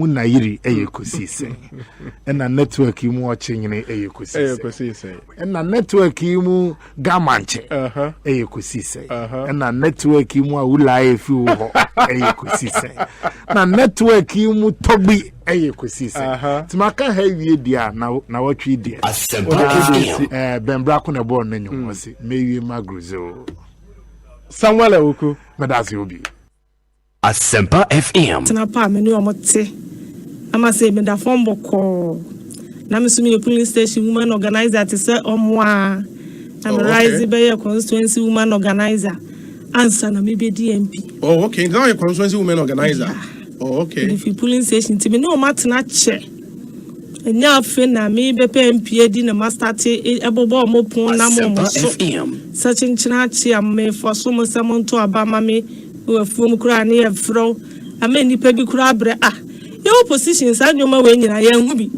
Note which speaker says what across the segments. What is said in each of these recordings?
Speaker 1: Una yiri Ekosiisen. And a network you watching in Ekosiisen. And a network you gamanche Ekosiisen. And a network you life you Ekosiisen. Na network you tobi Ekosiisen. Timaka heavy dia na what we did. Ben Braco na born in you was maybe Magruzo.
Speaker 2: Samuel Ewuku.
Speaker 1: But that's you be.
Speaker 3: Asempa FM.
Speaker 4: Tinapa menu omote. Ama say me da form boko. Na me sumi police station woman organizer to say omwa. I'm rise be your constituency woman organizer. Answer na me be DMP.
Speaker 2: Oh okay, now your constituency woman organizer.
Speaker 4: Yeah.
Speaker 2: Oh okay.
Speaker 4: If you police station to me no matter na che. Enya afi na me be MP di na master te ebobo mo pon na mo so. Such in chinachi am me for so mo samon to abama me we fom kura na e fro. Ameni pa bi kura bre your positions and your way in a young movie.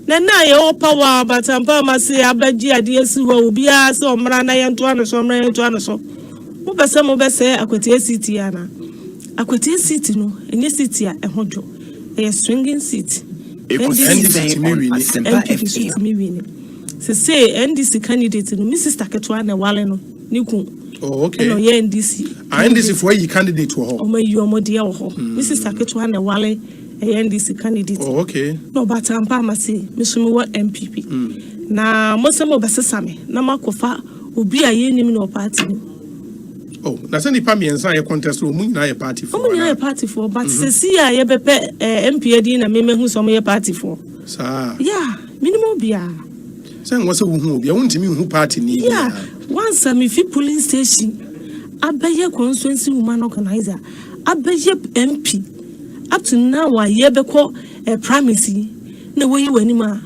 Speaker 4: Na your power, but I'm pharmacy, Abaji, ideas who will be as so Marana and Tuana, so Marian Tuana. So, what some of us say, Aquatia City, Anna. Aquatia City, no, in your city, a hojo, a swinging seat. Say, NDC candidate, Mrs. Takatuana, Waleno, Niku.
Speaker 2: Oh, okay.
Speaker 4: No, yeah, NDC.
Speaker 2: NDC for you candidate to her.
Speaker 4: Oh, my, you are more dear. Mrs. Takatuana, Wale. NDC candidate.
Speaker 2: Oh, okay.
Speaker 4: No, but I'm pharmacy, Miss Muwa MPP. Na Mosamo Bassame, Namakofa, Ubi a yenim no party.
Speaker 2: Oh, that's any Pami and Saya contest room, a party for.
Speaker 4: A party for, but see, I have a MP and a meme who's on your party for.
Speaker 2: Sir.
Speaker 4: Yeah, minimum beer.
Speaker 2: Saying what's a woman, you won't mean who party need.
Speaker 4: Yeah, once I'm if police station, I bet your constituency woman organizer, I bet your MP. Up to now, I ever call a primacy. No way you anymore.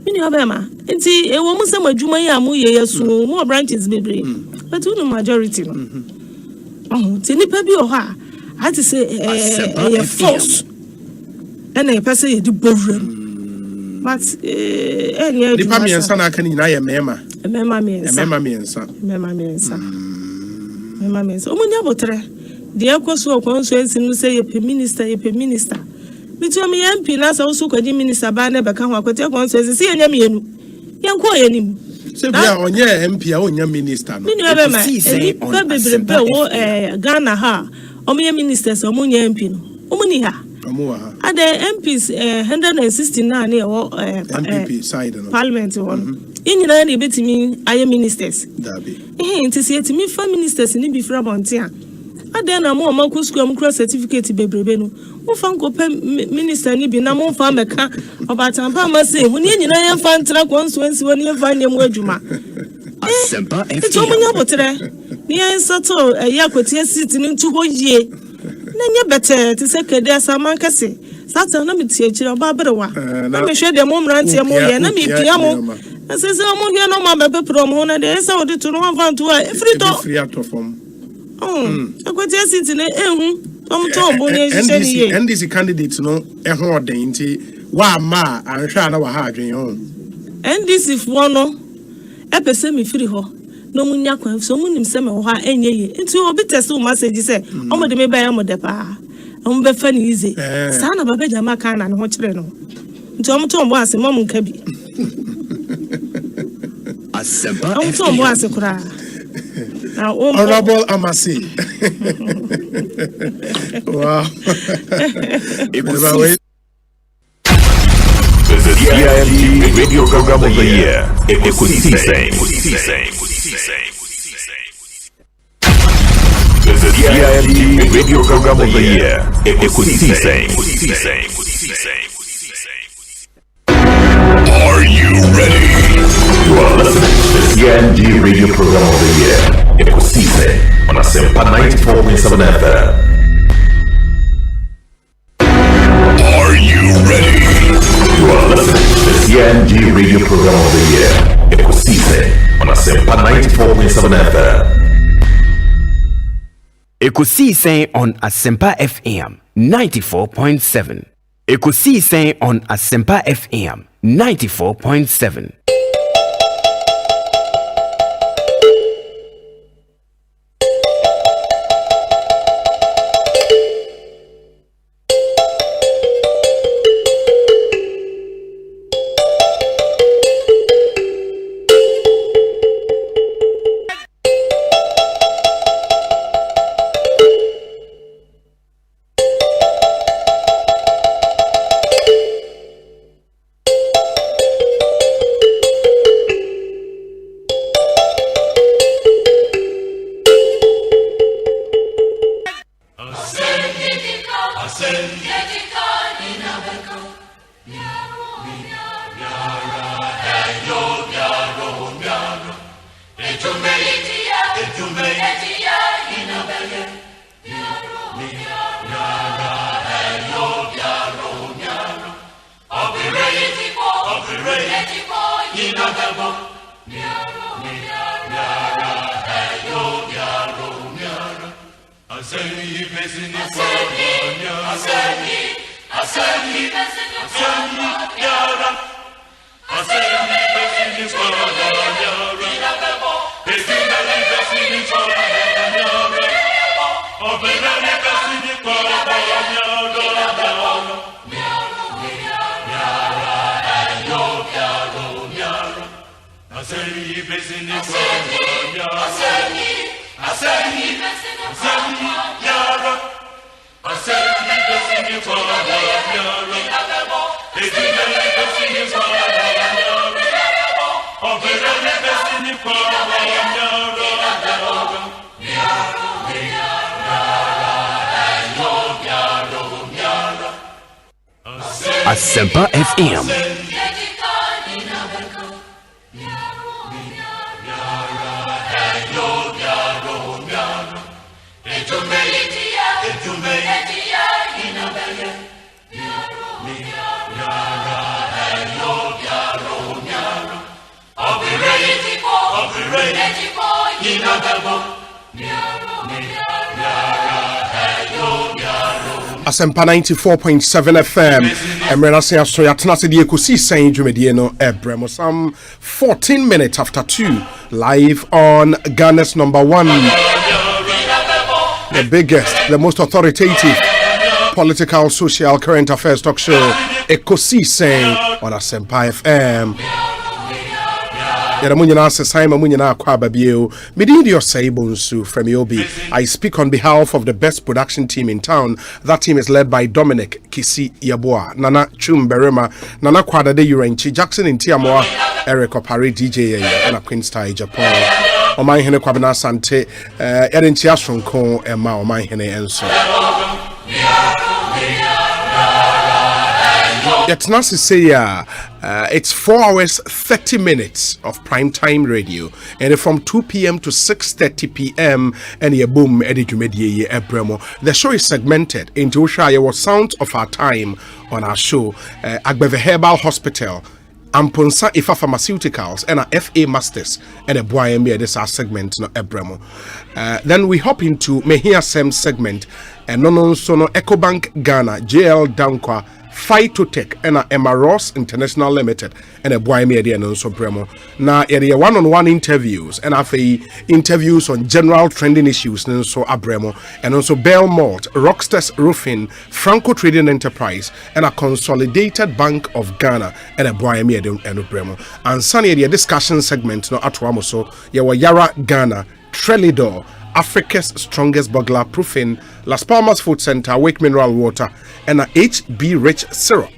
Speaker 4: In your Bama, and see a woman some of Jumaya Muya, so more branches, baby. But to the majority. Oh, Tinipabi or her, I had to say a force. And a person do both. But any
Speaker 2: the Pami and son, I can deny a mema.
Speaker 4: A mema means, oh, my botre. The Ekosiisen constituency no say a minister. Between me MP na so so kwadi minister ba na beka ho akwete constituency see anya mienu. Yenko yanim.
Speaker 2: Say bia onye MP a onya minister no.
Speaker 4: Me no be ma. Be wo Ghana ha. Omo ministers omo nya MP no. Omo ni ha.
Speaker 2: Omo ha.
Speaker 4: Ada MPs 169 na e wo
Speaker 2: MPP side no.
Speaker 4: Parliament won. Inyina na betimi aye ministers.
Speaker 2: Dabi.
Speaker 4: Nti se etimi fa ministers ni bi fra bonte a. Adena mo ma ku school cross certificate bebrebe no mo fa nko pe minister ni bi na mo fa meka obatampa ma se hu ni nyina ye fa ntra constituency woni ye fa nyem adwuma
Speaker 3: Asempa FM
Speaker 4: to mo nya botre ni ye sato ya kwati seat ni ntu ho yie na nya bete te se kede asama kase sata na metie kire oba berewa na me hwe de mo mrantie mo ye na me pia mo na se se mo ye no ma bebe pro mo na de se odi to no fa ntu a free to
Speaker 2: from
Speaker 4: Aquatia City,
Speaker 2: NDC candidates no, a hard dainty. Why, ma, and Shana were hard in your own.
Speaker 4: NDC for no, a person me free ho. No munyakwa, so munim sema ha enye. Into a bit as so message say, Omo de me by Omo de pa. Be funny easy. Sana babe jama kana no chire no. Nti omo to mbo ase mom nka bi.
Speaker 3: Asempa
Speaker 4: Omo to mbo ase kura.
Speaker 2: Honorable Amasi. Wow.
Speaker 5: The DIMG Radio Program of the Year. Ekosiisen. The DIMG Radio Program of the Year. Ekosiisen. Are you ready? You are listening to the DIMG Radio Program of the Year. Ekosiisen on Asempa 94.7 FM. Are you ready? You are listening to the DIMG Radio Program of the Year. Ekosiisen on Asempa 94.7 FM.
Speaker 3: Ekosiisen on Asempa FM 94.7. Ekosiisen on Asempa FM 94.7. Asempa FM.
Speaker 2: Asempa 94.7 FM. Emrena say aso ya tena se die Ekosiisen dwumedie no ebremo some 14 minutes after 2 live on Ghana's number 1, the biggest, the most authoritative political, social, current affairs talk show, Ekosiisen on Asempa FM. I speak on behalf of the best production team in town. That team is led by Dominic Kisi Yabua, Nana Chumberema, Nana Kwada de Urenchi, Jackson in Tiamoa, Eric Opari DJ, and a Queen Star Japan. O my hene kwabena sante, Eden Chiasronko, Emma, o my hene enso. Yet Nancy say it's 4 hours 30 minutes of primetime radio, and from 2 p.m. to 6:30 p.m. and a boom edit Ebremo. The show is segmented into our sounds of our time on our show. Agbeve Herbal Hospital, Amponsa Ifa Pharmaceuticals, and our FA Masters, and a boy and this our segment no Ebremo. Then we hop into Mehia Sem segment, and no sono EcoBank Ghana, JL Dankwa, Phytotech and Emma Ross International Limited and a boy media and also Bremo. Now area one-on-one interviews and interviews on general trending issues and so Abremo and also Bell Malt, Rockstars Roofing, Franco Trading Enterprise and a Consolidated Bank of Ghana and a boy media and Bremo. And sunny area discussion segment no atwamoso yawa Yara Ghana, Trelidor, Africa's strongest burglar proofing, Las Palmas Food Center, Wake Mineral Water, and a HB Rich Syrup,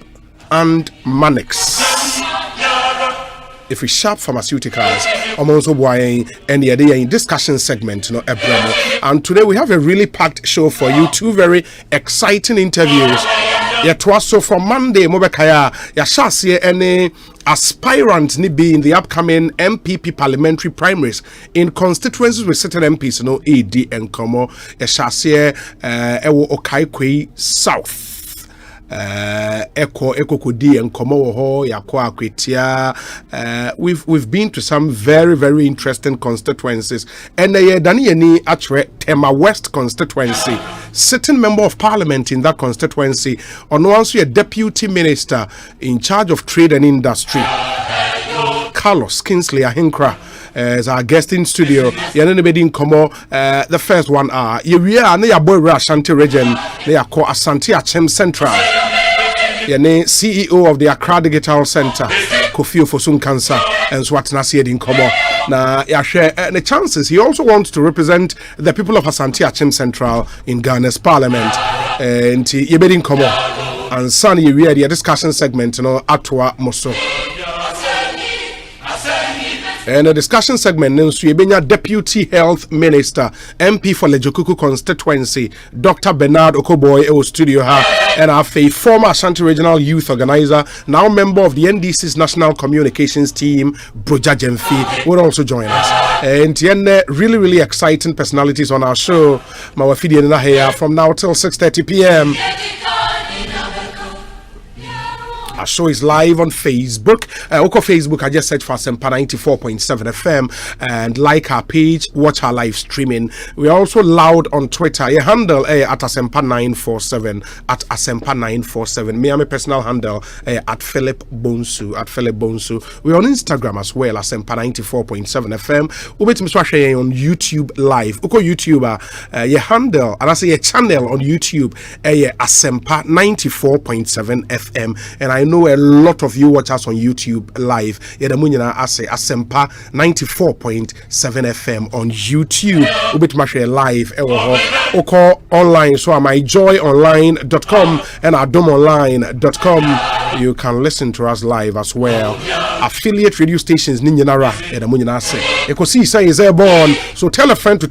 Speaker 2: and Manix. If we sharp pharmaceuticals, I'm also buying and the idea in discussion segment, and today we have a really packed show for you. 2 very exciting interviews. Yet was so from Monday, Mobekaya, Yashasi, any aspirant ni be in the upcoming MPP parliamentary primaries in constituencies with certain MPs, ED and Komo, Yashasi, Ewo Okaikwe South. Eko Kudi and Komo ho Yakwa Kwetia. We've been to some very, very interesting constituencies. And Danieni Atre Tema West constituency, sitting member of parliament in that constituency, on also a deputy minister in charge of trade and industry, Carlos Kingsley Ahinkra, as our guest in studio. The first 1 hour. We are near Boy Ashanti region. They are called Asante Achem Central. CEO of the Accra Digital Center, Kofi Ofosun Cancer, and Swatnasi in Komo. Now, the chances he also wants to represent the people of Asante Achem Central in Ghana's parliament. And he in Komo. And Sunny, we are the discussion segment, Atwa Moso. And a discussion segment, Deputy Health Minister, MP for Lejokuku constituency, Dr. Bernard Okoboy, studio and a former Ashanti Regional Youth Organizer, now member of the NDC's National Communications Team, Broja Jemfi, will also join us. And really, really exciting personalities on our show. Mawafidi and here from now till 6:30 p.m. Our show is live on Facebook. Oko Facebook, I just search for Asempa 94.7 FM and like our page, watch our live streaming. We are also loud on Twitter. Your handle at Asempa 947 at Asempa 947. Me, I'm a personal handle at Philip Bonsu. We're on Instagram as well, Asempa 94.7 FM. Ubet on YouTube live. Oko YouTuber, your handle and I say your channel on YouTube, Asempa 94.7 FM. And I know a lot of you watch us on YouTube live. I say Asempa 94.7 FM on YouTube. Ubet live. Oko online. So I'm myjoyonline.com and adomonline.com. You can listen to us live as well. Affiliate radio stations Ninjanara Ekosiisen is airborne. So tell a friend to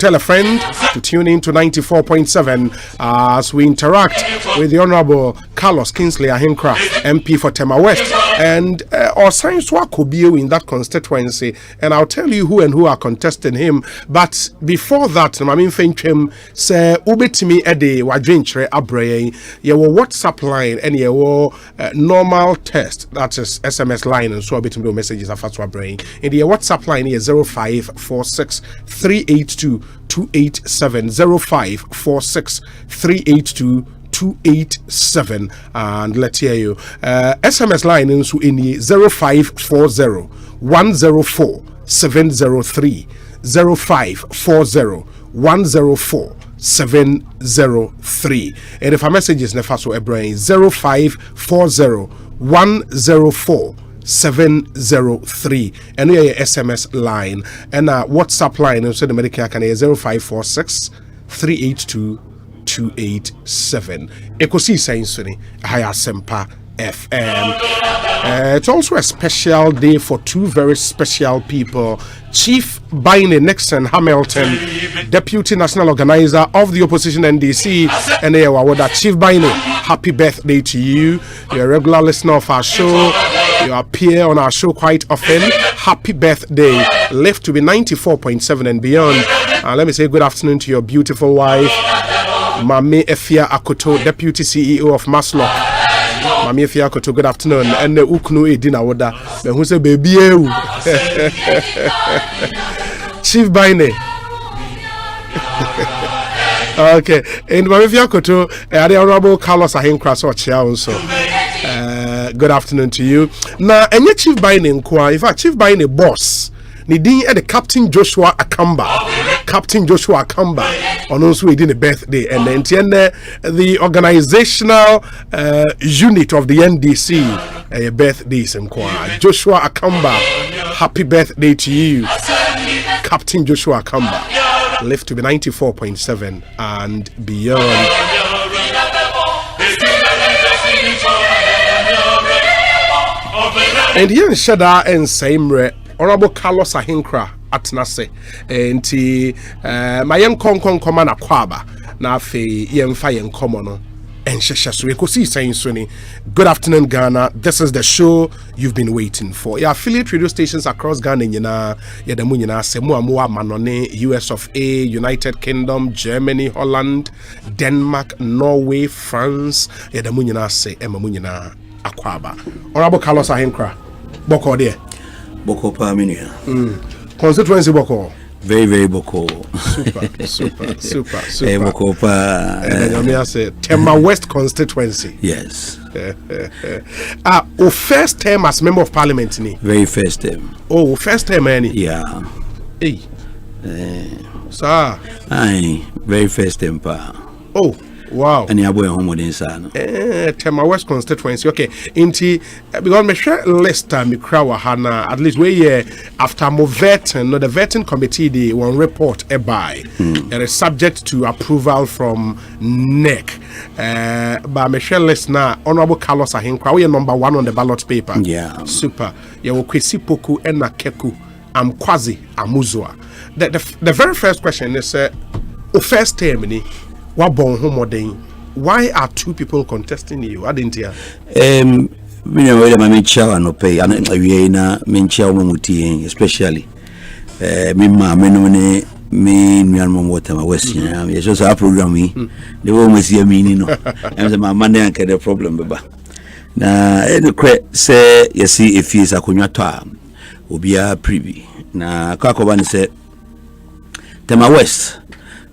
Speaker 2: tune in to 94.7 as we interact with the Honorable Carlos Kingsley Ahenkra, MP for Tema West, and our science work could be in that constituency. And I'll tell you who are contesting him. But before that, Mamin Fenchem say Ubetimi Ede Wadrintre Abre, your WhatsApp line and your normal test, that is SMS line, and so a bit of messages are fast brain. And the WhatsApp line is 0546 382 287 0546 382 287, and let's hear you. SMS line into in 0540 104 703 0540 104 703. And if a message is never so a brain 0540 104 703, and we are SMS line and WhatsApp line, and so the Medicare can 0546 382 287. Ekosiisen Asempa FM. It's also a special day for two very special people. Chief Baine Nixon Hamilton, Deputy National Organizer of the Opposition NDC, and Chief Baine, happy birthday to you. You're a regular listener of our show. You appear on our show quite often. Happy birthday. Live to be 94.7 and beyond. Let me say good afternoon to your beautiful wife, Mame Efia Akoto, Deputy CEO of Maslock. Mame Efia Akoto, good afternoon. And the Uknu Edina Woda, who say baby. Chief Baine. Okay. And Mame Efia Akoto, the Honorable Carlos Ahenkra also. Good afternoon to you. Now, and your Chief Baine inquire, in fact, Chief Baine boss. Nidin at the Captain Joshua Akamba. Captain Joshua Akamba on also within a birthday, and then the organizational unit of the NDC birthdays inquire. Joshua Akamba, happy birthday to you, Captain Joshua Akamba. Live to be 94.7 and beyond. And here in Shada and Saimre, Honorable Carlos Ahenkra Atnase, and my young Common Aquaba, Nafe Yemfa and Commono, and Shashu Ekosiisen Suni. Good afternoon, Ghana. This is the show you've been waiting for. Your affiliate radio stations across Ghana, Yadamunina, Semua Manone, US of A, United Kingdom, Germany, Holland, Denmark, Norway, France, Yadamunina, Se, Emamunina, Aquaba. Honorable Carlos Ahenkra, Boko there.
Speaker 6: Boko pa minia.
Speaker 2: Constituency Boko.
Speaker 6: Very, very Boko.
Speaker 2: Super.
Speaker 6: Boko pa.
Speaker 2: Tema West constituency.
Speaker 6: Yes.
Speaker 2: First term as member of parliament ni.
Speaker 6: Very first term.
Speaker 2: Oh, first term any.
Speaker 6: Yeah.
Speaker 2: Hey. Sir.
Speaker 6: Aye, very first term pa.
Speaker 2: Oh. Wow.
Speaker 6: And you home inside.
Speaker 2: Tema West constituency. Okay. Inti because me share list me crowd hana at least we after mo vetting, no the vetting committee the one report by it is subject to approval from NEC. But me share list now Honorable Carlos Ahenkra we number 1 on the ballot paper.
Speaker 6: Yeah.
Speaker 2: Super. You will Kwesi Poku ena Keku am Kwazi Amuzwa. The very first question is first term ni why are two people contesting you? I didn't hear.
Speaker 6: You know, I'm a child no pay, and we na muti, especially me water my West. Yes, also our program me. They won't see a meaning. No, and my money and the problem, baba. na say you see if he's akonwa to a obia privy na kwakoba ni say Tema West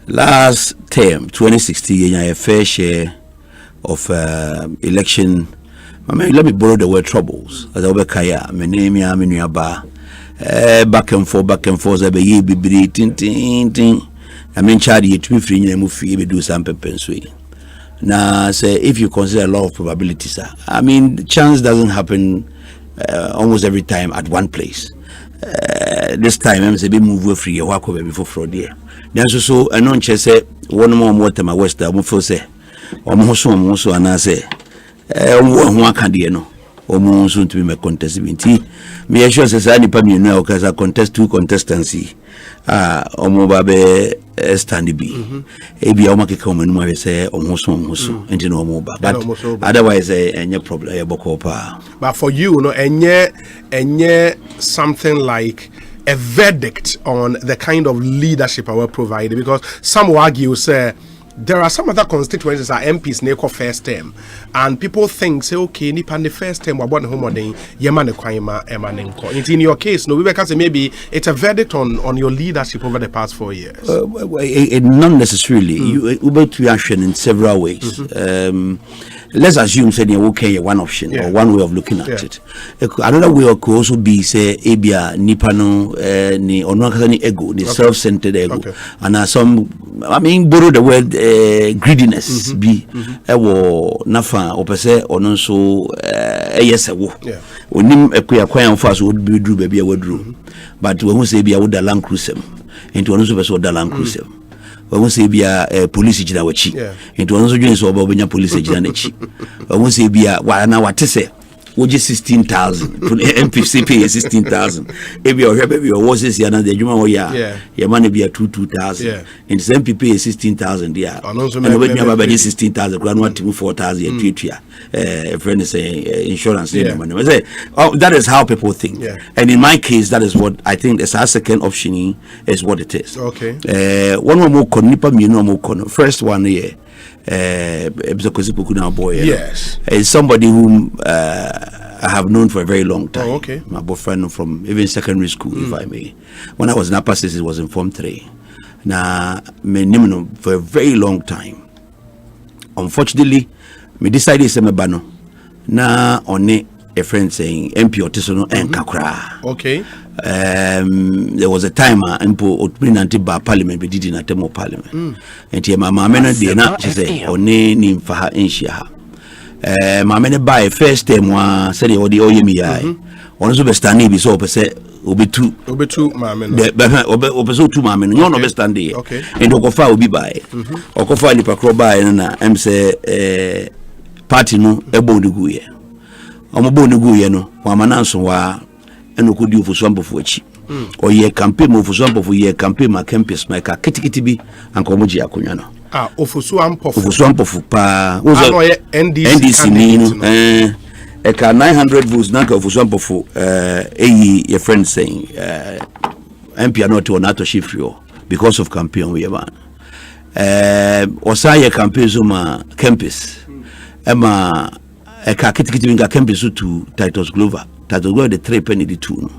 Speaker 6: last term 2016 a fair share of election. Let me borrow the word troubles as I kaya my name ya menuaba back and forth be ye be tin I mean charity to be free in movie be do some pensui. Now say if you consider a lot of probabilities, I mean the chance doesn't happen almost every time at one place. This time I'm say be move free a walk over before fraud here. Then so I don't say one more Tema West I move say almost and I say one can no almost soon to be my contest me sure says any pam you know because I contest two contestancy omobabe stand be ebi omake come no say almost and no moba but otherwise any problem
Speaker 2: but for you enye something like a verdict on the kind of leadership I will provide, because some will argue say there are some other constituencies are MPs near first term, and people think say okay, nipa the first term about home then yemane kwaima emanenko. In your case, no, we can say maybe it's a verdict on your leadership over the past 4 years.
Speaker 6: Not necessarily. You able to action in several ways. Let's assume say okay one option or one way of looking at it. Another way could also be say ebia nipa no ni onwakasa ni ego, the self-centered ego, and some I mean borrow the word greediness be ewo nafa opese ono so eyesewo onim ekuya kwan fa so would be dru baby e wadru but we who say bia would land cruise into ono so person would land cruise we say bia police jina wachi into ono so dwen so obanya police jina nachi we say bia wa na watese woje 16,000 MPC pay 16,000 ebi o hwebe bi o wo sisi na de adwuma wo ya ya ma na bia 2,000 and some MPP pay 16,000 there and we be about 16,000 kura no atimu 4,000 ya tuatua friend say insurance money we say that is how people think and in my case that is what I think is our second option is what it is one more konipa mi no mo kono first one here
Speaker 2: yes,
Speaker 6: is somebody whom I have known for a very long time. My boyfriend from even secondary school, if I may. When I was in Upper State, it was in Form 3. Now, me knew for a very long time. Unfortunately, me decided to me bano. Na one a friend saying MP Otisono and Kakra. There was a time Mpo Otminanti ba parliament be did in a demo parliament. And here my mamma did she say one name for her in Shia. Mamma by first time one said the Oyemi. One so bestani be so say obi two mamma. Obeso two mamma, no bestandi. And Okofa will be by. Okofa ni pakro by and say party no ebo de guye. Omobo ne guye no, wa mananso wa eno kodi ofuswampo fuachi o ye campaign ofuswampo fu ye campaign ma campus ma ka kitikiti bi anka omoji akonwa no ofuswampo fu pa
Speaker 2: no ye NDC
Speaker 6: ni no e ka 900 votes nanka ofuswampo fu eyi your friend saying MP not to nato shifrio because of campaign we ban osaye campaign zo ma campus ema e ka kitikiti bi campus to Titus Glover that was the 3 penny the 2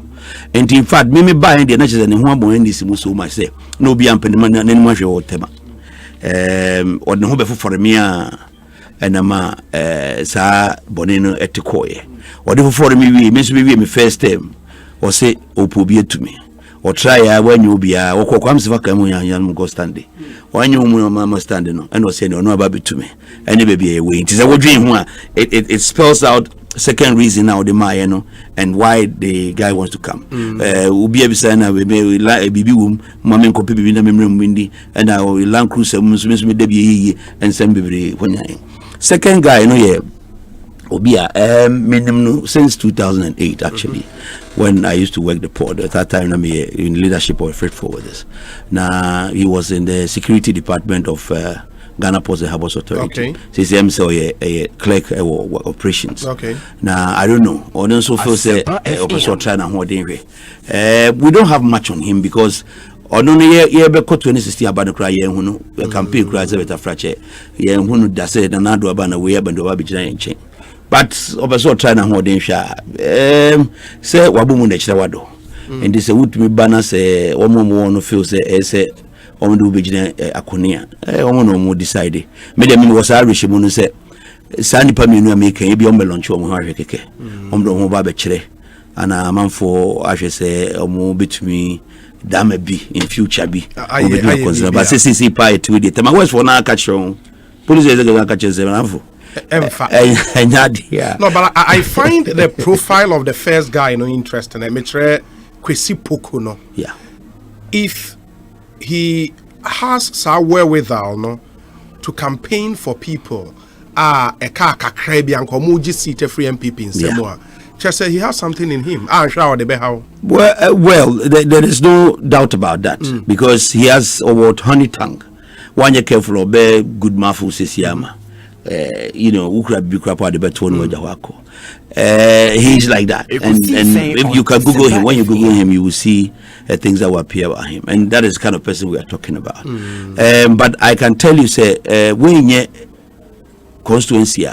Speaker 6: and in fact me buy the natural and one more NDC so much say no be ampeni man any man hwe tema or no be for me and ama sa bonino etikoye or the for me me first time or say opobie to me or try when you be a okokwamsifa kamu yan go stand when you mama stand no and was say no about to me any baby away it is a dream it spells out second reason now the Mayano and why the guy wants to come. Ubi abisana we may like a bibi mamen copy bibi na memrum windy and I will land cruiser me debi and send baby when second guy no yeah Obia minimum since 2008 actually when I used to work the port at that time I'm in leadership of freight forwarders. Now he was in the security department of Ghana Post and Harbours Authority. CCM so a clerk operations. Now I don't know. Or also feel say officer trying to hold in we don't have much on him because or no year be 2016 about the cry campaign cries better fracture. Yeah, who that said another abana way up and over be giant chain. but also trying to hold in sha say wabumu ne chira wado and this would me banner say omo no feel say omo do be gina akonia omo no mo decide me dem me was irish mu no say sani pa me no make e bi omo launch omo hahwe keke omo do ho ba be kire ana amanfo ahwe say omo betumi dama bi in future bi but say pa to the tema west for na catch on police is going to catch them.
Speaker 2: No, but I find the profile of the first guy interesting. I'm Kwesi Poku.
Speaker 6: Yeah.
Speaker 2: If he has some wherewithal to campaign for people, a car Caribbean Komuji seat free MPP in Samoa. Just say he has something in him.
Speaker 6: Well, there is no doubt about that because he has over 100 tongue. One year careful or be good mafu sisiama. Ukra bikrapa de beton wako. He's like that. And if you can Google him, when you Google him, you will see things that will appear about him. And that is the kind of person we are talking about. But I can tell you, say, when you constituency,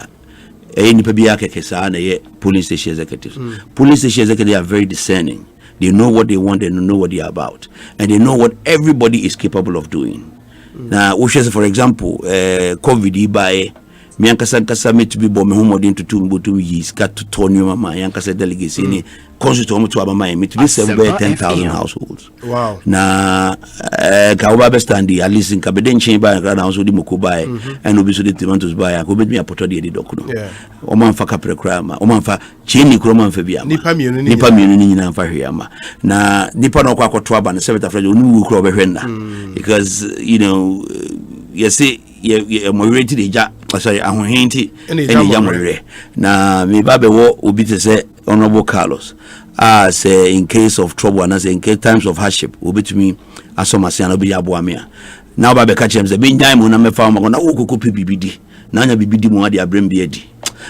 Speaker 6: police station executives. Police station executives are very discerning. They know what they want, they know what they are about. And they know what everybody is capable of doing. Now, for example, COVID by me kasa me to be bomb home into 2 years, got to Tony Mama, Yankasa delegacy, any constitute to Abama, me to be 10,000 households.
Speaker 2: Wow.
Speaker 6: Now, Kawaba standi, at least in Cabaden chamber and grand house with Mukubai, and obviously the Mantos by a could be a potody docuno. Oman for Capricrama, Oman for Chini Croman Fabia, Nipa Munini and Fariama. Now, Nipa no Quaco Twab and the 7th of February, because, you see, you're moderated the jack. Sorry, I'm hinting any jammer. Now, me babe will be to say, Honorable Carlos, say in case of trouble and as in case times of hardship, will be to me as some as be abuamia. Now, Babe catch him the being time when I'm found on a BBD. Nanya BBD Moadi Abrim BD.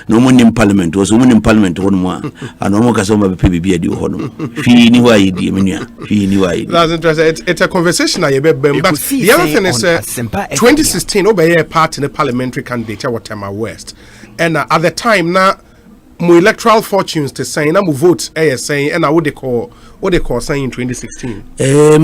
Speaker 6: No one in Parliament was woman in Parliament one more, and no more Casoma PBD Honum. She knew I did, she knew I.
Speaker 2: That's interesting. It's a conversation I but the other thing is 2016 over a part in the parliamentary candidate Watama West. And at the time now my electoral fortunes to saying I'm vote saying and I would they call saying in 2016.
Speaker 6: A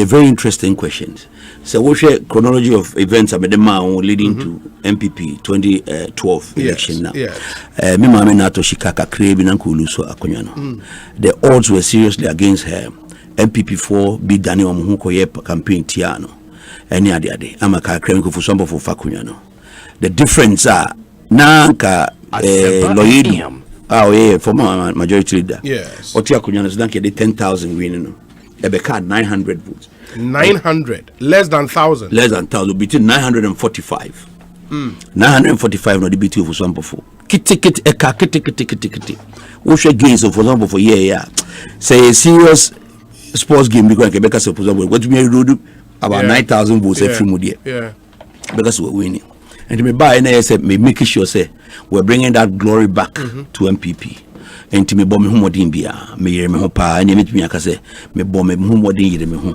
Speaker 6: very interesting question. So what's the chronology of events leading to MPP 2012 election now? Me mama nato shikaka krebi na nkuluso akonyano. The odds were seriously against her. MPP4 beat Dani Omuhuko ye campaign tiano. Any ade ama ka krebi kufusombo for fakunyano. The difference are Nanka Loyidu. Oh yeah, former majority leader.
Speaker 2: Yes.
Speaker 6: Otia Kunyana Sudanke did 10,000 winning. Ebeka 900 votes.
Speaker 2: 900, less than 1,000.
Speaker 6: Less than 1,000, between 945. 945 no the BT for some before. Kitty. Ushe gains of for example for yeah. Say a serious sports game because Quebec for example what me do about 9,000 votes every month.
Speaker 2: Yeah.
Speaker 6: Because we're winning. And me buy and say me make sure say we're bringing that glory back to MPP. And to me bomb me humodin bia me yere me ho pa and me tumi aka say me bomb me humodin yere me ho.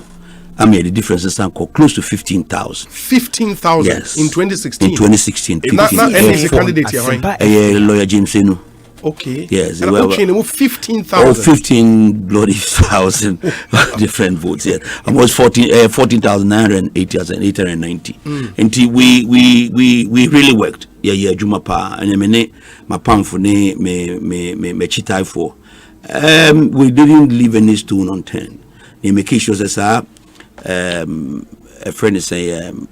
Speaker 6: I mean the difference is close to 15,000.
Speaker 2: 15,000
Speaker 6: yes.
Speaker 2: In 2016.
Speaker 6: In 2016.
Speaker 2: Not any candidate here.
Speaker 6: Lawyer James Senu.
Speaker 2: Okay.
Speaker 6: Yes.
Speaker 2: And I'm 15,000.
Speaker 6: Oh, 15 bloody thousand different votes. Yes. Almost 14,980,890. And we really worked. Yeah, Juma pa and me my pamphlet me chitai for. We didn't leave any stone unturned. They make sure that a friend is saying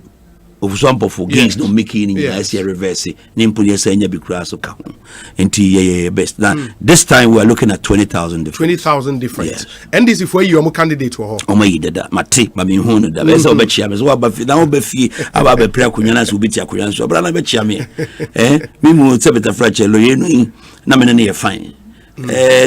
Speaker 6: of some for gains no making in I see a reverse name put say nya be kura so ka ho enti best now this time we are looking at 20,000 different
Speaker 2: 20,000 different yes. And this is where you are candidate for
Speaker 6: o yi dada mate ma me hu no da be so be chia me so ba fi na o be fi aba be pra kunya na so be tia kunya so bra na be chia me me mu se beta fracture lo ye no na me na ye fine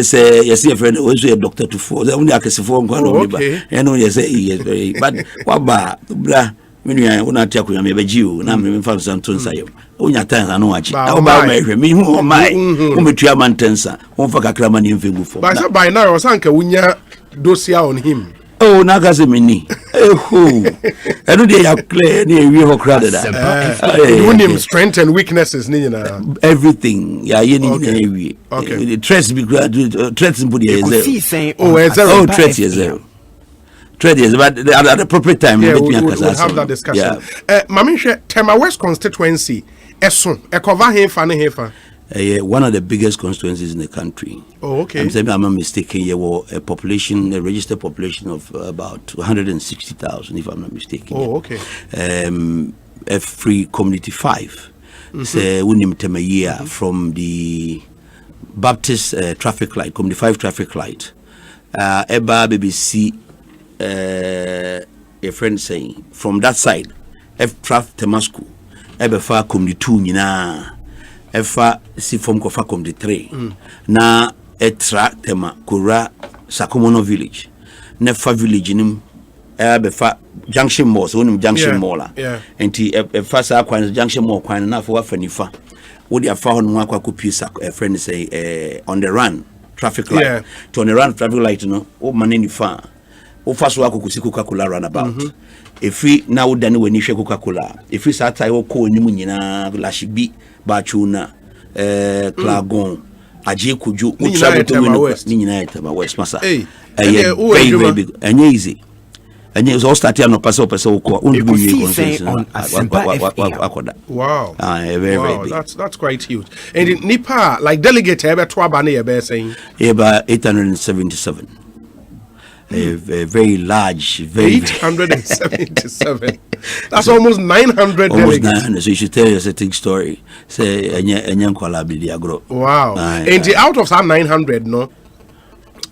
Speaker 6: say you see a friend also a doctor to for only akesifo nko na obi ba and you say he is very but waba bra when you una tia kunya me be jiu na me fa santo nsayo onya tan na wachi na ba me hwe me hu mai o metua mantensa o fa kakra ma ni mfegu fo
Speaker 2: by now sanka unya dossier on him
Speaker 6: Oh, Nagase Mini. Oh, I don't know clear any real crowded.
Speaker 2: Strength and weaknesses,
Speaker 6: everything. Yeah, you need okay. Threats be graduate, threats in Buddha. Oh, threats is there. Trade is, but at the appropriate time,
Speaker 2: we'll have that discussion. Mamisha, Tema West constituency,
Speaker 6: one of the biggest constituencies in the country.
Speaker 2: Oh, okay.
Speaker 6: I'm saying I'm not mistaken. There was a population, a registered population of about 160,000, if I'm not mistaken.
Speaker 2: Oh, okay.
Speaker 6: A free community 5. Say we year from the Baptist traffic light, community 5 traffic light. Eba BBC. A friend saying from that side, F traffic Temasku, Ebefa come the 2 nina, Efa si from Kofa come the 3. Na etra tema Kura Sakumono village, Nefa village in him, Ebefa junction mall, so junction mall, and T first aqua junction mall, quite enough for Fenifa. Would you have found one a friend say on the run traffic light, to on the run traffic light, oh man in the far. First wako kusiku Coca-Cola runabout. If we now done when you share Coca-Cola, if we start I will call Nimuna, Lashibi, Bachuna, Clagon, Aje Kuju, Nina West Massa. Very big and easy. And it's all started on Paso only on Asempa.
Speaker 2: Wow.
Speaker 6: Very big.
Speaker 2: That's quite huge. And in Nipa, like delegate about Twabane saying
Speaker 6: about 877. A very large, very
Speaker 2: 877. That's almost 900.
Speaker 6: Almost 900. So you should tell us a big story. Say,
Speaker 2: wow. And out of that 900, no.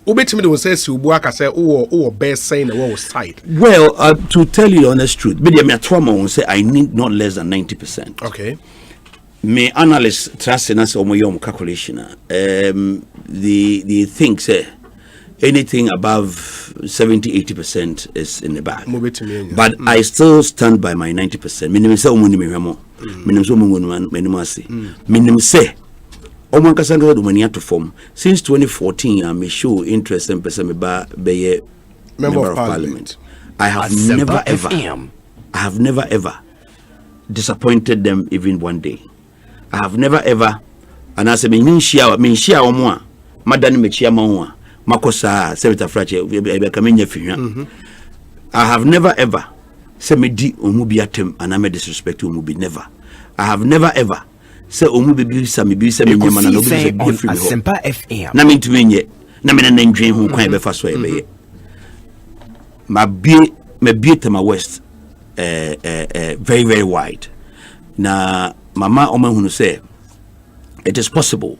Speaker 2: Ubetimi will say Subuaka say, oh, best saying the whole side.
Speaker 6: Well, to tell you the honest truth, say I need not less than 90%.
Speaker 2: Okay.
Speaker 6: Me analysts trust in us or my own calculation. The thing say. Anything above 70-80% is in the bag. But I still stand by my 90%. Minimum say minimum say Oman Kasanga Dumania to form since 2014. I'm sure interest and person be member of parliament. I have never ever disappointed them even one day. I have never ever and I say share omo madani mechia mawa makosa sebita frache kamenya fihwa. I have never ever say me di omubi atem and I disrespect omubi, never. I have never ever say omubi bi sa me nyama na no bi say
Speaker 3: Asempa FM
Speaker 6: na me ntumi nye na me na ndwen ho kwan be fa so e be me be Tema West very very wide. Na mama omahunu say it is possible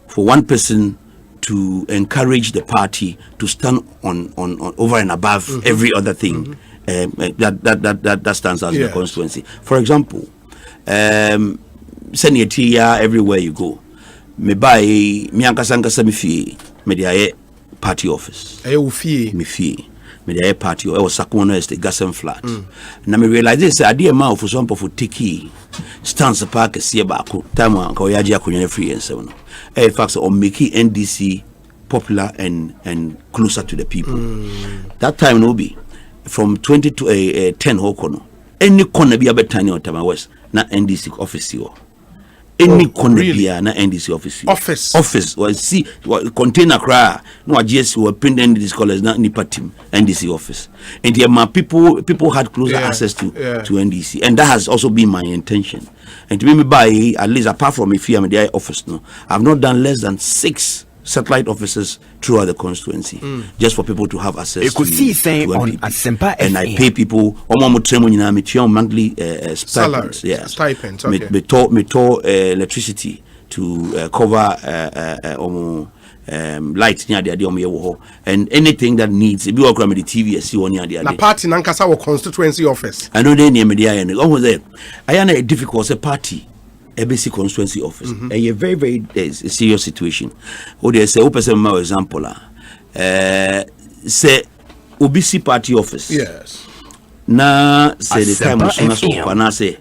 Speaker 6: for one person to encourage the party to stand on over and above every other thing that stands as the constituency. For example, Senatia everywhere you go, me buy me ankasa me fee me dey party office. Me fee me dey party or Sakumono Estate Gassen flat. Na me realize this idea ma for some for tiki stands park see baako time an ko yaji akonya free and so no. In fact, on making NDC popular and closer to the people. That time no be from 20 to 10 hokono. Any corner be a better than Tema West na NDC office yo. Any corner be na NDC office. Office well see container cry no GS were print NDC scholars na nipa team NDC office. And there my people had closer access to NDC, and that has also been my intention. And to me by at least apart from if I'm the office no, I've not done less than 6 satellite offices throughout the constituency, just for people to have access to
Speaker 3: Asempa
Speaker 6: and I pay people monthly stipends. Yes,
Speaker 2: stipends. Okay.
Speaker 6: Me to electricity to cover lights near the and anything that needs. If you work with the TV, see one near the
Speaker 2: na party nankasa our constituency office.
Speaker 6: I know they near media and almost there. I am a difficult party. ABC constituency office. A very, very serious situation. Or they say, open some more example. Say, OBC party office.
Speaker 2: Yes.
Speaker 6: Na say the time was soon as I say,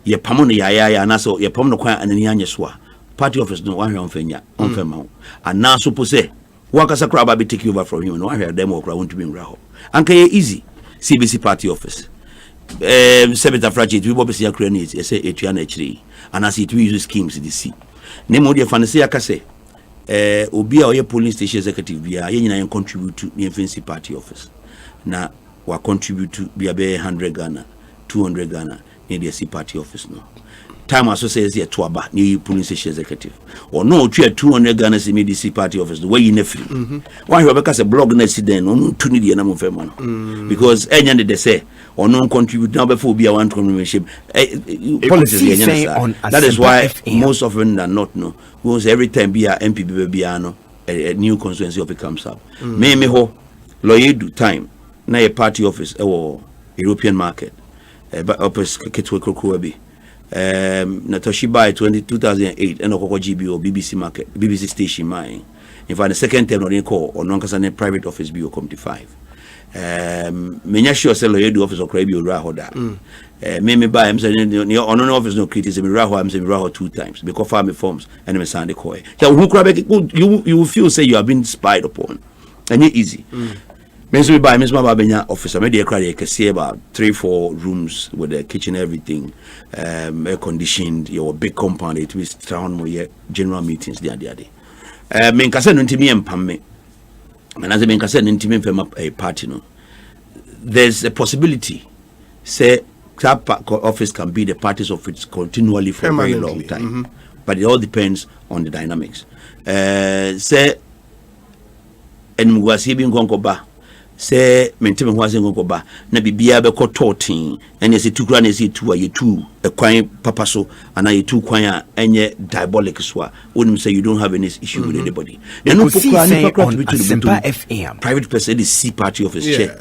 Speaker 6: ye pamon ya na so ye pamon kwa and any swa. Party office no one on fenya on fema. And now suppose Wakasa crab be take over from him no ahwe dem okra won't be nra ho anka easy CBC party office Sebeta Frachet we bobe sia credit say etua na chiri and as it we use schemes the see nemo de fancy akase obi a oye polling station executive bia ye nyina contribute to the FNC party office na wa contribute to bia be 100 Ghana 200 Ghana in the C party office no time associates here to aba new polling station executive or no 200 Ghana CMDC party office the way you ne free why you because a blog na accident no to need the na fema because any they say or no contribute now before be a one membership policies that is why most often than not no because every time be a MP be a new constituency of it comes up me ho lawyer do time na a party office or European market but office ketwe kokro bi na Toshiba 2008 and Okoko GBO BBC market BBC station mine in fact the second term no call or non kasa private office bio come to 5 menya sure say lawyer do office okra bi ora hoda me buy am say no on office no criticism raho am say raho 2 times because farm forms and me sand call who cry you feel say you have been spied upon and it easy Mensu by Miss Mababenya office, I made a cry see about 3-4 rooms with the kitchen, everything, air conditioned, your big compound, it was town more general meetings the other day. Menkasa no ntimi empamme. Menaze menkasa no ntimi empema a party no. There's a possibility say that office can be the party's office continually for a very long time. But it all depends on the dynamics. Say enmugwasi bi nkonko ba say mentime ho ase nkonko ba na bibia be ko totin ene se tukura na se tu aye tu ekwan papa so ana ye tu kwan a enye diabolic so a onim say you don't have any issue with anybody. You know pokura ni pokura to be to Asempa FM private person the C party office check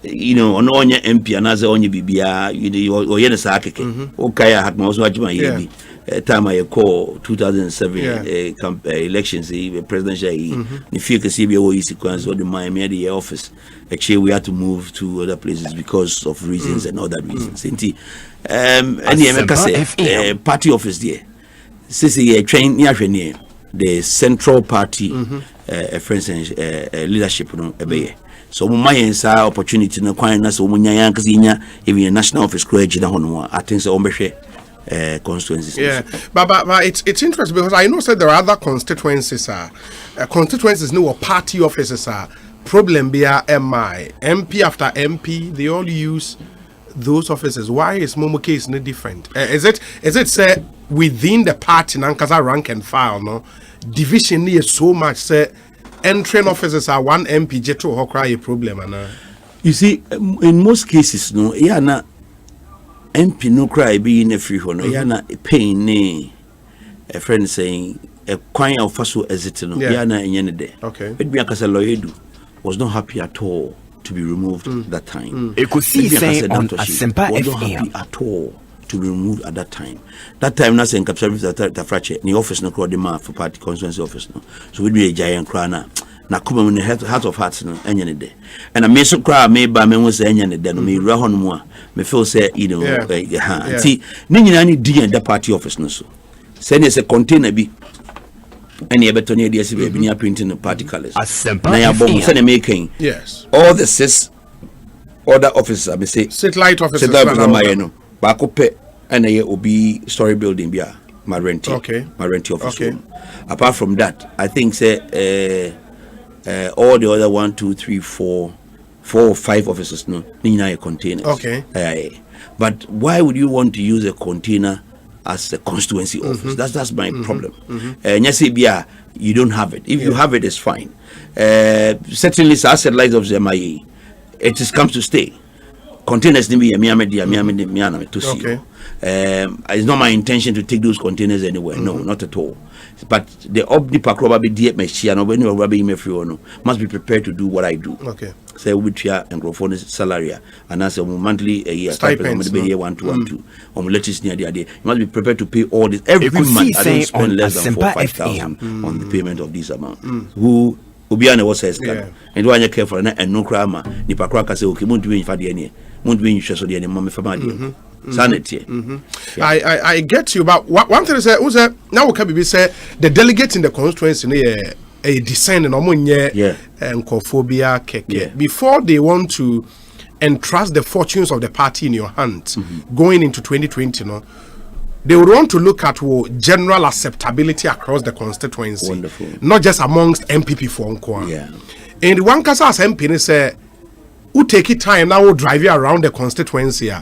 Speaker 6: you know ono onye MP anaze onye bibia you oyene sa akeke okaya hatma oso ajima ye bi time I call 2007 elections presidential the fear can see be sequence of the Miami the office actually we had to move to other places because of reasons and other reasons any party office there since a train near the central party friends leadership no ebe so my opportunity no kwan na so munya yankasinya even a national office college na hono I think so ombehwe constituencies.
Speaker 2: Yeah, but it's interesting because I know that there are other constituencies constituencies no party offices problem be MI MP after MP they all use those offices. Why is Momo case no different? Is it say within the party nankaza rank and file no division is so much say entering offices are one MP jeto ho cry a problem and
Speaker 6: you see in most cases no na MP no cry be in a free hono yana pain ne a friend saying a kwanya of faso exit no yana enyene de
Speaker 2: okay
Speaker 6: it be akasa lawyer was not happy at all to be removed that time
Speaker 3: Ekosiisen On Asempa
Speaker 6: was not happy at all to be removed at that time na say capture the fracture the office no crowd demand for party constituency office no so we be a giant crana na kuma in the heart of hearts no enyene de and I may so cry me ba me won say enyene de no me ra hono mu a me feel say you know see ni nyina ni di and the party office no so say there's a container bi any ebeto ne dey be ni printing the party colors na ya bom say making
Speaker 2: yes
Speaker 6: all the 6 other offices I may say
Speaker 2: satellite offices
Speaker 6: no ba ko pe and ye obi story building bia my rent office room. Apart from that I think say all the other 1 2 3 4 or 5 offices no nina containers but why would you want to use a container as a constituency office? That's my problem. You don't have it. If you have it, it's fine. Certainly satellite of the MIA it just comes to stay. Containers to see it's not my intention to take those containers anywhere. No, not at all. But the Obnipa probably must be prepared to do what I do.
Speaker 2: Okay.
Speaker 6: Say we try and grow for salary and as a monthly a year stipend year 1 to 1 2 latest near the idea. You must be prepared to pay all this every month. I don't spend less than 4,000-5,000 on the payment of this amount. Who Ubiana was says and why you care for and no crama nipa kraka say okay muntu wen fa de ne muntu wen hwe so de ne mama fa ma de sanity.
Speaker 2: I get you, but one thing is now we can be say the delegates in the constituency a descend and omunye and kophobia keke. Before they want to entrust the fortunes of the party in your hands going into 2020, they would want to look at general acceptability across the constituency.
Speaker 6: Wonderful.
Speaker 2: Not just amongst MPP for Nkwa.
Speaker 6: Yeah.
Speaker 2: And one case as MP say, who take it time now will drive you around the constituency.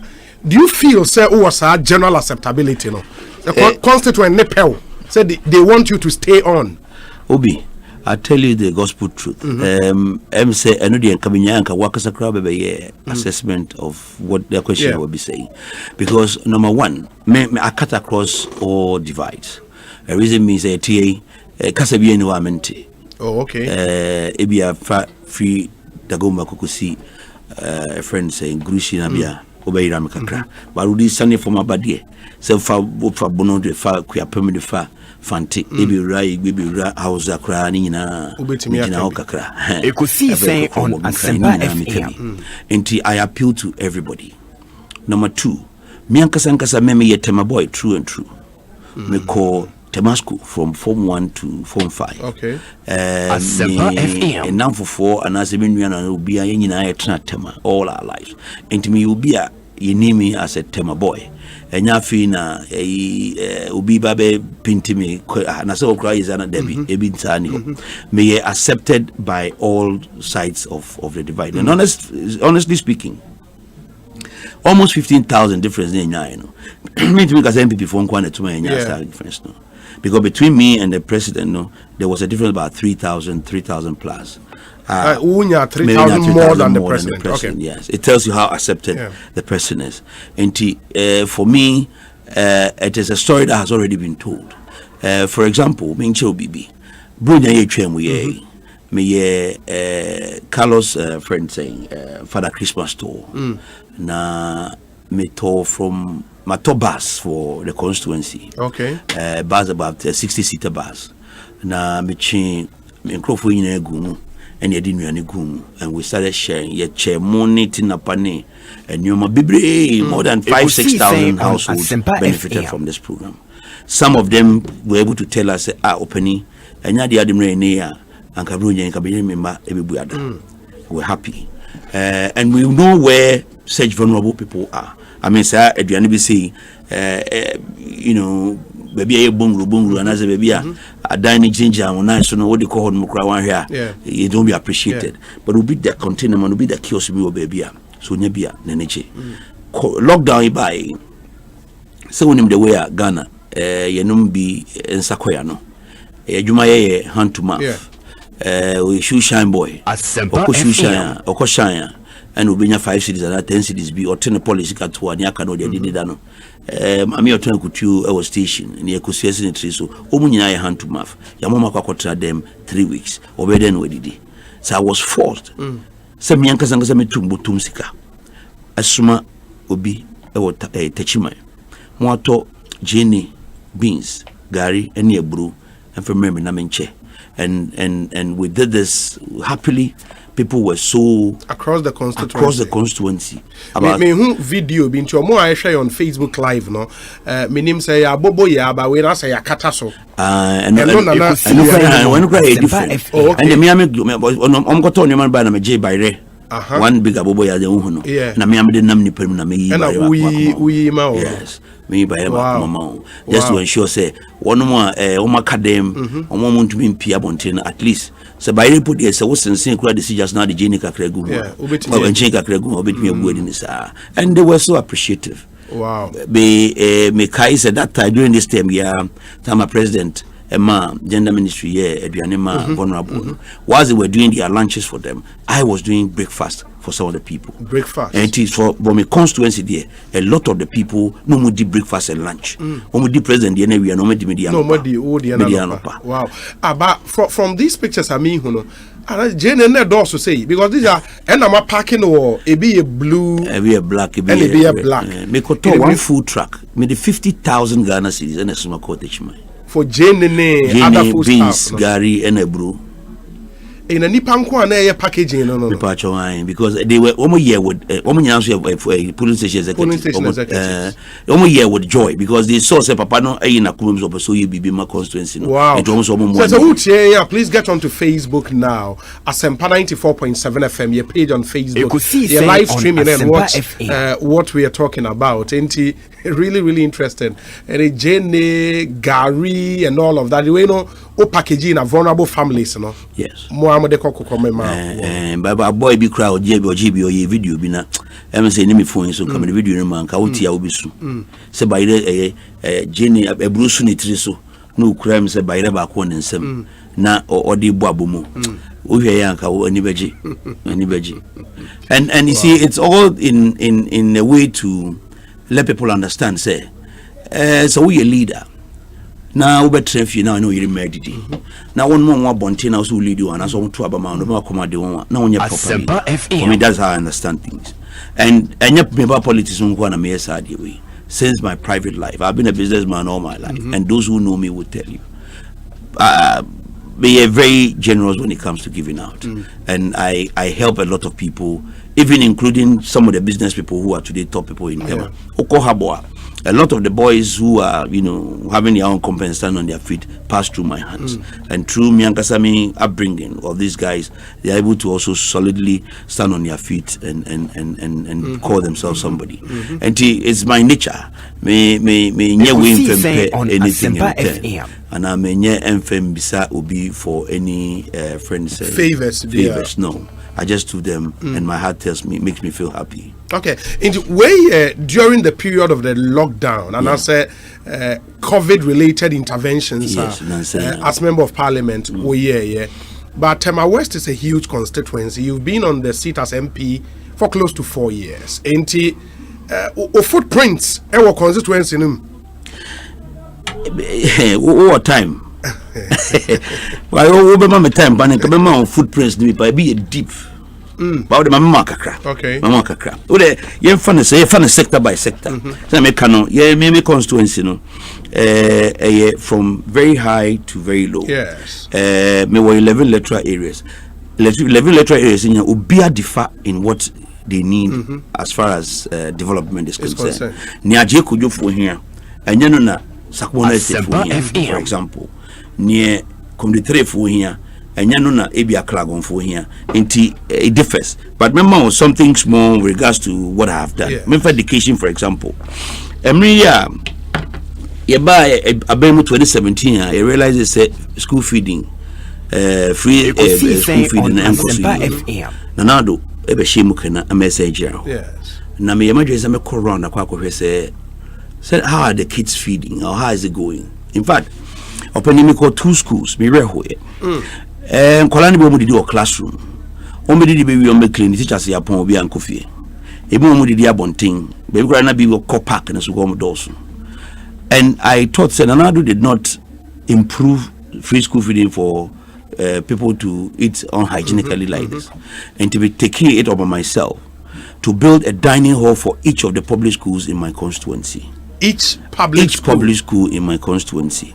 Speaker 2: Do you feel say was a general acceptability? The constituent nepel said they want you to stay on.
Speaker 6: Obi, I tell you the gospel truth. I'm say I know the Kabinyanka Wakasa Krabe assessment of what the question will be saying. Because number one, I cut across all divides. The reason means a TA Kasabi environment.
Speaker 2: Oh, okay.
Speaker 6: Ebia free Dagoma Kukusi a friend saying Grushi Nabia Obeyram Kakra. But Rudi Sunday for my body. So far Bono de Fa Kuapem de Fa. Fanti ebi rai house akra ni nyina nyina okakra
Speaker 3: Ekosiisen On Asempa FM.
Speaker 6: Enti I appeal to everybody. Number 2, me ankasa me yetema boy true and true. Me call Temasco from form 1 to form 5.
Speaker 2: Okay.
Speaker 3: Asempa FM.
Speaker 6: And now for 4 and as me nyina obi a nyina yetena tema all our lives. Enti me obi a yenimi as a tema boy. Enya fina ubi babe pinti me na so cry is ana debi ebi ntani me accepted by all sides of the divide. And honestly speaking, almost 15,000 difference in nya me to because MPP for nkwa to me nya difference no, because between me and the president there was a difference about 3,000 plus.
Speaker 2: 3,000 more than the president. Okay.
Speaker 6: Yes, it tells you how accepted the president is. And for me, it is a story that has already been told. For example, Mincho Bibi, Brunya Yechemu me Carlos friend saying Father Christmas tour. Na me tour from Mato bus for the constituency.
Speaker 2: Okay.
Speaker 6: Bus about 60-seater bus. Na me chin me crofo yin egu. And you didn't gum, and we started sharing yet share money in a pane and you more than 5,000-6,000 households benefited from this program. Some of them were able to tell us opening and yadi adimre and Kabrunya and Kabini member every we're happy. And we know where such vulnerable people are. I mean, sir, at the NBC, baby a bungalow and as a baby a dining ginger on nice no what they call mukra here. You don't be appreciated. But will be the container man will be the kiosk me baby. So nebia neneche. Lockdown by so when him the way Ghana yenum be in Sakoya no. Juma hand to mouth. We shoe shine boy.
Speaker 3: Asempa
Speaker 6: Okoshaya and we be 5 cities and 10 cities be or 10 policy cat to an yakano they did no. Ami otan kutu our station in Ekosiisen tree so omunyina hand to mouth ya mama kwa kontra them 3 weeks obeden we didi. So I was forced se mi anka sanga me tumbutum sika asuma obi ewo techima mo ato jenny beans gari ene ebru and for me na menche and we did this happily. People were so
Speaker 2: across the
Speaker 6: constituency.
Speaker 2: Me who video been to more I share on Facebook Live no. Me name say abobo ya ba we na say akata so. And
Speaker 6: when you cry different. And the me am go to nyama ba na me J Bayre. One big abobo ya de hu no. Na me am de nam ni pem na me yi ba.
Speaker 2: And we ma.
Speaker 6: Yes. Me by mama just to ensure say one more academ omo muntu bi mpia bonten at least so by report there so was sense kura decisions now the gene kakregu and they were so appreciative.
Speaker 2: Wow.
Speaker 6: Me kai said that time during this time time president gender ministry eduanema vulnerable whilst they were doing their lunches for them, I was doing breakfast for some of the people.
Speaker 2: Breakfast.
Speaker 6: And it is for my constituency there. A lot of the people no more did breakfast and lunch. No more did president the we are no more media.
Speaker 2: No more the wow. But from these pictures I mean and Jane and also say because these are and I'm packing or a be a blue,
Speaker 6: a be a black, a
Speaker 2: be a black.
Speaker 6: Me could one food truck. Me the 50,000 Ghana cedis and a small cottage mine.
Speaker 2: For Jane and other food
Speaker 6: beans,
Speaker 2: stuff,
Speaker 6: Gary and a brew.
Speaker 2: in a nipanko and packaging no
Speaker 6: because they were almost year with police station executive almost year with joy because they saw say papa no in a kumum so so you be my constituency.
Speaker 2: Wow.
Speaker 6: It almost
Speaker 2: so please get onto Facebook now. Asempa 94.7 FM, your page on Facebook, your live streaming and watch what we are talking about. Ain't really interesting. And Jenny, Gary and all of that. You know, packaging a vulnerable families, you know.
Speaker 6: Yes.
Speaker 2: But
Speaker 6: boy be crowd GB or your video be na say name phone so come the video man ka wotia wo bisu say by the Jenny a brusu ni triso no crime say by the back one nsem na odi bo abomu wo hwe yan ka wo ani beji and you see it's all in a way to let people understand say so we a leader now we better if you now know you're married. Now one more bontin also lead you and as on to abama no come de one now on your properly. For me that's how I understand things. And yet member politics on go na me sad way. Since my private life, I've been a businessman all my life, and those who know me will tell you. Be very generous when it comes to giving out, and I help a lot of people, even including some of the business people who are today top people in Kenya. Okohaboa. A lot of the boys who are, having their own company stand on their feet pass through my hands. And through Miankasami upbringing of these guys, they are able to also solidly stand on their feet and call themselves somebody. And it's my nature. Me
Speaker 3: Ekosiise On Asempa FM.
Speaker 6: And I may enfem bisa ubi for any friends favors. No. I just do them, and my heart makes me feel happy.
Speaker 2: Okay, in the way during the period of the lockdown, and I said COVID-related interventions, as member of parliament, but Tema West is a huge constituency. You've been on the seat as MP for close to 4 years. Ain't footprints our constituency?
Speaker 6: What time? Well, over my time, but I footprints be a deep. But the mama kakra.
Speaker 2: Okay.
Speaker 6: Mama kakra. Ode ye fan sector by sector. So me kano ye me constituency no. From very high to very low.
Speaker 2: Yes.
Speaker 6: Me were 11 electoral areas. 11 electoral areas in obia differ in what they need as far as development is concerned. Ni aje kojo fo hia. Enye no na sakwo na for example. Near come the three for here and yanuna ebia clagon for here into it differs, but remember something small in regards to what I have done. Remember education, for example, every year you buy a 2017 I realize it's school feeding free school feeding and nanado ebe shemu kana a message.
Speaker 2: Yes.
Speaker 6: Na me imagine some corona kwa say how are the kids feeding or how is it going? In fact, opening me call 2 schools, me rehoe. And Kolani Bomu did your classroom. Omedi di baby on me clean, teachers ya pon obi an coffee. Ebo mu di abonting, baby grana be wo park na so go dosu. And I thought Senanado did not improve free school feeding for people to eat unhygienically like this. And to be taking it over myself to build a dining hall for each of the public schools in my constituency.
Speaker 2: Each public
Speaker 6: school in my constituency.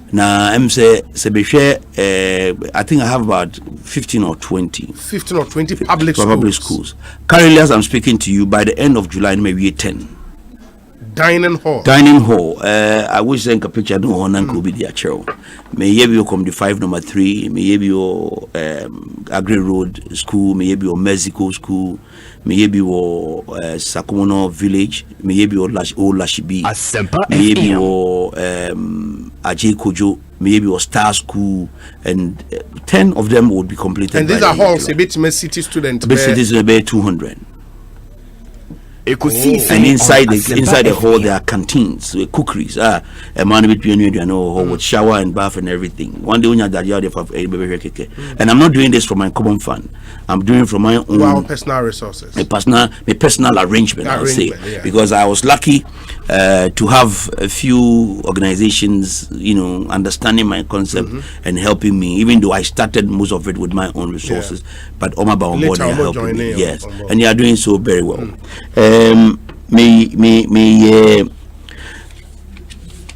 Speaker 6: Now I'm say be share I think I have about 15 or 20
Speaker 2: public
Speaker 6: schools. Currently as I'm speaking to you, by the end of July maybe 10
Speaker 2: dining hall.
Speaker 6: I wish then a picture no one could be the chair. May you come the 5 number 3, may you be your Agri Road School, may you be your Mexico School, may you be your Sakomono Village, may you be your Old Lashibi, may you be your Ajay Kojo, may you be your Star School, and 10 of them would be completed.
Speaker 2: And these are halls, a bit city students.
Speaker 6: A bit cities about 200.
Speaker 3: Ekosiise
Speaker 6: and inside the hall there are canteens with cookeries. A man between you know with shower and bath and everything. One day when you're and I'm not doing this from my common fund. I'm doing it from my own
Speaker 2: personal resources.
Speaker 6: My personal arrangement, I'll say. Yeah. Because I was lucky to have a few organizations, understanding my concept and helping me, even though I started most of it with my own resources. But Omaba on board are helping me. Yes. And they are doing so very well. Me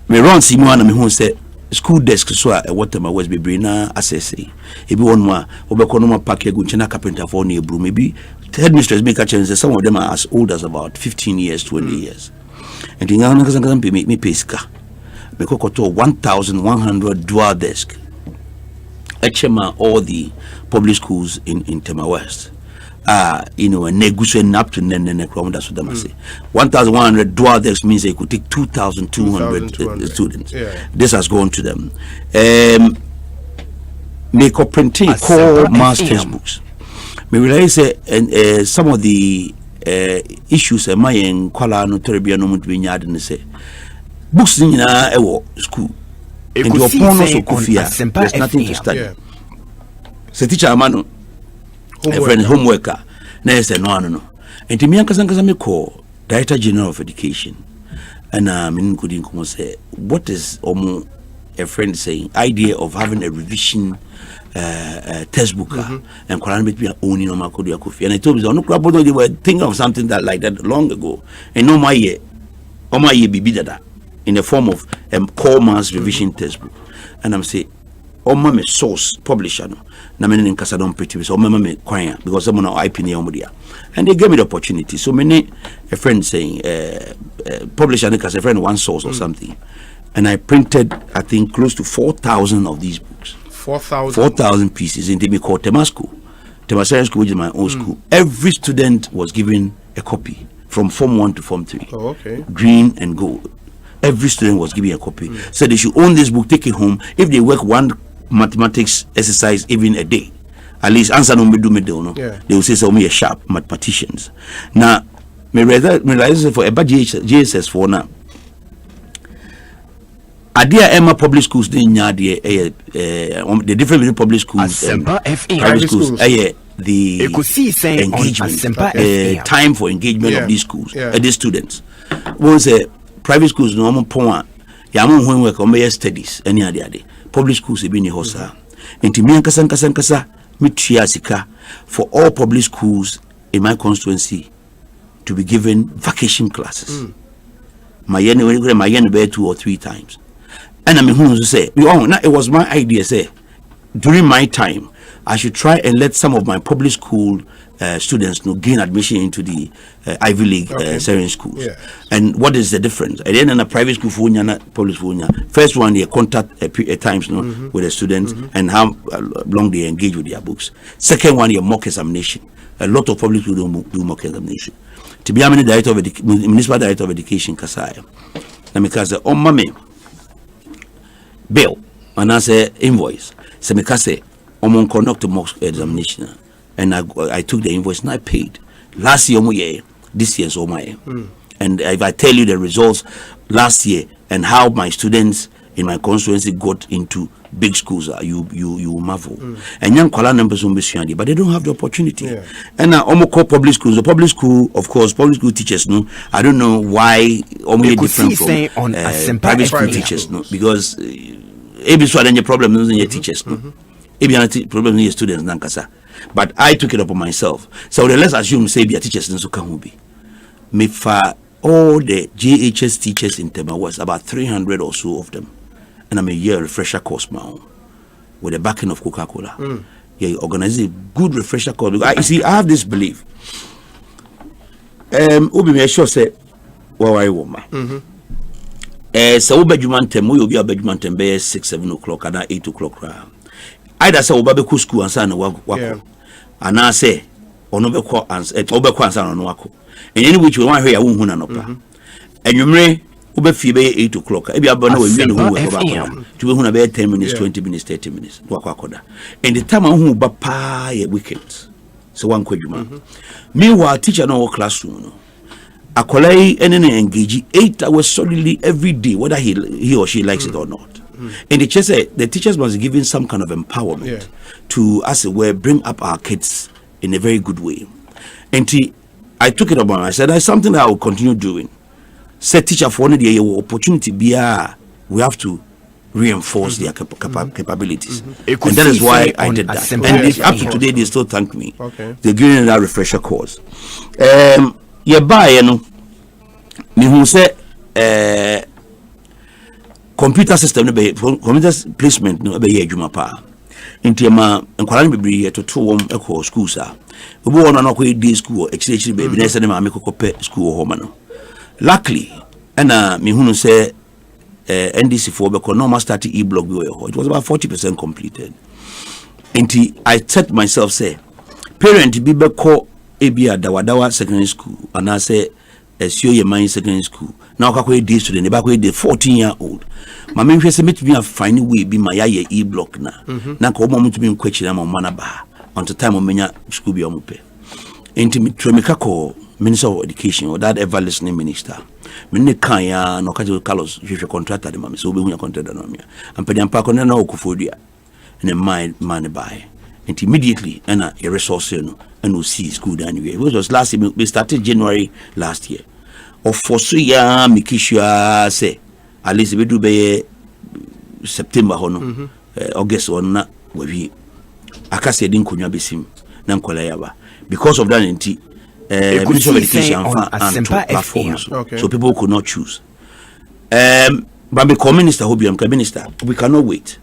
Speaker 6: run Simon and me who said school desk so a what time was be brina assess e be one more obekono pack egu nchena carpenter for na ebru maybe headmistress make a change. Some of them are as old as about 15 years 20 years and the ngana kazanga me peska me kokoto 1100 dual desk HMA all the public schools in Tema West you know, and negotiate up to that's what they say. 1,100 dual desk means they could take 2,200 students. Yeah. This has gone to them. Make up printing core mass textbooks. Me realize and some of the issues my in Kuala Lumpur no much being added and say books in school. And your opponent also kufia. There's nothing to study. So teacher amano. A friend homeworker. Na say no. And to me ankasa me call Director General of Education. And me couldn't come say what is a friend saying idea of having a revision textbook and Quran be owning on Makodia Kofi. And I told me no crap they were thinking of something that like that long ago. And no my year be that in the form of core mass revision textbook. And I'm say me source publisher no na me in kasa don pretty so me kwan because someone now IP near omodia and they gave me the opportunity. So many a friend saying publisher because a friend one source or something, and I printed I think close to 4,000 of these books. 4,000 pieces in the called Temasco school, which is my own school. Every student was given a copy from Form 1 to Form 3.
Speaker 2: Oh, okay.
Speaker 6: Green and gold. Every student was given a copy. So they should own this book, take it home. If they work one mathematics exercise even a day, at least answer no me do me do no. Yeah. They will say so me a sharp mathematicians. Now me realize for a JSS for now. Adia Emma public schools the difference between public schools and private schools. The engagement, time for engagement of these schools, these students. Once private schools no point yamu homework on studies any other day. Public schools be ni hosa. Enti me ankasa me sika for all public schools in my constituency to be given vacation classes. My yen be 2 or 3 times. And I mean who say it was my idea say during my time I should try and let some of my public school students gain admission into the Ivy League Syrian schools. Yeah. And what is the difference? And then in a private school for public school, first one they contact at times with the students and how long they engage with their books. Second one, your mock examination. A lot of public schools do mock examination. To be a municipal director of education, Kasaya. Let me say, mame bill and I say invoice. So me say, conduct a mock examination. And I took the invoice and I paid. Last year, this year's my and if I tell you the results last year and how my students in my constituency got into big schools, you marvel. And young Kuala numbers but they don't have the opportunity. Yeah. And now almost call public schools. The public school, of course, public school teachers. No, I don't know why only different from private school teachers. No, because every so then your problem is your teachers. No, every problem is your students. Nankasa. But I took it upon myself. So let's assume say be a teachers in Sukahubi. Me for all the JHS teachers in Tema West, about 300 or so of them. And I'm a year refresher course now with the backing of Coca-Cola. Yeah, organize a good refresher course. You see, I have this belief. Ubi me sure say I woman. So Ubejumantem, we will be a Bejumantem by 6-7 o'clock and 8 o'clock. Either say Ubabeku school and son wako. And I say Onobeko and no wako. And any which you want here, I won't huna and you may ube fee 8 o'clock. Maybe I don't know to be about 10 minutes, 20 minutes, 30 minutes. And the time I who bapa a weekend. So one question. Meanwhile, teacher no classroom. A colleague and engage 8 hours solidly every day, whether he or she likes it or not. And the teachers must be given some kind of empowerment to, as it were, bring up our kids in a very good way. And I took it upon. I said that's something that I will continue doing. Said teacher for one day opportunity we have to reinforce their capabilities, and that is why I did that. And up to today, they still thank me. They're giving that refresher course. Me who say computer system no be computer placement no be adwuma pa nti ma nkwala no bebre to wom ekọ schools a obi won na ko day school actually baby na say ma me kokope school ho ma no luckily na me hunu say NDC for because normal start e-block we were. It was about 40% completed. Until I set myself say, parent be beko ebia Dawadawa secondary school and I say Sio Yemai secondary school. Now kako day student, back way the 14-year-old. My main face me to be a finding way be my e-block na. Na ko mo to be question am manaba until time o menya school be omupe. Until me tremekako Minister of Education or that ever listening minister. Mene kanya no kaje Carlos hwehwe contractor de mame so obehu ya contractor no me ampedi ampa ko na okufodia ne man buy and immediately and a resource no and we see school anyway. It was last year, we started January last year of for so ya mikishua say at least we do be September hono August on na we akase din konwa besim na nkola yaba because of that enti Ministry of Education on Asempa platforms, so people could not choose. But become minister, who become minister, we cannot wait.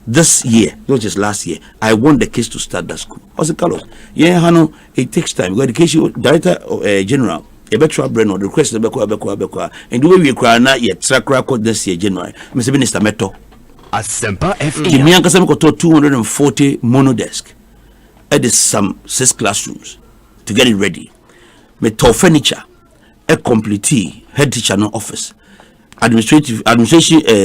Speaker 6: This year, not just last year, I want the kids to start that school. What's the colors? Yeah, Hano, it takes time. The Education Director General, a better brain or the request of Bekwa, and the way we cry not yet track record this year, January. Mr. Minister Meto
Speaker 3: Asempa FM.
Speaker 6: The Miankasam got 240 monodesk at some 6 classrooms to get it ready. Me to furniture a complete head teacher no office administration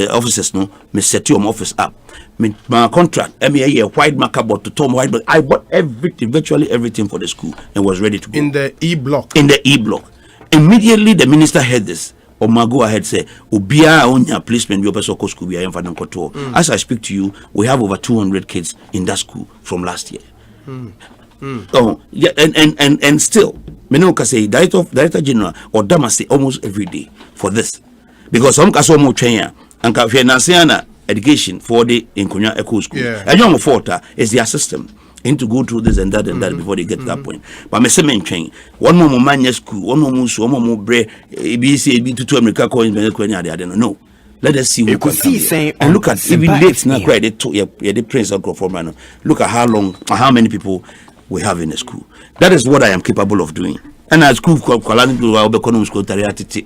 Speaker 6: offices no me set your office up me my contract me a white marker board to Tom white, but I bought everything, virtually everything for the school and was ready to go
Speaker 2: in the e-block.
Speaker 6: Immediately the minister heard this or my go ahead say obia onya placement your person school be as I speak to you, we have over 200 kids in that school from last year. Oh yeah, and still Menoka say Director General or Damasi almost every day for this because some kaso mo twenya and ka financial education for the Inkonya Eco School. And young Forta is their system into go through this and that before they get to that point. But me say mention one more mania school, one more musu, one more bre ABC to America coins I don't know. Let us see who can and look at even dates now cry the prince of Formano. Look at how many people we have in the school. That is what I am capable of doing. And at school school tariati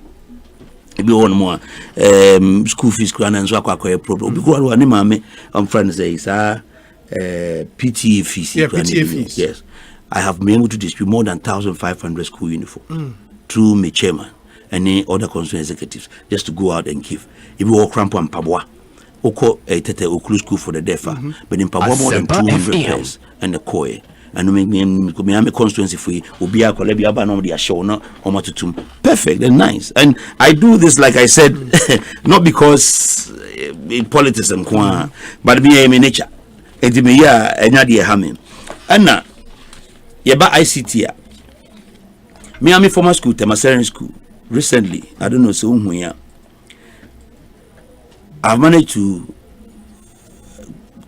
Speaker 6: be one more school fees and so problem because I'm trying to say PTA fees.
Speaker 2: PTA fees.
Speaker 6: Yes. I have been able to distribute more than 1,500 school uniform through my chairman and any other concerned executives just to go out and give. If we walk Crampo and Pabwa, Oko Tete Oklu school for the deaf, but in Pabwa more than 200 pairs and the Koi. And make me a constituency for you, Ubia Kolebia Banomdia show no or Matutum. Perfect and nice. And I do this, like I said, not because in politics and but be a nature. And to me, and Nadia Hamming. And now, Yaba ICT. Me, I'm a former school, Temasering School. Recently, I don't know, so I've managed to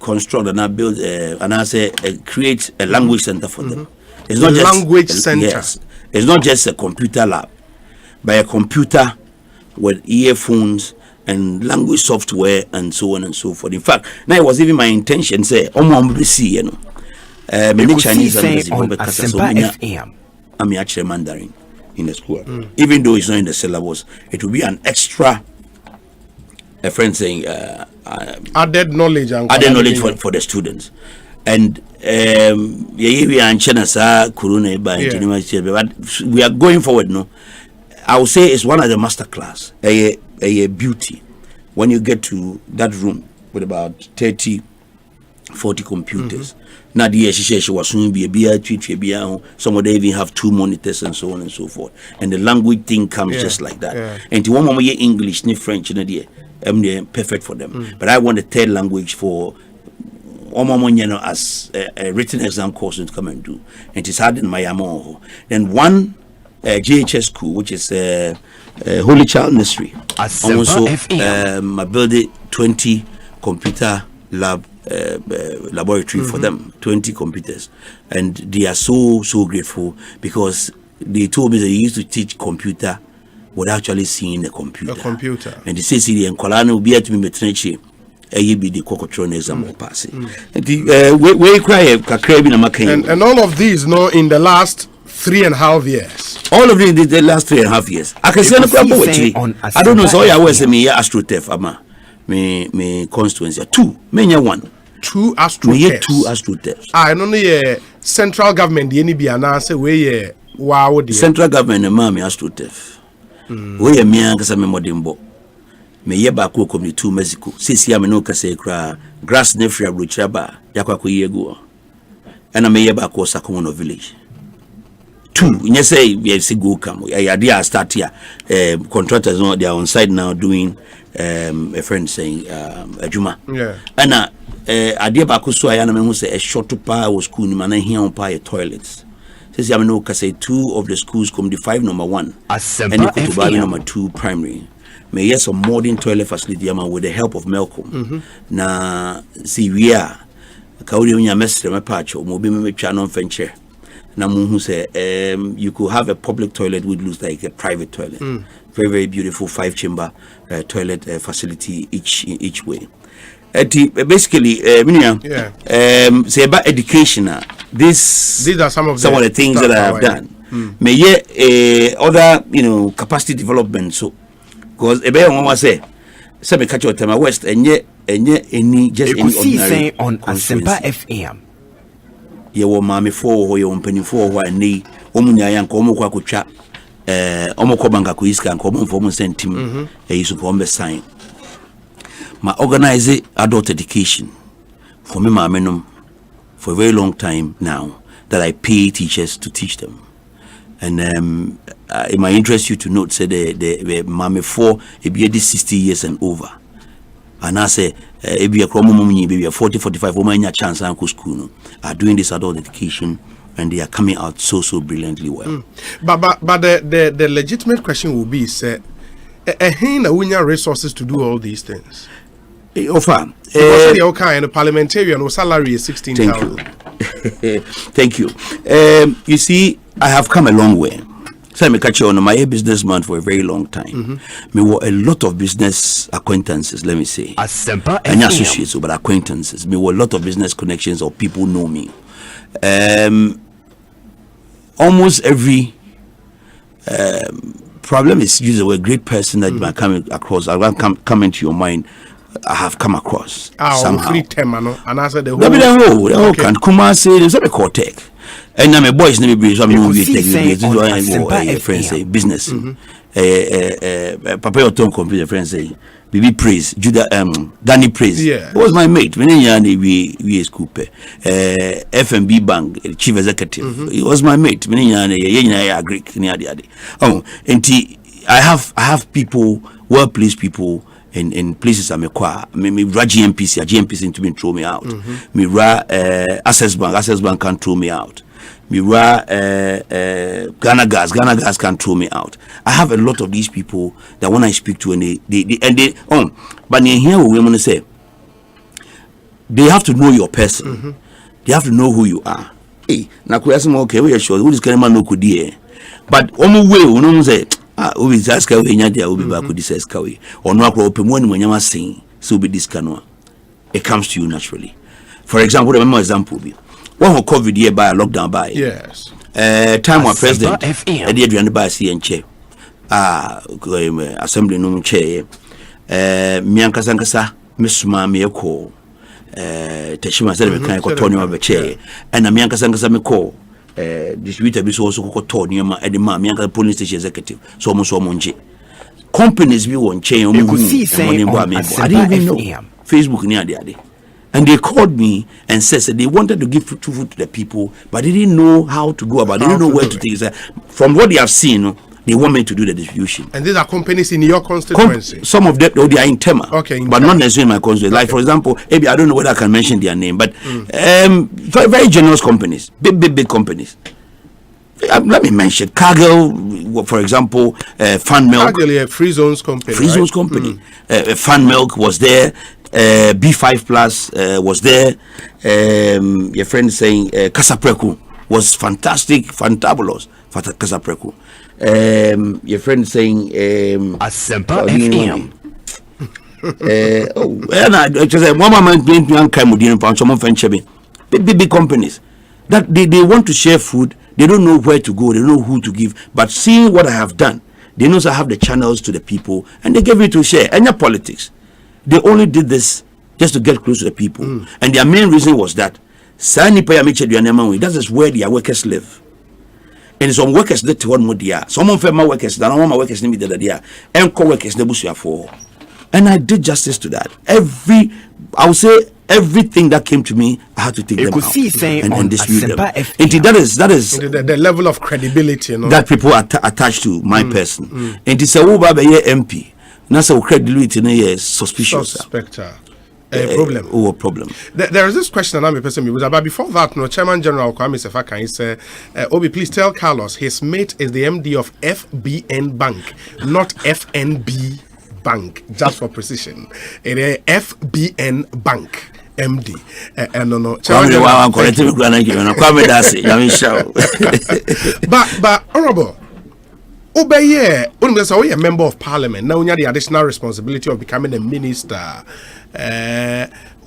Speaker 6: construct and I build and I say create a language center for them. It's not just
Speaker 2: language center.
Speaker 6: Yes, it's not just a computer lab, but a computer with earphones and language software and so on and so forth. In fact, now it was even my intention say, you know, many Chinese and I'm actually Mandarin in the school, even though it's not in the syllabus. It will be an extra. A friend saying
Speaker 2: added knowledge
Speaker 6: for the students. And we are in China, but we are going forward. No, I would say it's one of the master class. A beauty when you get to that room with about 30-40 computers. Now the she was soon be a some of them even have 2 monitors and so on and so forth. And the language thing comes just like that. And to one more English, ni French, perfect for them. But I want a third language for as a written exam course to come and do. And it's hard in Miami. Then one JHS school, which is Holy Child Nursery. Also, I built 20 computer laboratory for them, 20 computers. And they are so grateful because they told me they used to teach computer without actually seeing the computer. And the CCD and Colano will be at me metreche. Be the cockatron exam passing. We cry a crabby
Speaker 2: and all of these, in the last 3.5 years.
Speaker 6: All of it in the last 3.5 years. I can say no problem. I don't know. So I was a me astrotef ama me constituency 2. Many 1.
Speaker 2: 2 astrotefs.
Speaker 6: 2 astrotefs.
Speaker 2: I don't know central government. The NB announce we wow.
Speaker 6: Central government and mammy astrotef. We a me anka me modimbo. Me ye ba ko community 2 Mexico. Sisi am no kase kra grass nefria bruchaba yakwa ko yego. And I me ye ba ko Sakomono village. 2, you say yes, go come. I start here. Contractors, they are on site now doing a friend saying a Juma.
Speaker 2: Yeah.
Speaker 6: And idea back so I am who say a short to power was school man here on power toilets. Says I know say 2 of the schools come the 5 number 1
Speaker 3: Asempa
Speaker 6: and you could number 2 primary. May yes some modern toilet facility with the help of Malcolm. Na see we are Kauri unya mestre me pacho mo bi me twa no venture. Na who say you could have a public toilet which looks like a private toilet. Very, very beautiful 5-chamber toilet facility each way. Basically, say about education. These are some of the things that I have done. May other capacity development. So because a bear one say me catch your time west and yet any just any ordinary
Speaker 3: on Asempa FM.
Speaker 6: Ye wo mame fo ho ye mpanifo ho ani omunya yanko omukwa kutwa omukoba ku iska nko omfo mu sentim yisu ko ombe sign ma organize adult education for me mamenom for a very long time now that I pay teachers to teach them. And it might interest you to note say the mame fo e be 60 years and over. And I say, be a chromomy, baby, 40-45 women a chance and school are doing this adult education, and they are coming out so brilliantly well.
Speaker 2: But the legitimate question will be, say, a resources to do all these things.
Speaker 6: Offer.
Speaker 2: The parliamentarian or salary is 16,000.
Speaker 6: Thank you. You see, I have come a long way. So I catch on my businessman for a very long time. Me were a lot of business acquaintances, let me say.
Speaker 3: Asempa
Speaker 6: and associates, but acquaintances. Me were a lot of business connections or people know me. Almost every problem is usually a great person that you might come across. I will come into your mind. I have come across somehow.
Speaker 2: And answer the
Speaker 6: whole can come say there's a Cortec. And I'm a boy's name be so friends say business. Papa Oton computer friends say BB Praise, Judah Danny Praise.
Speaker 2: Yeah.
Speaker 6: He was my mate. We school FMB Bank chief executive. He was my mate. Greek. Oh, and I have people, well-pleased people in places I'm a me GMPC into me throw me out. Me Access Bank can throw me out. Me Ghana Gas can throw me out. I have a lot of these people that when I speak to and they but here we want to say they have to know your person. They have to know who you are. Hey, na kuya okay, we are sure who is kind of man no could hear. But way we say we just can we nya there we back with this escawe or no akro open when nyama sing so be this canoa. It comes to you naturally. For example, remember example be when COVID year by lockdown by
Speaker 2: yes
Speaker 6: time our president and the Adrian by CNC assembly no chair mianka sankasa misuma me call teshima said me kan ko tony over chair and mianka sankasa me call distributor bi so also ko tony ma e ma mianka police station executive so mo nje companies bi won chain o mo I didn't even know Facebook ni ade. And they called me and said they wanted to give food to the people, but they didn't know how to go about it. They didn't know where to take it. From what they have seen, they want me to do the distribution.
Speaker 2: And these are companies in your constituency?
Speaker 6: Some of them, they are in Tema.
Speaker 2: Okay.
Speaker 6: But not necessarily in my constituency. Okay. Like, for example, maybe I don't know whether I can mention their name, but very, very generous companies. Big companies. Let me mention Cargill, for example, Fun Milk.
Speaker 2: Cargill, a Free Zones company.
Speaker 6: Free Zones company. Fun Milk was there. B5 Plus was there. Your friend saying Casapreco was fantastic, fantabulous. Casapreco. your friend saying
Speaker 3: Asempa FM.
Speaker 6: And I just said, one moment, big companies that they want to share food, they don't know where to go, they don't know who to give. But seeing what I have done, they know I have the channels to the people, and they gave it to share. And your politics, they only did this just to get close to the people. And their main reason was that that is where their workers live. And some workers that one more dia. Some of them workers, that one workers need that dia. And co-workers nebusia for. And I did justice to that. I would say everything that came to me, I had to take them out and distribute them. And that is
Speaker 2: the level of credibility, you know?
Speaker 6: That people attach to my person. And it's a MP. That's a credibility is suspicious. Problem.
Speaker 2: There is this question that I'm a person with, but before that, no, Chairman General Kwame Sefaka say, Obi, please tell Carlos his mate is the MD of FBN Bank, not FNB Bank, just for precision. It is FBN Bank. MD. But honorable, obey a member of parliament. Now you have the additional responsibility of becoming a minister.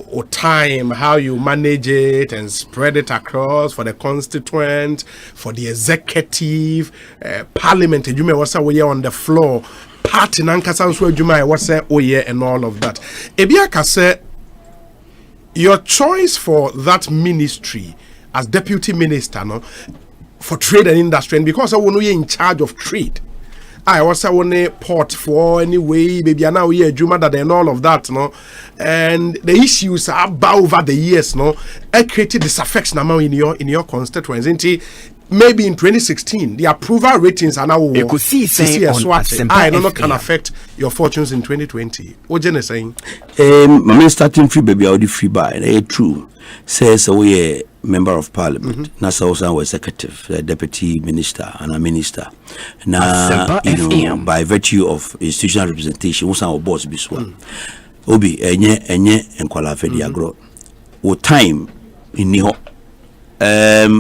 Speaker 2: Or time, how you manage it and spread it across for the constituent, for the executive, parliament. You may also we on the floor. Party nankasa so adwuma was say and all of that. Ebiaka say your choice for that ministry as deputy minister, no, for trade and industry, and because I want to be in charge of trade, I was want a port for anyway, baby, now we adwuma that and all of that, no, and the issues are over the years, no, I created disaffection among in your constituency. Maybe in 2016, the approval ratings are now
Speaker 3: Ekosiisen On Asempa.
Speaker 2: I don't know can affect your fortunes in 2020. What Jen is saying?
Speaker 6: My starting free baby, already free by. True. Says we a member of parliament. Nasa also executive, a deputy minister, and a minister. Now, by virtue of institutional representation, what's our boss biswa? Obi enye enkwala fe diagro. O time in Niho.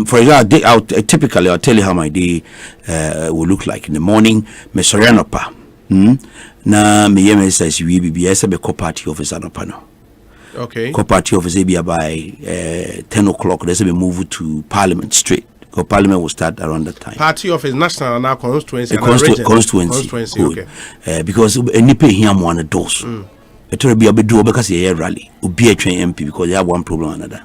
Speaker 6: For example, typically I'll tell you how my day will look like. In the morning, me soranopa. Na me yeme says we be a co-party officer no pano.
Speaker 2: Okay.
Speaker 6: Co-party officer be by 10 o'clock. There's a move to Parliament Street. Because Parliament will start around that time.
Speaker 2: Party office national and now constituency.
Speaker 6: Constituency. Okay. Because any pay here more on those. It will be a bit do because a rally. Will be a train MP because they have one problem or another.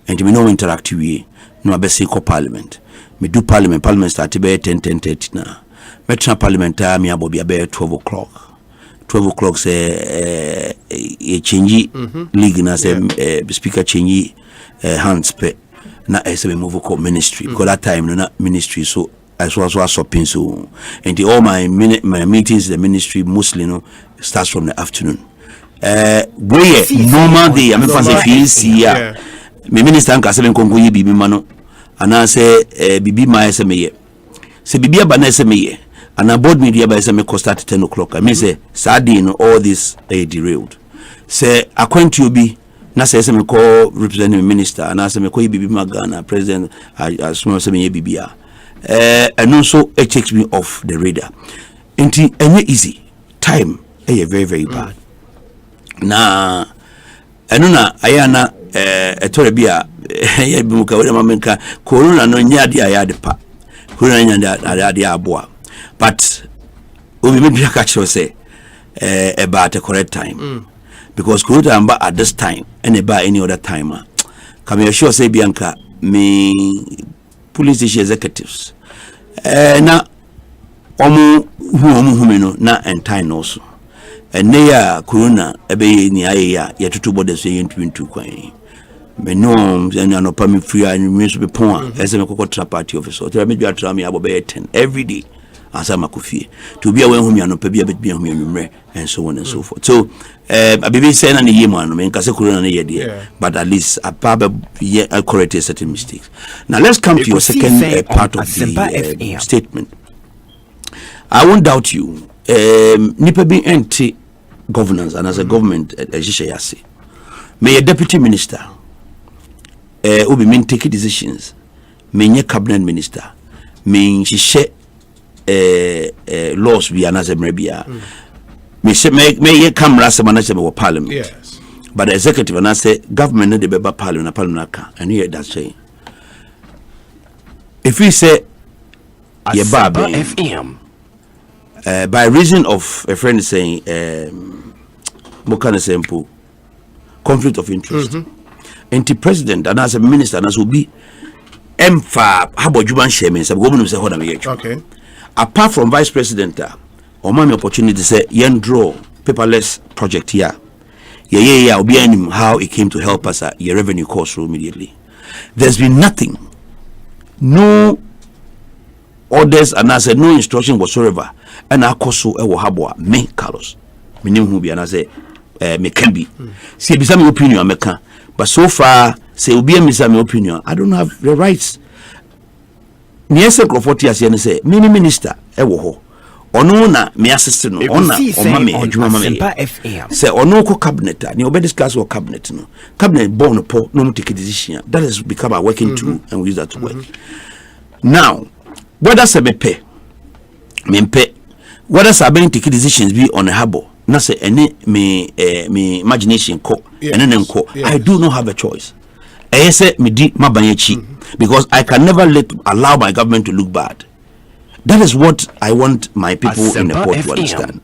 Speaker 6: And me no interact with no be say Parliament. Me do Parliament start be 10:30 now. Me tra Parliament me abobi be 12 o'clock. 12 o'clock say change league na say speaker change hands pe na say move ko ministry because that time na ministry so as well as shopping so and all my meetings in the ministry mostly starts from the afternoon. Normal day I mean fancy here. Me minister nka se nkonko yi bibi ma no ana se bibi ma ese meye se bibi aba na ese meye ana board media ba ese me cost at 10 o'clock I mean say sardine all this derailed se according obi na se ese me call representing minister ana se me call bibi ma Ghana president as small se meye bibi and also it takes me off the radar enti enye easy time very very bad na enuna ayana etobia ya bimuka wele mamenka corona no nyadi ayade pa corona nyadi ayade aboa but we be bia catch say about the correct time because corona amba at this time and about any other time can you sure say bianca me police executives na omu no na entire also and near corona ebe ni aya ya tutubo de so yentwintu kwan me no and no permit free and me so be pon as me kokko party office so tell me you try me about 10 every day as am akofie to be away home no pa bia bet bia home anwumre and so on and so forth so abibi say na ye man no me nka se corona na ye there but at least I correct certain mistakes. Now let's come to your second part of the statement. I won't doubt you. Nipa be anti governance and as a government yase may a deputy minister obi mean take decisions may cabinet minister mean she share laws be an Azemrebia. May camera some parliament.
Speaker 2: Yes.
Speaker 6: But the executive and I say government the beba parliament and here that's saying. If we say
Speaker 3: Asempa FM
Speaker 6: by reason of a friend saying Mokana Sempo conflict of interest. And the president and as a minister and as will be Emfa Habojuban Shemin some woman say
Speaker 2: okay.
Speaker 6: Apart from vice president or my opportunity to say yen draw paperless project here. Yeah, be how it came to help us at your revenue cost immediately. There's been nothing, no orders, and I said no instruction whatsoever. And I also habwa me Carlos. Me name who be and I say me can be. See, be some opinion I make, but so far say be a some opinion. I don't have the rights. Niese Crofoti as you say, mini minister ho. Ono na me assistant no ona o mama adwuma mama say ono ko cabinet ni obe discuss or cabinet no cabinet born po no take decision that has become a working tool and we use that to work. Now whether say me pay whether say ben take decisions be on a harbor na say any me imagination ko ene nko I do not have a choice. I say me di mabanyechi because I can never allow my government to look bad. That is what I want my people
Speaker 3: Asempa
Speaker 6: in the port to
Speaker 3: FM.
Speaker 6: understand.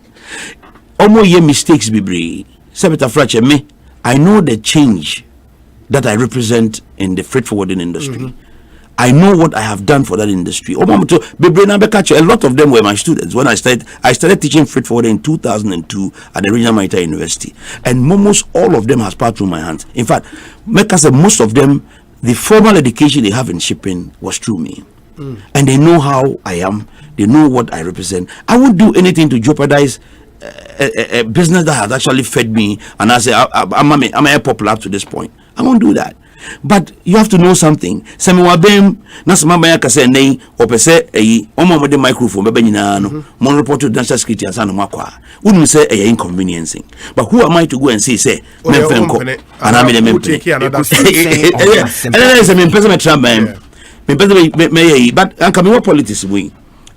Speaker 6: Almost ye mistakes be Sebeta Frache me. I know the change that I represent in the freight forwarding industry. I know what I have done for that industry. A lot of them were my students when I started teaching freight forwarding in 2002 at the Regional Maritime University, and almost all of them has passed through my hands. In fact, most of them, the formal education they have in shipping was through me. And they know how I am, they know what I represent. I won't do anything to jeopardize a business that has actually fed me, and I say I'm a popular up to this point. I won't do that. But you have to know something. Sami wabem na sama baya kase nei opese eyi omo mo de microphone bebe nyina no mon report to national security and sana makwa. Wouldn't say a inconveniencing. But who am I to go and say memfenko and I made a mempe. And then I say mempe me tramba but anka me what politics we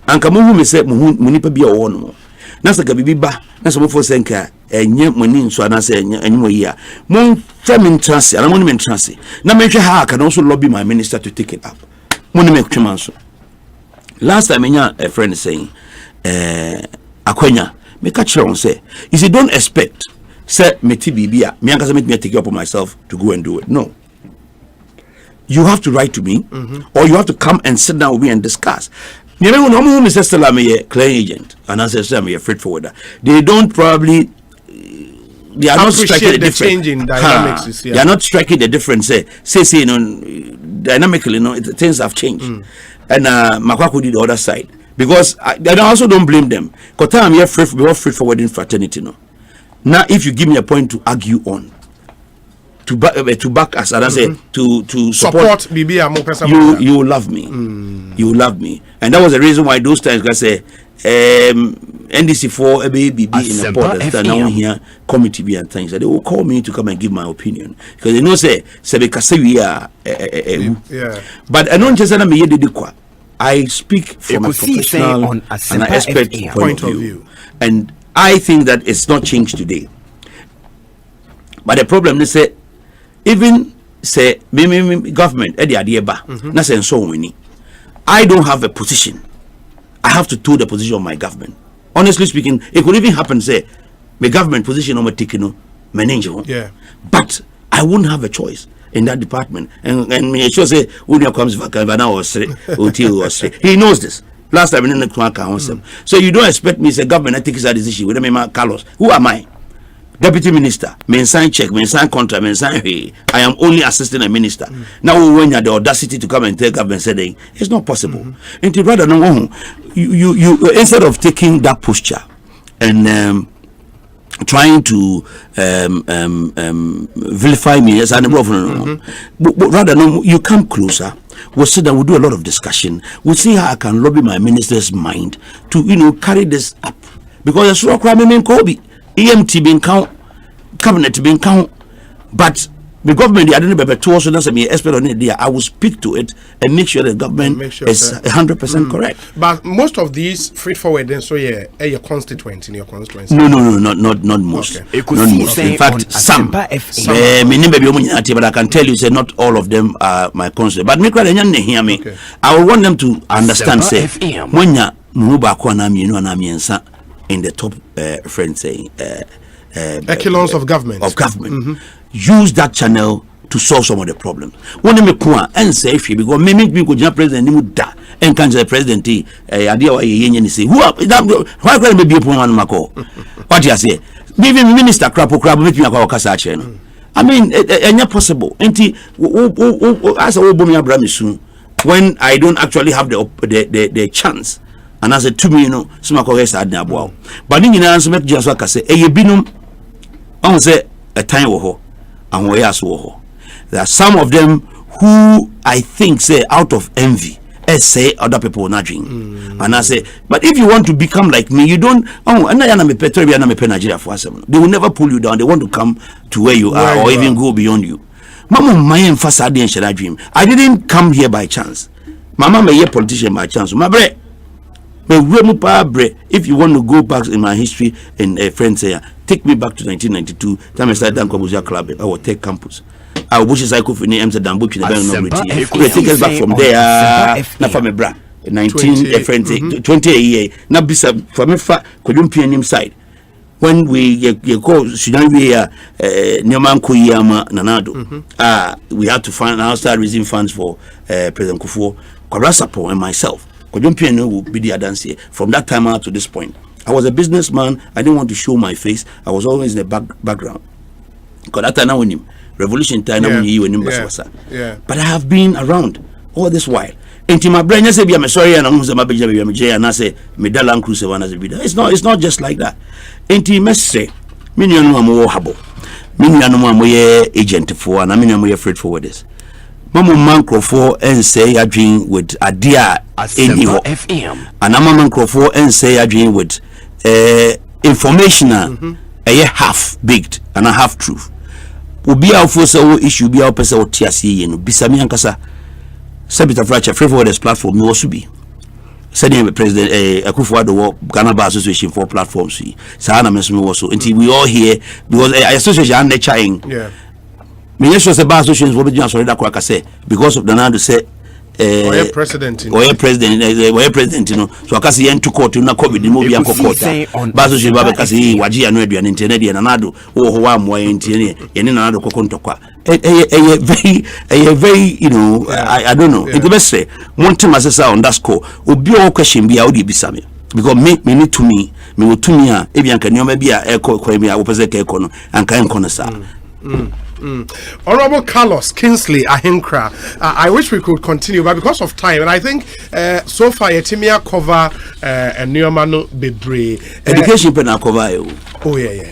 Speaker 6: anka mo hu me say mo nipa bia wo no na saka bibi ba na so mo fo senka enye moni nso ana say enye mo yi a mo fam trance ana mo ni trance na me hwe ha aka no so lobby my minister to take it up mo ni me twema so last time a friend saying akwanya me ka kire on say you see don't expect say me ti bibia me anka say me take it up on myself to go and do it. No, you have to write to me, or you have to come and sit down with me and discuss. You know, no one says I'm a clear agent, and I say I'm a freight forwarder. They don't probably. They are not striking the difference. Change in dynamics. They are not striking the difference. Say, you know, dynamically, you know, things have changed. And Makwaku did the other side because I also don't blame them. Because I'm here freight forwarding fraternity. No, now if you give me a point to argue on. To back us, and I say to support BB, you love me, you love me, and that was the reason why those times I say NDC4 BB in the port that now here committee be and things that they will call me to come and give my opinion because they know say we are but I don't just say me I speak from a professional and an expert point of view, and I think that it's not changed today. But the problem is say. Even say government na say so many. I don't have a position. I have to do the position of my government. Honestly speaking, it could even happen say my government position on my ticket manager. Yeah. But I wouldn't have a choice in that department. And me sure say when you comes now or say he knows this. Last time in the council. So you don't expect me say government takes that decision with me Carlos. Who am I? Deputy Minister, me sign check, me sign contract, me sign hey. I am only assisting a minister. Now when you have the audacity to come and tell government saying it's not possible. And rather than you instead of taking that posture and trying to vilify me as an but rather you come closer. We'll sit down, we'll do a lot of discussion. We'll see how I can lobby my minister's mind to carry this up. Because there's no crime in Kobe. EMT being count, cabinet being count, but the government, I don't know, but to us, expert on it there. I will speak to it and make sure the government is 100% correct.
Speaker 2: But most of these straightforward, then so your constituent in your constituency.
Speaker 6: No, not most.
Speaker 3: Okay.
Speaker 6: Not most. In fact, some. But I can tell you, say not all of them are my constituent. But hear me.
Speaker 2: Okay.
Speaker 6: I will want them to understand. Say
Speaker 3: FM.
Speaker 6: when you in the top friends saying
Speaker 2: echelons of government.
Speaker 6: Use that channel to solve some of the problems. When me kwa and say if because me go president nimu da and can the president idea why you say who why can be upon one mako. What you say? Even minister crap make me akwa kasa che no. I mean enya possible. Enti as a obomi abramisu when I don't actually have the chance and as a 2 million so mako rest ad na boa. But ni nyina so make just waka say e binum on say a time wo and we also there are some of them who I think say out of envy say other people not drink and I say but if you want to become like me you don't they will never pull you down. They want to come to where you are or even go beyond you. Mama my emphasize and shall I dream. I didn't come here by chance. Mama may a politician by chance. My bre if you want to go back in my history and a friend say take me back to 1992 time I started Dankobusia Club our tech campus. I wish I could finish Amsterdam book in the take us back from there na from bra 20 year na bisa from fa kodumpianim side when we call Sudan we Nyoman Koyama Nanado we had to find now start raising funds for President Kufuor, Kwarasapo and myself. Kodumpiano will be the advance from that time out to this point. I was a businessman. I didn't want to show my face. I was always in the background. Because that time when him revolution time when you but I have been around all this while. Into my brain, I say, I'm sorry, and I'm and I say, Medalan Cruise, it's not just like that. Into me say, Minion more habo, Minion more agent for, and I mean, I'm afraid for this. Mama Mancro and say I dream with a dear
Speaker 3: Asempa FM.
Speaker 6: And I'm Mancro and say I dream with information a half baked and a half truth. Ubi our first issue be our person or TSC and Bisami Ankasa Sabita Fracha Frivolous platform no subi. Sending President Akufo-Addo Ghana Bar Association for platforms. Sahana Mesmo also until we all here because association and trying.
Speaker 2: Yeah.
Speaker 6: Me yes was a bar association for be answer that kwaka say because of the now to say
Speaker 2: president
Speaker 6: you know so akasi yen to court na covid no be anko court bar association ba kasi waji anu aduane internet na nado wo ho wa mo yen tie ne na nado kokontokwa very you know I don't know it be say monte masesa underscore obi o question bia o dey bisa me because me need to me will to me a ebi anka nyoma bia e ko me a wo pese ka e ko no anka en ko no sa.
Speaker 2: Honorable Carlos Kingsley Ahenkra, I wish we could continue, but because of time, and I think so far Yetimia cover a Neomano Bebre
Speaker 6: education pen cover.
Speaker 2: Oh yeah.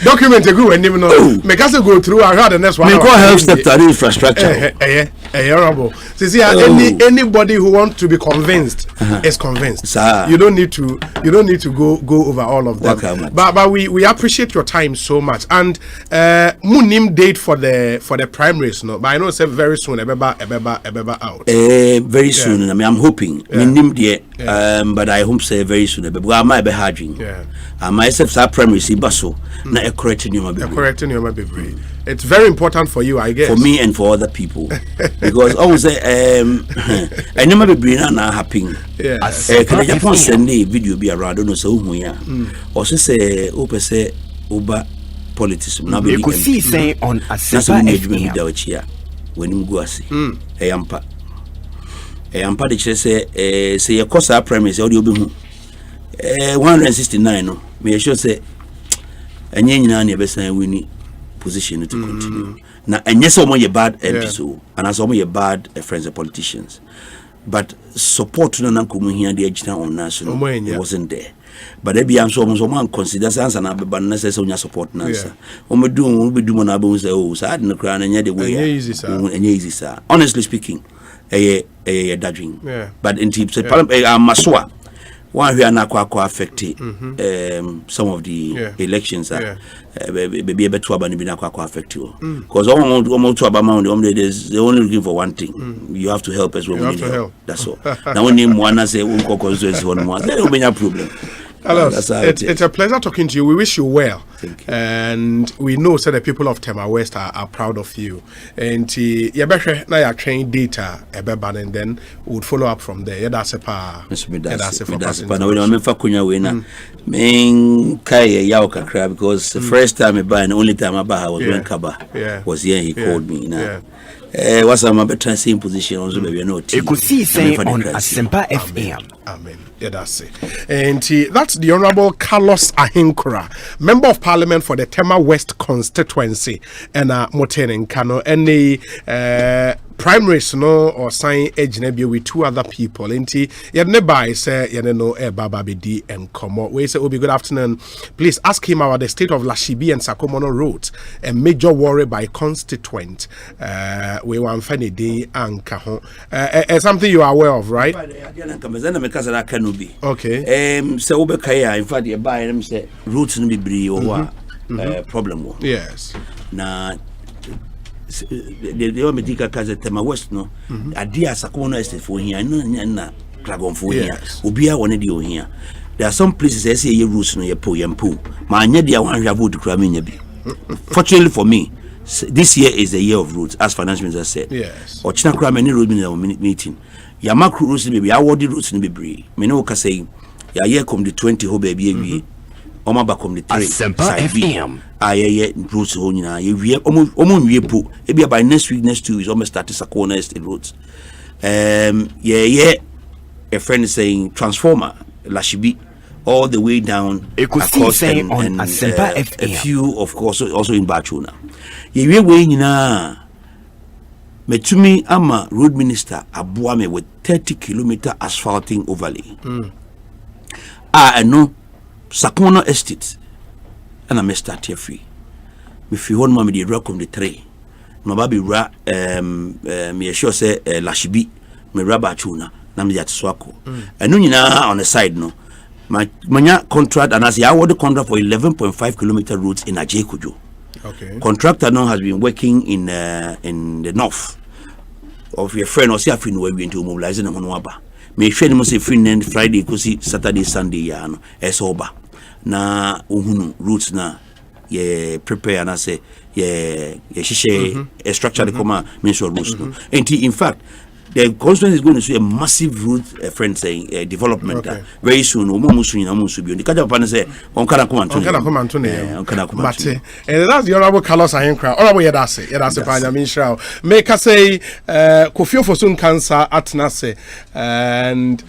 Speaker 2: Document a good and even know. Make us go through. I heard the next one.
Speaker 6: Make all health sector infrastructure.
Speaker 2: Honorable. See, anybody who wants to be convinced is convinced. You don't need to go over all of them. But we appreciate your time so much and. Munim date for the primaries, no, but I know it's very soon. Ebeba out.
Speaker 6: Very soon. I mean, I'm hoping. But I hope say very soon. But I might be harding. Myself, our primaries, Basso, na correcting your baby.
Speaker 2: It's very important for you, I guess.
Speaker 6: For me and for other people, because I always say, I never be bringing na happening. Can I just send the video be around? I don't know so who ya. Also say, open say, Uba. Politics na be
Speaker 3: Ekosiisen On Asempa FM
Speaker 6: when him go ase eyampa de kire say say yekosa premise o de obi hu 169 no me sure say enye nyina na ebesan wini position to continue na enye say omo ye bad MPs and as omo ye bad friends of politicians but support no na komu hia de agina on national wasn't there. But they be so man consider answer na be ban necessary support na answer. We do na be say oh sad no cry na the way. Easy sir. Honestly speaking, dodging. But in tips masoa one we are not quite affected some of the elections maybe a bit to abandon be quite affected because almost to abandon they're only looking for one thing. You have to help us when we need help. That's all. Now when you want to say one more, there will be a problem.
Speaker 2: Hello, it's a pleasure talking to you. We wish you well.
Speaker 6: Thank you.
Speaker 2: And we know that the people of Tema West are proud of you. And you better now you train data and then we would follow up from there. That's a pa. Because
Speaker 6: the first time I buy and only time I buy was when Kaba was here. He called me now. What's my better same position also maybe not.
Speaker 3: Ekosiisen on Asempa FM.
Speaker 2: Amen. Yeah, that's it. And that's the Honorable Carlos Ahinkura, Member of Parliament for the Tema West constituency, and Moten Kano, and the primaries no or sign age with two other people. And you never say you know Baba Bidi and Komo. We say, Obi, good afternoon. Please ask him about the state of Lashibi and Sakomono roads, a major worry by constituent. We want Fanny D and Kaho. Something you are aware of, right?
Speaker 6: Okay. So Obekaya, in fact, you buy them say roots no be bri or problem.
Speaker 2: Yes.
Speaker 6: Na the medical case Tema West no. Adia Sakono estate for here na Dragon for here. Obia one dey here. There are some places I say your roots no your po. Ma anya dia wan hwa vote kra me nya bi. Fortunately for me, this year is the year of roots, as finance minister said.
Speaker 2: Yes.
Speaker 6: Or China kra many road meeting. Yamakru roots ni be award roots ni be bree. Me no ka say ya year come the 20 ho baby ewie. Oma ba come the 3.
Speaker 3: Asempa FM.
Speaker 6: Ye roots ho nyina ye wie omo wie po. E be by next 2 weeks almost start to Sakona estate roads. A friend is saying transformer Lashibi all the way down
Speaker 3: Ekosiisen on Asempa FM.
Speaker 6: A few of course also in Bachuna. Ye we nyina Metumi ama road minister abuame with 30-kilometer asphalting overlay. No Sakono estate and I start here free. If you want me the rock on the tray, no baby ra me sure say Lashibi me rabachuna nam yat swako. And no on the side no. My contract and as I award the contract for 11.5 kilometer roads in Ajekujo.
Speaker 2: Okay.
Speaker 6: Contractor now has been working in the north of your friend or see a friend where we into mobilizing on Waba. May friend must say friend Friday, because Saturday, Sunday, yano, esoba. Na uhunu roots na ye prepare and I say ye shishe a structure the comma means roots no. And in fact the constituency is going to see a massive route, friend saying development very soon. The Kajapan say, on
Speaker 2: Mate, and that's the Honorable Carlos Ahinkra. Honorable Yadase, Panya Minshao. Make us say, Kofio for soon cancer at Nase, and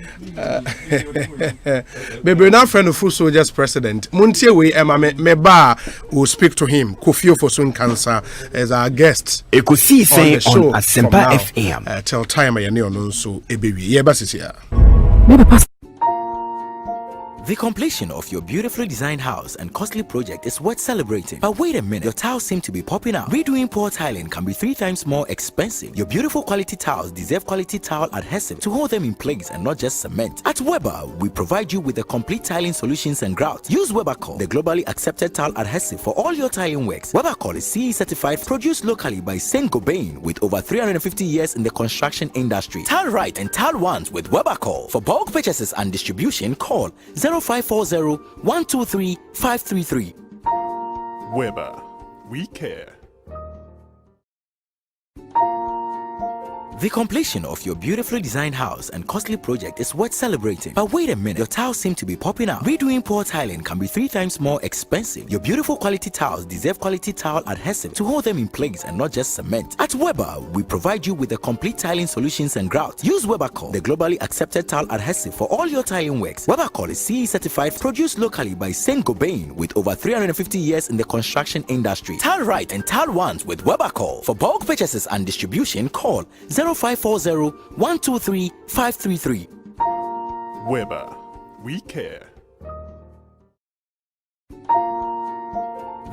Speaker 2: baby, now friend of Full Soldiers President, Muntiwe Emma Meba will speak to him. Kofio for soon cancer as our guest.
Speaker 3: Ekosiisen on Asempa FM.
Speaker 2: Tell time. The
Speaker 7: completion of your beautifully designed house and costly project is worth celebrating. But wait a minute, your tiles seem to be popping out. Redoing poor tiling can be 3 times more expensive. Your beautiful quality tiles deserve quality tile adhesive to hold them in place and not just cement. At Weber, we provide you with the complete tiling solutions and grouts. Use Webercol, the globally accepted tile adhesive for all your tiling works. Webercol is CE certified, produced locally by Saint Gobain with over 350 years in the construction industry. Tile right and tile once with Webercol. For bulk purchases and distribution, call 0540-123-533.
Speaker 5: Weber, we care.
Speaker 7: The completion of your beautifully designed house and costly project is worth celebrating. But wait a minute, your tiles seem to be popping out. Redoing poor tiling can be 3 times more expensive. Your beautiful quality tiles deserve quality tile adhesive to hold them in place and not just cement. At Weber, we provide you with the complete tiling solutions and grouts. Use Webercol, the globally accepted tile adhesive for all your tiling works. Webercol is CE certified, produced locally by Saint Gobain with over 350 years in the construction industry. Tile right and tile once with Webercol. For bulk purchases and distribution, call 0540-123-533.
Speaker 5: Weber, we care.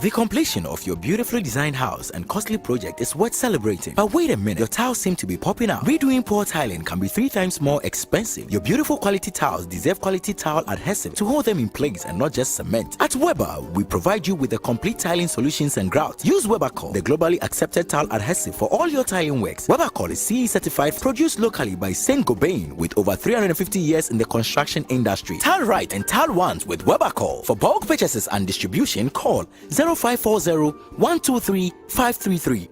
Speaker 7: The completion of your beautifully designed house and costly project is worth celebrating. But wait a minute, your tiles seem to be popping out. Redoing poor tiling can be 3 times more expensive. Your beautiful quality tiles deserve quality tile adhesive to hold them in place and not just cement. At Weber, we provide you with the complete tiling solutions and grouts. Use Webercol, the globally accepted tile adhesive for all your tiling works. Webercol is CE certified, produced locally by Saint Gobain with over 350 years in the construction industry. Tile right and tile ones with Webercol. For bulk purchases and distribution, call 0540 123 533.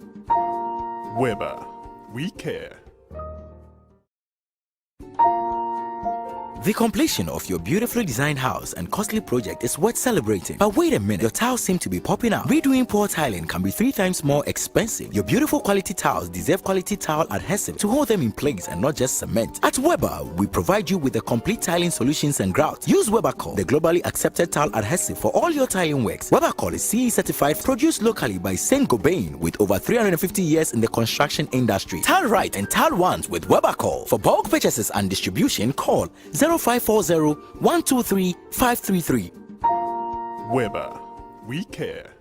Speaker 8: Weber, we care.
Speaker 7: The completion of your beautifully designed house and costly project is worth celebrating. But wait a minute, your tiles seem to be popping out. Redoing poor tiling can be 3 times more expensive. Your beautiful quality tiles deserve quality tile adhesive to hold them in place and not just cement. At Weber, we provide you with the complete tiling solutions and grouts. Use Webercol, the globally accepted tile adhesive for all your tiling works. Webercol is CE certified, produced locally by Saint Gobain with over 350 years in the construction industry. Tile right and tile ones with Webercol. For bulk purchases and distribution, call 0540 123 533.
Speaker 8: Weber, we care.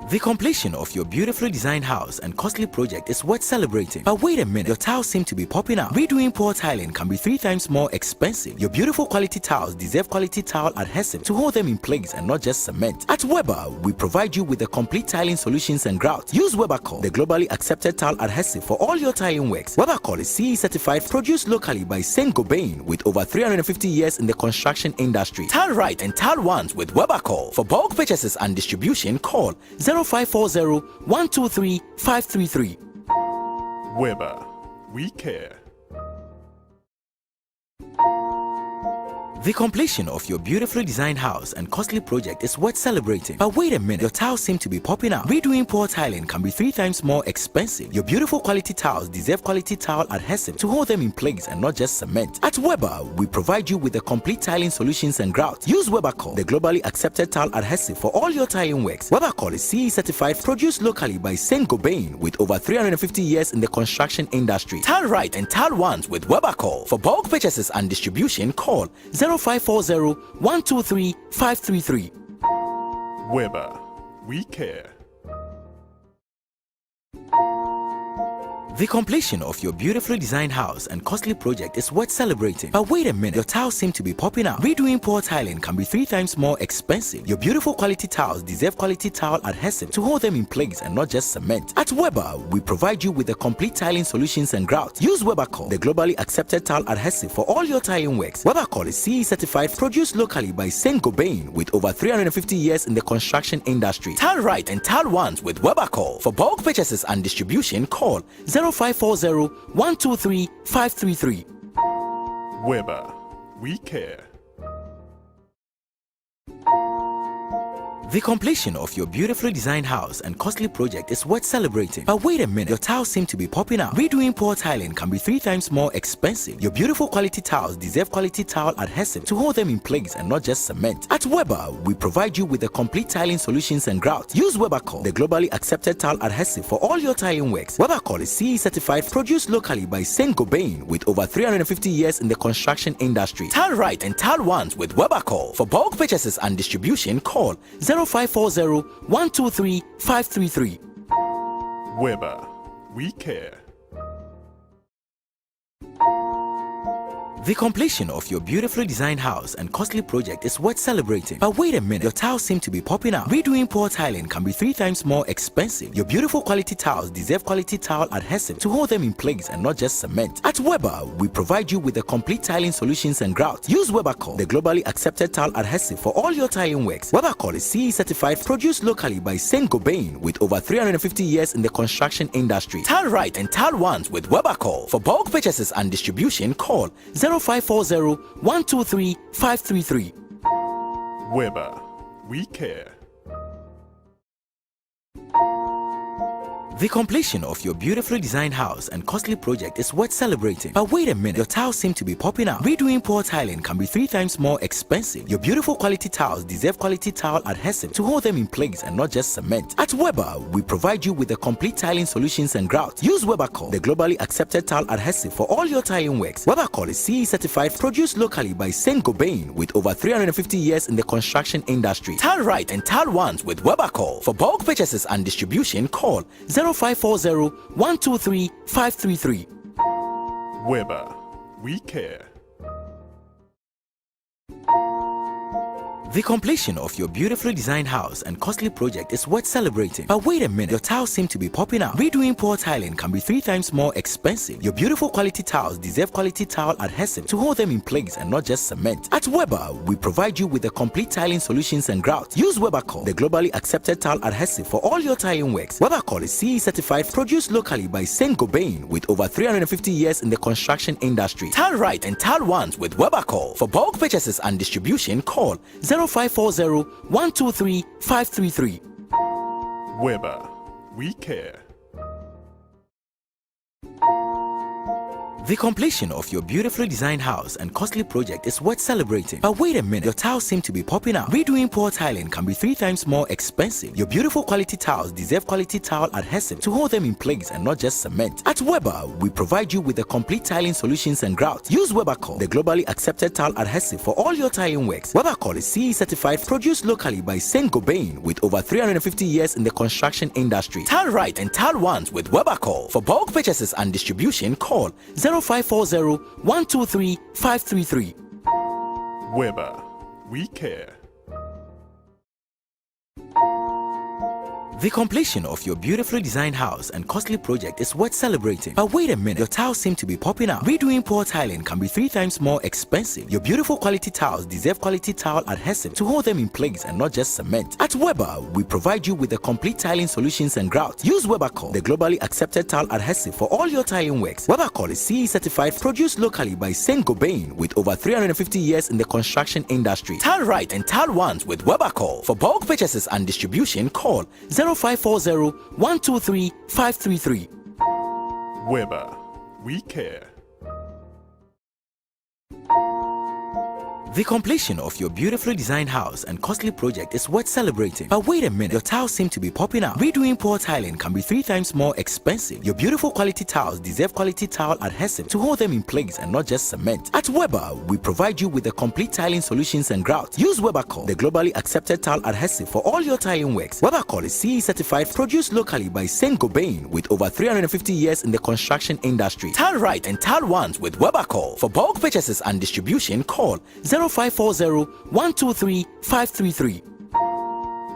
Speaker 7: The completion of your beautifully designed house and costly project is worth celebrating. But wait a minute, your tiles seem to be popping out. Redoing poor tiling can be 3 times more expensive. Your beautiful quality tiles deserve quality tile adhesive to hold them in place and not just cement. At Weber, we provide you with the complete tiling solutions and grouts. Use Webercol, the globally accepted tile adhesive for all your tiling works. Webercol is CE certified, produced locally by Saint Gobain with over 350 years in the construction industry. Tile right and tile ones with Webercol. For bulk purchases and distribution, call 0540 123 533.
Speaker 8: Weber, we care.
Speaker 7: The completion of your beautifully designed house and costly project is worth celebrating. But wait a minute, your tiles seem to be popping out. Redoing poor tiling can be 3 times more expensive. Your beautiful quality tiles deserve quality tile adhesive to hold them in place and not just cement. At Weber, we provide you with the complete tiling solutions and grouts. Use Webercol, the globally accepted tile adhesive for all your tiling works. Webercol is CE certified, produced locally by Saint Gobain with over 350 years in the construction industry. Tile right and tile ones with Webercol. For bulk purchases and distribution, call 0540 123 533.
Speaker 8: Weber, we care.
Speaker 7: The completion of your beautifully designed house and costly project is worth celebrating. But wait a minute, your tiles seem to be popping out. Redoing poor tiling can be 3 times more expensive. Your beautiful quality tiles deserve quality tile adhesive to hold them in place and not just cement. At Weber, we provide you with the complete tiling solutions and grouts. Use Webercol, the globally accepted tile adhesive for all your tiling works. Webercol is CE certified, produced locally by Saint Gobain with over 350 years in the construction industry. Tile right and tile ones with Webercol. For bulk purchases and distribution, call 0540 123 533.
Speaker 8: Weber, we care.
Speaker 7: The completion of your beautifully designed house and costly project is worth celebrating. But wait a minute, your tiles seem to be popping out. Redoing poor tiling can be 3 times more expensive. Your beautiful quality tiles deserve quality tile adhesive to hold them in place and not just cement. At Weber, we provide you with the complete tiling solutions and grouts. Use Webercol, the globally accepted tile adhesive for all your tiling works. Webercol is CE certified, produced locally by Saint Gobain with over 350 years in the construction industry. Tile right and tile ones with Webercol. For bulk purchases and distribution, call 0540 123 533.
Speaker 8: Weber, we care.
Speaker 7: The completion of your beautifully designed house and costly project is worth celebrating. But wait a minute, your tiles seem to be popping out. Redoing poor tiling can be 3 times more expensive. Your beautiful quality tiles deserve quality tile adhesive to hold them in place and not just cement. At Weber, we provide you with the complete tiling solutions and grouts. Use Webercol, the globally accepted tile adhesive for all your tiling works. Webercol is CE certified, produced locally by Saint Gobain with over 350 years in the construction industry. Tile right and tile ones with Webercol. For bulk purchases and distribution, call 0540 123 533.
Speaker 8: Weber, we care.
Speaker 7: The completion of your beautifully designed house and costly project is worth celebrating. But wait a minute, your tiles seem to be popping out. Redoing poor tiling can be 3 times more expensive. Your beautiful quality tiles deserve quality tile adhesive to hold them in place and not just cement. At Weber, we provide you with the complete tiling solutions and grouts. Use Webercol, the globally accepted tile adhesive for all your tiling works. Webercol is CE certified, produced locally by Saint-Gobain with over 350 years in the construction industry. Tile right and tile once with Webercol. For bulk purchases and distribution, call 0540 123 533.
Speaker 8: Weber, we care.
Speaker 7: The completion of your beautifully designed house and costly project is worth celebrating. But wait a minute, your tiles seem to be popping out. Redoing poor tiling can be 3 times more expensive. Your beautiful quality tiles deserve quality tile adhesive to hold them in place and not just cement. At Weber, we provide you with the complete tiling solutions and grouts. Use Webercol, the globally accepted tile adhesive for all your tiling works. Webercol is CE certified, produced locally by Saint-Gobain with over 350 years in the construction industry. Tile right and tile once with Webercol. For bulk purchases and distribution, call 0540 123 533.
Speaker 8: Weber, we care.
Speaker 7: The completion of your beautifully designed house and costly project is worth celebrating. But wait a minute, your tiles seem to be popping out. Redoing poor tiling can be 3 times more expensive. Your beautiful quality tiles deserve quality tile adhesive to hold them in place and not just cement. At Weber, we provide you with the complete tiling solutions and grouts. Use Webercol, the globally accepted tile adhesive for all your tiling works. Webercol is CE certified, produced locally by Saint-Gobain with over 350 years in the construction industry. Tile right and tile once with Webercol. For bulk purchases and distribution, call 0540 123 533.
Speaker 8: Weber, we care.
Speaker 7: The completion of your beautifully designed house and costly project is worth celebrating. But wait a minute, your tiles seem to be popping out. Redoing poor tiling can be 3 times more expensive. Your beautiful quality tiles deserve quality tile adhesive to hold them in place and not just cement. At Weber, we provide you with the complete tiling solutions and grouts. Use Webercol, the globally accepted tile adhesive for all your tiling works. Webercol is CE certified, produced locally by Saint-Gobain with over 350 years in the construction industry. Tile right and tile once with Webercol. For bulk purchases and distribution, call 0540 123 533.
Speaker 8: Weber, we care.
Speaker 7: The completion of your beautifully designed house and costly project is worth celebrating. But wait a minute, your tiles seem to be popping out. Redoing poor tiling can be 3 times more expensive. Your beautiful quality tiles deserve quality tile adhesive to hold them in place and not just cement. At Weber, we provide you with the complete tiling solutions and grouts. Use Webercol, the globally accepted tile adhesive for all your tiling works. Webercol is CE certified, produced locally by Saint-Gobain with over 350 years in the construction industry. Tile right and tile once with Webercol. For bulk purchases and distribution, call 0540 123 533.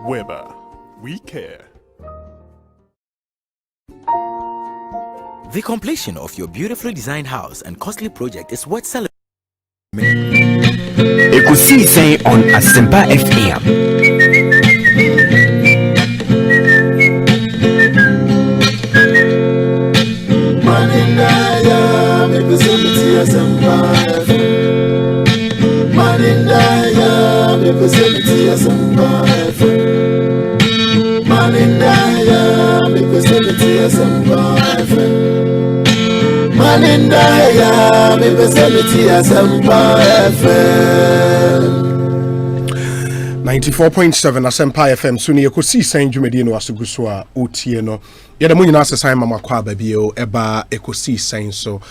Speaker 8: Weber, we care.
Speaker 7: The completion of your beautifully designed house and costly project is worth celebrating.
Speaker 3: Ekosiisen On Asempa FM.
Speaker 9: Ekosiisen Asempa FM. Manindaya, Ekosiisen Asempa FM. Manindaya, Ekosiisen Asempa FM.
Speaker 2: 94.7 Asempa FM suni Ekosiisen dwumadi no aseguso a otie no yeda mo nyina asesan mama kwa babio eba Ekosiisen so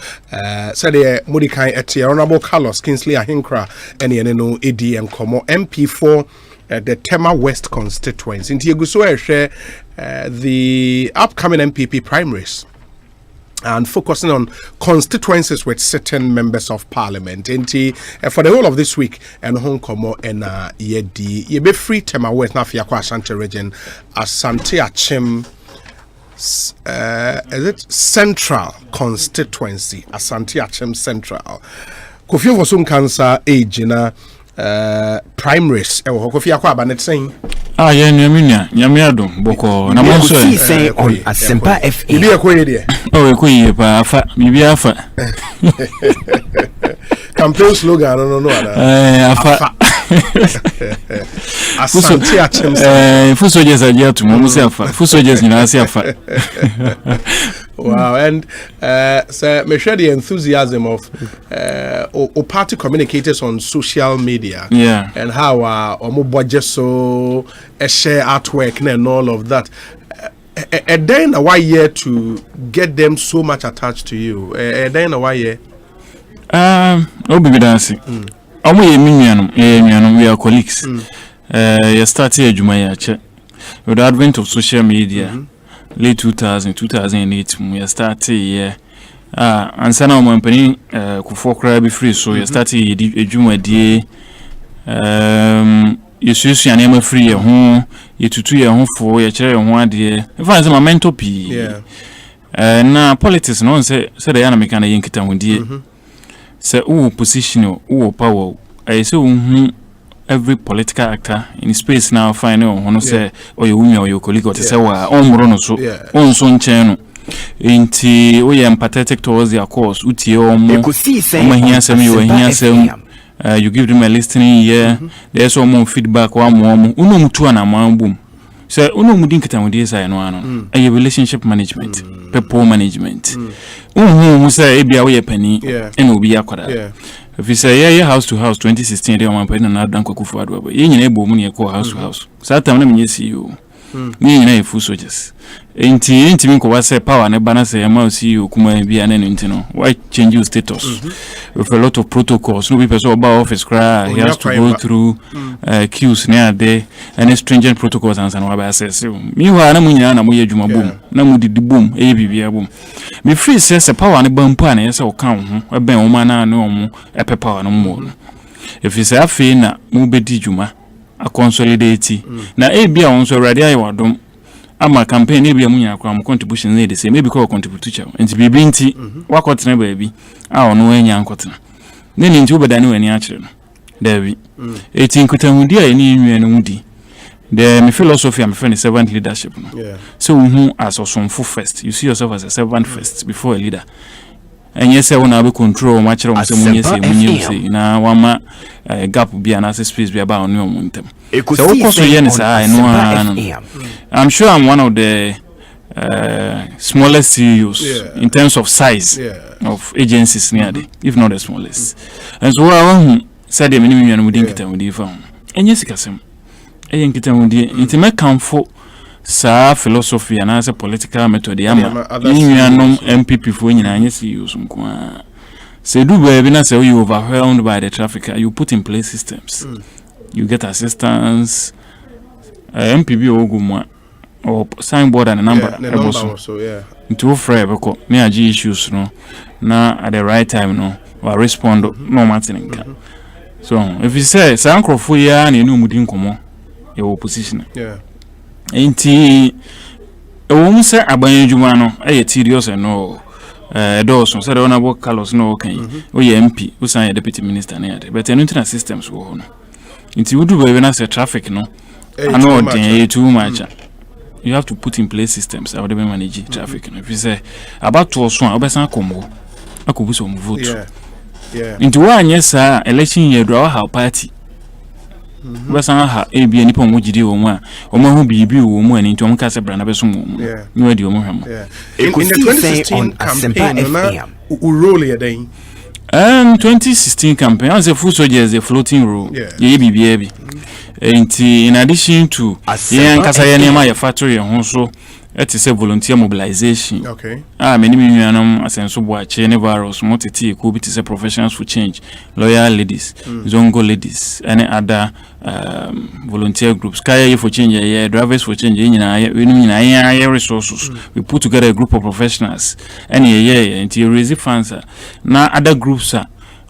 Speaker 2: said the modikan etie Honorable Carlos Kingsley Ahinkra ene no edi enkomo MP4 the Tema West constituency inti eguso ehwe the upcoming MPP primaries and focusing on constituencies with certain members of parliament. For the whole of this week, and Hong Kong and ye be free Tema West na Fiakwa Ashanti region, Asante Achim is it Central constituency, Asante Achim Central. Kofi Fosun Cancer age na primaries e wo Kofi akwa ba net saying
Speaker 10: ye nyame adom boko na monso
Speaker 3: Ekosiisen On Asempa FM.
Speaker 2: Ibi ekoye de
Speaker 10: ekoye pa afa bibi afa
Speaker 2: campaign slogan no
Speaker 10: afa
Speaker 2: Asante Achim.
Speaker 10: Full soldiers are here to Momusafa. Full soldiers in Asiafa.
Speaker 2: Wow, and so me share the enthusiasm of party communicators on social media.
Speaker 10: Yeah.
Speaker 2: And how omo budget so share artwork and all of that. And then a why year to get them so much attached to you. Then a why year.
Speaker 10: Obi dancing. Omo ye minyano, we are colleagues. You started Jumaya check. With the advent of social media, late 2008, we started here. And sana o company kufo kra be free, so you started Juma die. You see an ema free home, you tutu your home for your chair and 1 day. If I say my mentor P.
Speaker 2: Yeah.
Speaker 10: Na politics no say the enemy can yinkita wundie. Say position o power. I say every political actor in space now find on say or you or your colleague or say wa on so on so nchen inti we empathetic towards their cause utie omo here say you here say you give them a listening ear. There's some more feedback one more uno mutu na mambum so uno mudin kita wudi say no ano a relationship management people management who say e bia we pani and obi akwada if you say yeah house to house 2016 dey on pani na dan kwakufu adwa ye nyina ebo mu ne ko house to house so time na me see you ni nyina e full soldiers inti mi ko wa say power ne bana say ma see you kuma bia na no why change your status with a lot of protocols no be person about office cry he has to go through queues near there and stringent protocols and so on access mi wa na mu nyina na mo ye djuma bom na mu didi bom e bibia bom me free say power ne bampa na say o kan ho e ben o ma na no e pe power no mo if you say afi na mu be di djuma a consolidate na e bia won so ready ayi wadom ama campaign e bia mu nya kwa contribution na dey say maybe call contribute to nti bibi nti wakotena baabi a ono anya nkotena neni nti obeda ne wani a kire no dabi eti nkotahudi a ni nwie no mudi the my philosophy am friend servant leadership no so who as osomfo first you see yourself as a servant first before a leader and yes I be control much ro say munye na wama gap bia na space bia ba onu omuntem so okoso ye ne say no I'm sure I'm one of the smallest CEOs in terms of size of agencies near there, if not the smallest. And so I said the minimum within kita wudi fa enye sikasem eyen kita wudi intime kamfo sa philosophy and as a political method ama inyanom MPP fo nyina anye CEOs nko a say do baby na say you overwhelmed by the traffic you put in place systems you get assistance MPB ogumwa or signboard and a number
Speaker 2: so
Speaker 10: into free beko me agi issues no na at the right time no or respond no matter so if you say sankrofo ya na enu mudi nkomo e opposition enti ewom se abanjuma no e serious no Dawson said on about Carlos no okay o ye MP o san deputy minister na yade but internal systems wo no nti wudu be na say traffic no ano den too much you have to put in place systems how they manage traffic if you say about to so obesan kombo akobuso mu vote into one yes election year do our party obesan ha e bia nipa mo gidi wo mu a o ma hu bibi wo mu ani nti o mo ka se bra na beso mu ni wadi o mo hwam
Speaker 2: in the 2016 campaign u role ye den
Speaker 10: 2016 campaign as a full soldiers a floating role ye bibia bi in addition to yen kasa ye nema ye factory ho so it is a volunteer mobilization many million asenso boache ne virus moteti ko bi say professionals for change loyal ladies zongo ladies any other volunteer groups kaya for change yeah drivers for change nyina resources we put together a group of professionals and until raise funds na other groups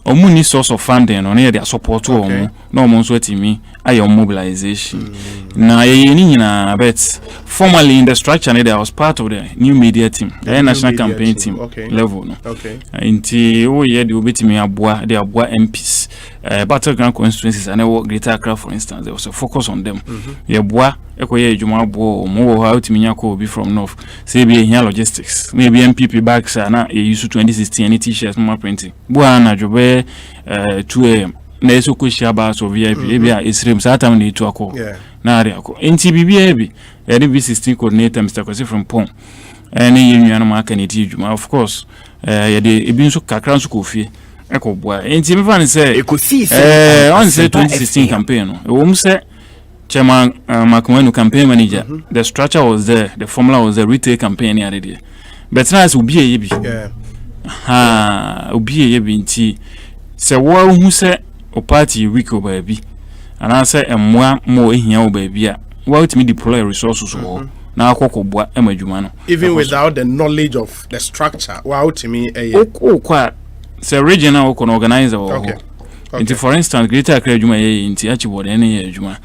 Speaker 10: omuni source of funding on their support no mo so atimi ayo mobilization na nyina but formally in the structure I was part of the new media team the national campaign team level no inti o ye de obetimi aboa de aboa MPs battleground constituencies and work greater Accra for instance there was a focus on them ye boa ekoye adwuma bo mo wo how timi nyako obi from north say be here logistics maybe MPP bags na e use 2016 any t-shirts no printing boa na jobe 2 am na eso ko shia ba so VIP e bia esrem sa tam na etu akọ na ari akọ enti bibia bi e de B16 coordinator Mr. Kwesi from Pong any union ma aka ne ti djuma of course ye de ebi nso kakra nso ko fie e ko boa enti me fan say Ekosiise on say 2016 campaign no e wo mu say Chairman Makumenu campaign manager the structure was there, the formula was the retail campaign ya de but now as obi e bi obi e bi nti se wo hu se o party week o ba bi ana se emwa mo ehia o ba bi a wo ultimately deploy resources wo na akokobua emadwuma no
Speaker 2: even without the knowledge of the structure wo ultimately
Speaker 10: kwa se regional ko organizer wo Inti for instance Greater Accra adwuma ye inti achiboard ene ye adwuma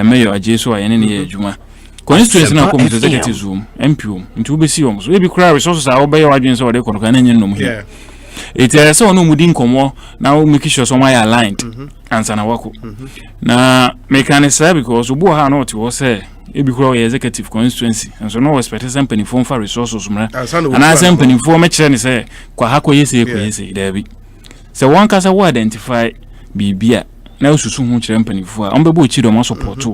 Speaker 10: mayor ajeso aye ne ye adwuma constituency na ko executive zoom MPO inti ubesi wo so e bi kura resources a wo be wadwen so wo de kono kan enye no mu here it is so no mudi nkomo na wo make sure so my aligned answer na wako na mekanisa because ubu ha na oti wo say e bi kura executive constituency and so no expect some penifo for resources mra and some penifo me kire ni say kwa hako yese ko yese da bi so one kasa wo identify bibia na osusu hu kire mpanifo a ombebo chi do mo support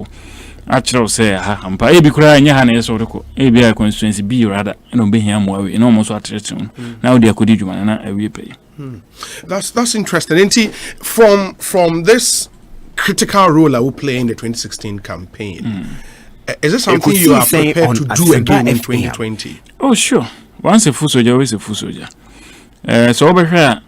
Speaker 10: a kire say ha ampa e bi kura anya ha na yeso reko e bi constituency bi rather no be hia mo awe no mo so atrete na wo de akodi dwuma na awie pay.
Speaker 2: That's interesting. From this critical role I will play in the 2016 campaign. Is this something you are prepared to do again in 2020?
Speaker 10: Oh sure. Once a full soldier, always a full soldier. So over here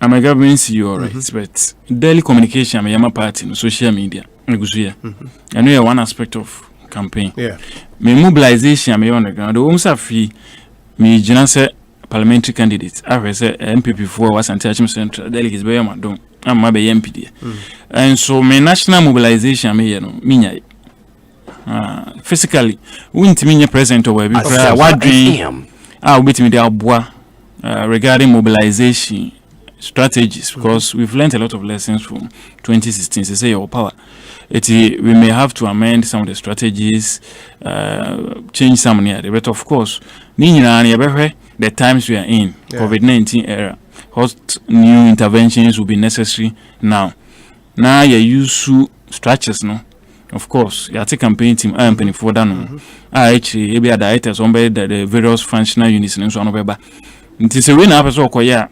Speaker 10: I'm a government CEO, right? But daily communication, I'm a party in social media. I know one aspect of campaign.
Speaker 2: Yeah.
Speaker 10: My mobilization, I'm on the ground. The almost have me general parliamentary candidates. I say MPP for was anti-action central delegates by Madon. I'm my MPD. And so my national mobilization, me physically, wouldn't mean your present over what dream. I'll be me the regarding mobilization strategies because we've learned a lot of lessons from 2016. They say your power. We may have to amend some of the strategies, change some near the but of course, the times we are in, COVID-19 era, what new interventions will be necessary now. Now you use structures, no? Of course, you take campaign team I am penny for that. Actually, maybe the items on the various functional units and so on. It is a way now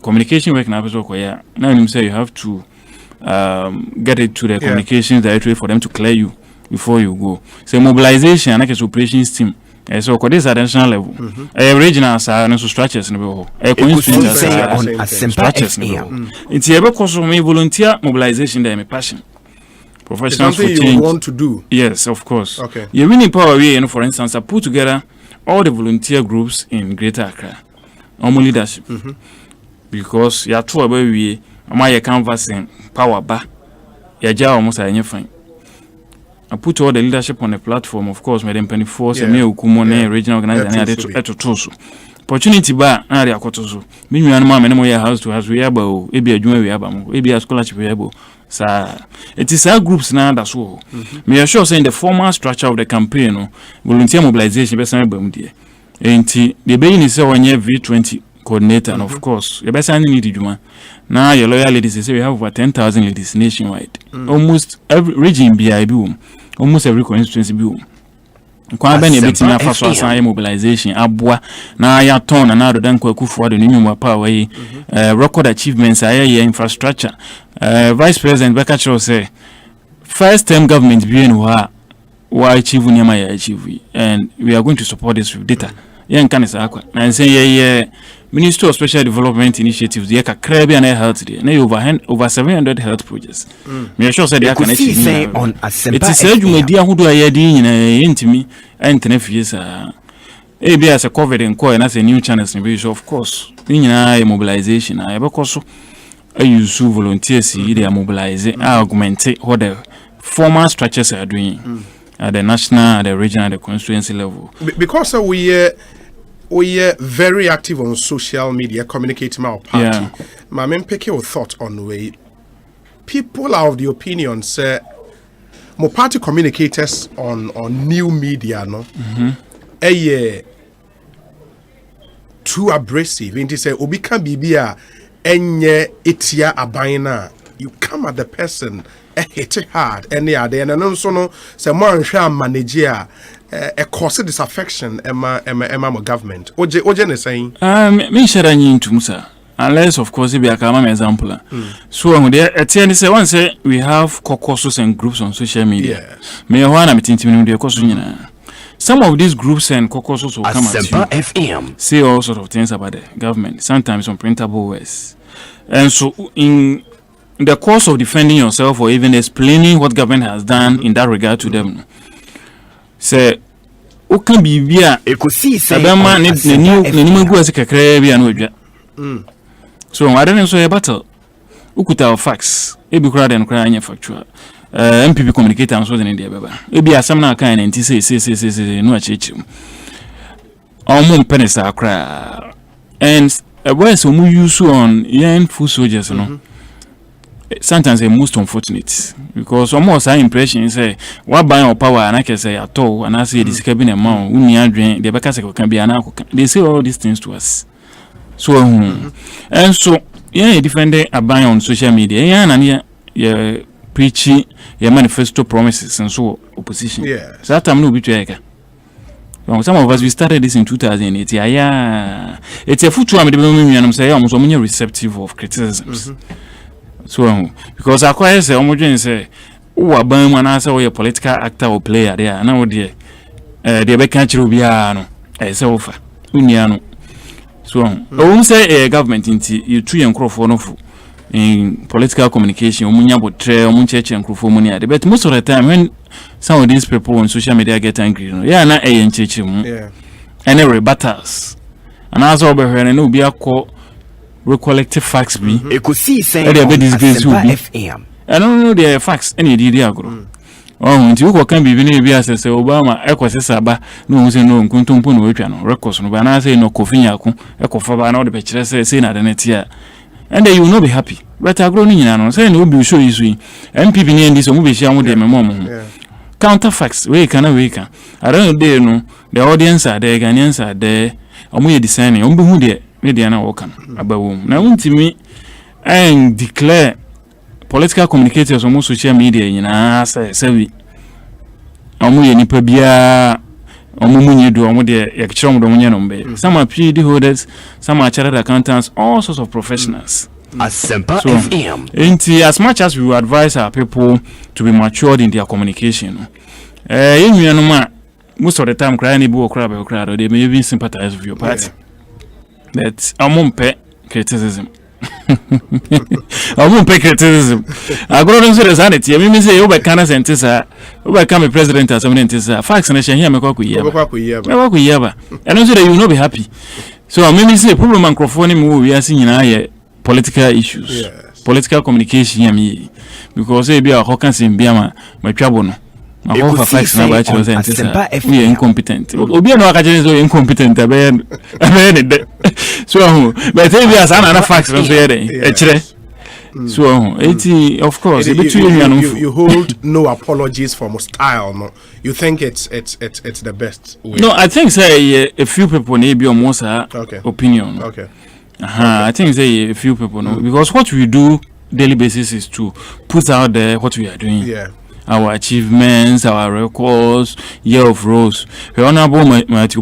Speaker 10: communication work now now you say you have to get it to the communications directory for them to clear you before you go. So mobilization like operations team. So this additional level. Regional no structures no
Speaker 3: Ekosiise On Asempa FM.
Speaker 10: It's a because of me volunteer mobilization that my passion. Professionals for change.
Speaker 2: You want to do?
Speaker 10: Yes, of course.
Speaker 2: Okay.
Speaker 10: You're winning power way, for instance, I put together all the volunteer groups in Greater Accra. Leadership because you are too away we my canvassing power ba ya ja almost any fine. I put all the leadership on the platform, of course, made them penny force and me ukumone regional organizer to opportunity ba na area kotoso me nua no ma me no ya house to house we aba o e bi adwuma we aba mo e bi scholarship we aba sa it is our groups na that so me sure say in the formal structure of the campaign no volunteer mobilization be san ba mu die enti the be ni say onye V20 coordinator and of course you better need djuma now your loyal ladies say we have over 10,000 ladies nationwide almost every region BIB almost every constituency bi kwa ba ne betim na faso asan mobilization aboa na ya ton na do dan kwaku for the new power yi record achievements aye infrastructure vice president Beka say first term government bi enu ha wa achieve nyama ya achieve and we are going to support this with data yen kan isa akwa na say ye Ministry of Special Development Initiatives the kakra bia na health dey na over 700 health projects me sure say they can achieve
Speaker 3: on Asempa.
Speaker 10: it is adwumadi ahodo aye di nyina yentimi entena fie sa e bia se covid enko na say new channels be of course nyina mobilization na ebekoso use volunteers they mobilize augment what the formal structures are doing at the national, at the regional, at the constituency level.
Speaker 2: Because we are very active on social media, communicating our party. My main pick your thought on the way. People are of the opinion say more party communicators on new media, no? Too abrasive. Inti say obi kan bibia enye etia aban na you come at the person hit it hard and yeah then and also no say more and manage a cause disaffection emma government oje ne saying
Speaker 10: me share any into musa unless of course be a common example so there at the end say one say we have caucuses and groups on social media me wana metintim de caucus nyina. Some of these groups and caucuses will come at you, say all sorts of things about the government, sometimes on printable words. And so in the course of defending yourself or even explaining what government has done in that regard to them, say, who can be via Ekosiise so I don't know so a battle. Who could have facts? Ebi crowd and crying factual. MPP communicate and so in India baba. Ebi asam na kan enti say no achichi. Omo penisa akra. And boys who use on young foot soldiers no. Sometimes the most unfortunate because almost our impression say what buying of power and I can say at all and I say this cabin amount uni adwen the beka can be an they say all these things to us. So and so yeah defending a buy on social media yeah and yeah preaching your manifesto promises and so opposition.
Speaker 2: Yeah.
Speaker 10: So that time no be to some of us we started this in 2008. Yeah. It's a foot to me and say almost receptive of criticisms. So because I quite say almost say oh ban man answer or a political actor or player there now there the be catch rubia no e say ofa uniano. So we say a government into you two enkrofo no in political communication omunya botre omuncheche enkrofo mu ne but most of the time when some of these people on social media get angry no yeah na e encheche mu and rebuttals and as obehwe na obi akọ recollective facts be Ekosiise On FM I don't know the facts any did agro nti wo kan bibi na bi asese Obama ekosesa ba no nse no nkuntumpo no wetwa no records no ba na say no kofinya ko ekofa ba na wo de pekire say na de netia and you will not be happy but agro ni nyina no say no obi show isu MPP ni ndi so mu be hia mu de memo counter facts we can I don't know there no the audience are there Ghanaians are there omo designing omo hu de media na work abawo na untimi and declare political communicators on social media nyina say omo ye nipa bia omo munye do omo de yakire omo do munye no mbe some are PhD holders, some are chartered accountants, all sorts of professionals.
Speaker 3: Asempa FM.
Speaker 10: As much as we will advise our people to be matured in their communication, most of the time crying crowd they may even sympathize with your party. That pay criticism. Criticism. I go to the sanity. I mean, say, over Canada and Tessa, over come a president or something. Tessa, facts and here, and also that you will not be happy. So, I mean, say, problem microphone, we are seeing in political issues, political communication, because they be a Hawkins in Biama, my trouble. We are incompetent. Obi no akaje so incompetent so but if you are another facts no here so of course
Speaker 2: you hold no apologies for style no you think it's the best way?
Speaker 10: No, I think say a few people need be almost opinion. I think say a few people know because what we do daily basis is to put out there what we are doing. Our achievements, our records, year of rose. The Honorable Ministry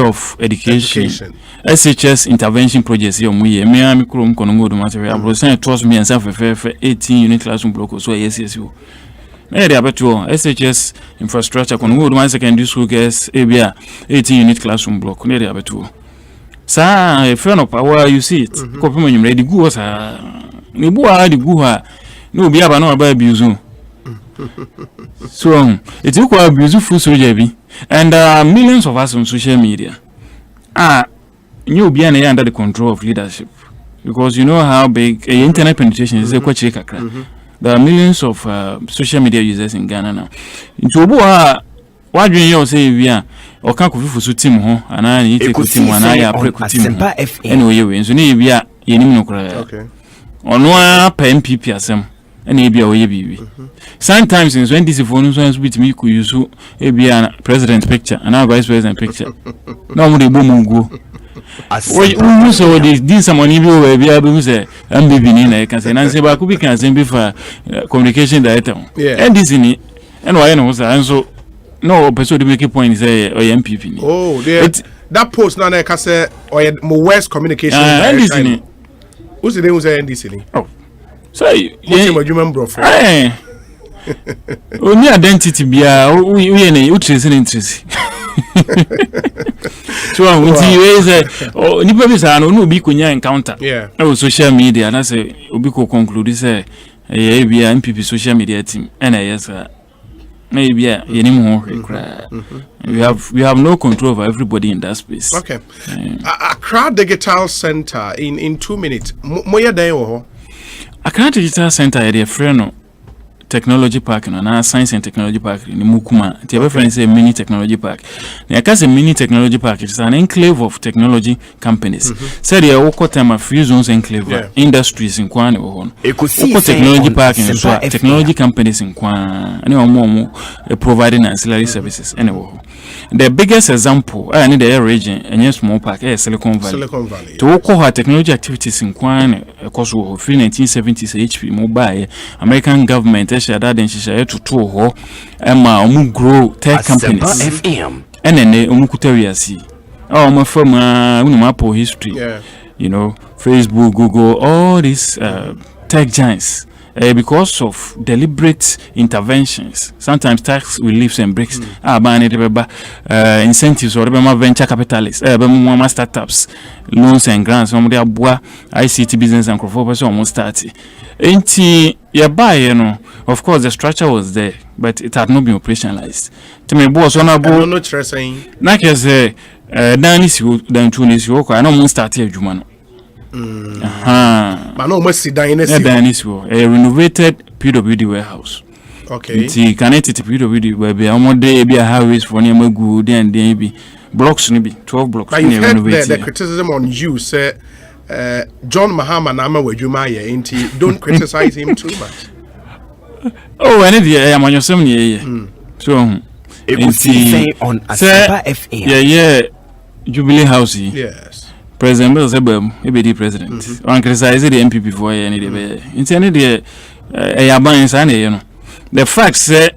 Speaker 10: of Education, SHS intervention projects here. Me am Krum Kongo material. But trust me and self 18 unit classroom block so SSU. They are better. SHS infrastructure Kongo secondary school girls 18 unit classroom block. They are better. Sa a friend of power you see it. Copy me ready go sa. Ni bua di go no be aba no aba abuse so it's equal abuse full soldier be and millions of us on social media you be under the control of leadership because you know how big internet penetration is quite kakra. There are millions of social media users in Ghana now into obo what do you say we are or can ko fufu team ho ana ni take team ana ya pre team anyway we so ni bia yenim no kra ono a MPP asem and e bia oye bibi sometimes when this phone so with me could use a president picture and our vice president picture now we dey boom go Who so this someone you will be able to say MBB Nina can say Nancy Bakubi can say before communication director. And this in it. And why no so no person to make a point say or MPP.
Speaker 2: Oh, that post now can say or West communication director. Who's the name who's NDC? Oh. So you remember bro. Only identity be we trace interest. So when you say oh nipa bi say no be kunya encounter on social media na say obi ko conclude say e be MPP social media team and yes maybe yenim ho kra we have no control over everybody in that space. Okay. Accra Digital Center in 2 minutes moya dan wo.
Speaker 10: Accra Digital Center e dey free technology park na science and technology park in Mukuma. The other friend say mini technology park. Now because a mini technology park is an enclave of technology companies. Say they are time free zones enclave industries in Kwan or Ekosiise technology park in technology companies in Kwan. Anyone providing ancillary services anyway. The biggest example in the region and small park is Silicon Valley. To work her technology activities in Kwan because of 1970s HP mobile American government that then she said to ho grow tech companies
Speaker 3: FM
Speaker 10: and then umukutariasi my from Apple history you know Facebook, Google, all these tech giants because of deliberate interventions, sometimes tax reliefs and breaks, incentives or venture capitalists, startups, loans and grants, ICT business and crowdfunding almost 30. Of course, the structure was there, but it had not been operationalized. To me, boss, honorable.
Speaker 2: No tracing.
Speaker 10: Like I say, Danis, then Tunis, I know most started Jumano.
Speaker 2: But no must sit down in a
Speaker 10: renovated PWD warehouse.
Speaker 2: Okay.
Speaker 10: It's connected to PWD where be a highways for near good and there be blocks, maybe 12 blocks.
Speaker 2: But you heard the criticism on you, sir. John Mahama Nama Wejumaya, ain't he? Don't criticize him too much.
Speaker 10: Oh, and I'm on your 7 year. So,
Speaker 3: Ekosiise On Asempa FM.
Speaker 10: Yeah, Jubilee House.
Speaker 2: Yes.
Speaker 10: President Bill Sebem, the president. On criticize the MPP for any day. It's any day, the facts say,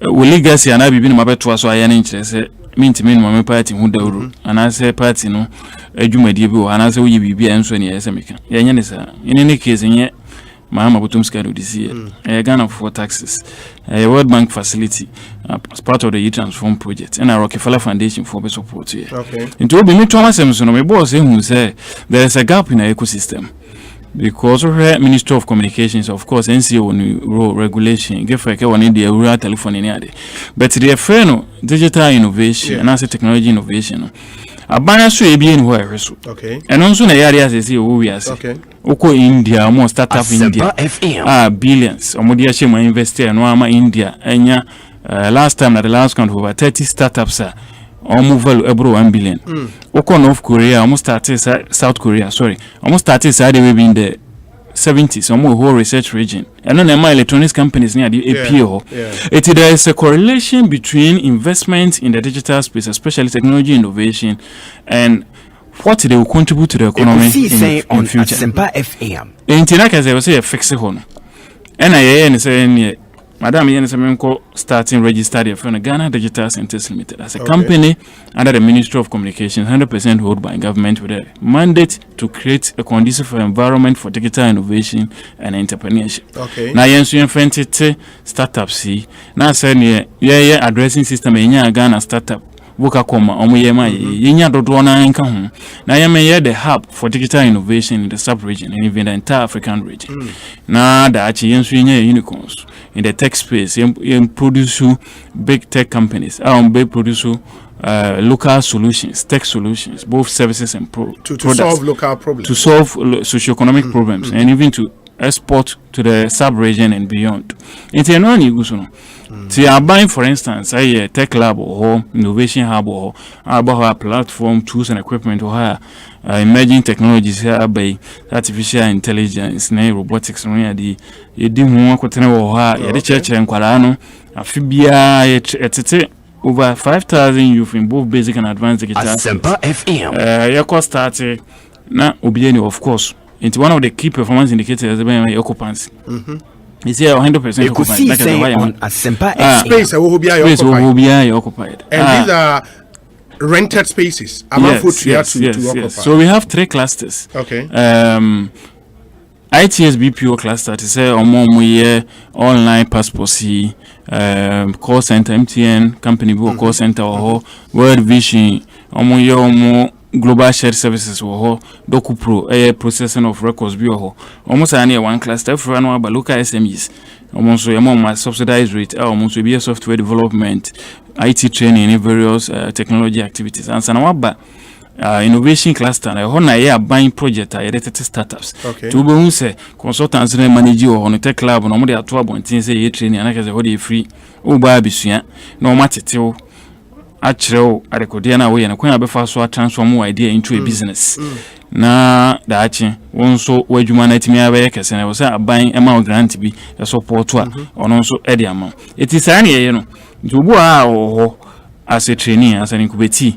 Speaker 10: we legacy and I be been about to us, I interest. Mean to me, my party who do, and I say party no, a Jumadibu, and I say we be answering yes, American. In any case, in yet, Mahama Butumska do this year, a Ghana for taxes, a World Bank facility as part of the E-Transform project, and a Rockefeller Foundation for support here.
Speaker 2: Okay.
Speaker 10: It will be me, Thomas Emerson, my boss, who say there is a gap in the ecosystem. Because of the Ministry of Communications, of course, NCO rule regulation, give a one in the rural telephone in the but the friend digital innovation and asset technology innovation. A banner so be in where
Speaker 2: okay.
Speaker 10: And also the areas is who we are.
Speaker 2: Okay.
Speaker 10: Oko India, almost startup India.
Speaker 3: FM.
Speaker 10: Billions. Omodia Shema investor and Wama India. And last time at the last count over 30 startups almost value 1 billion. Oko North Korea almost started South Korea, almost started side way in the 70s, almost whole research region. And then my electronics companies near the APO. There is a correlation between investment in the digital space, especially technology innovation, and what they will contribute to the economy in future.
Speaker 3: Asempa FM.
Speaker 10: In Tinaka, as I was say, a fixed home. And I say, Madam Yenesemenko starting registered the from Ghana Digital Centers Limited as a company under the Ministry of Communications, 100% held by government with a mandate to create a conducive environment for digital innovation and entrepreneurship.
Speaker 2: Okay.
Speaker 10: Now, you invented startups. Now, say, addressing system in Ghana startup. Wokakoma omuyema yenya dodona nka ho na yema the hub for digital innovation in the sub region and even the entire African region. Na da achi yensu yenya unicorns in the tech space in produce big tech companies big produce local solutions, tech solutions, both services and
Speaker 2: to solve local problems,
Speaker 10: to solve socio-economic problems and even to export to the sub-region and beyond. It's a non-igusuno. So you are buying, for instance, a tech lab or innovation hub or about platform, tools and equipment or emerging technologies here by artificial intelligence, robotics, the you do more or the church and Qualano, Afibia, etc. over 5,000 youth in both basic and advanced digital.
Speaker 3: Asempa FM.
Speaker 10: Yako started na obieni of course. It's one of the key performance indicators is the occupancy. Is here 100% occupied. Like
Speaker 3: on Asempa FM.
Speaker 2: Space will be
Speaker 10: occupied.
Speaker 2: And these are rented spaces.
Speaker 10: Yes. So we have 3 clusters.
Speaker 2: Okay.
Speaker 10: ITS BPO cluster to say online passport call center MTN company call center World Vision global shared services Doku Pro processing of records almost one cluster for local SMEs almost my subsidized rate almost be software development IT training in various technology activities and sanawaba innovation cluster na hona ye buying project related to startups to be say consultants na manage on tech lab no mo dey ato abontin say ye training na kaze ho dey free o ba bisua na o matetew a kireo adekodia na wo ye na kwan abefa so transform idea into a business na daachi wonso wadwuma na timi abaye kese na wo say aban ema grant bi e support a ono nso e dey ama etisa na ye no ntubu a ho as a trainee as an incubator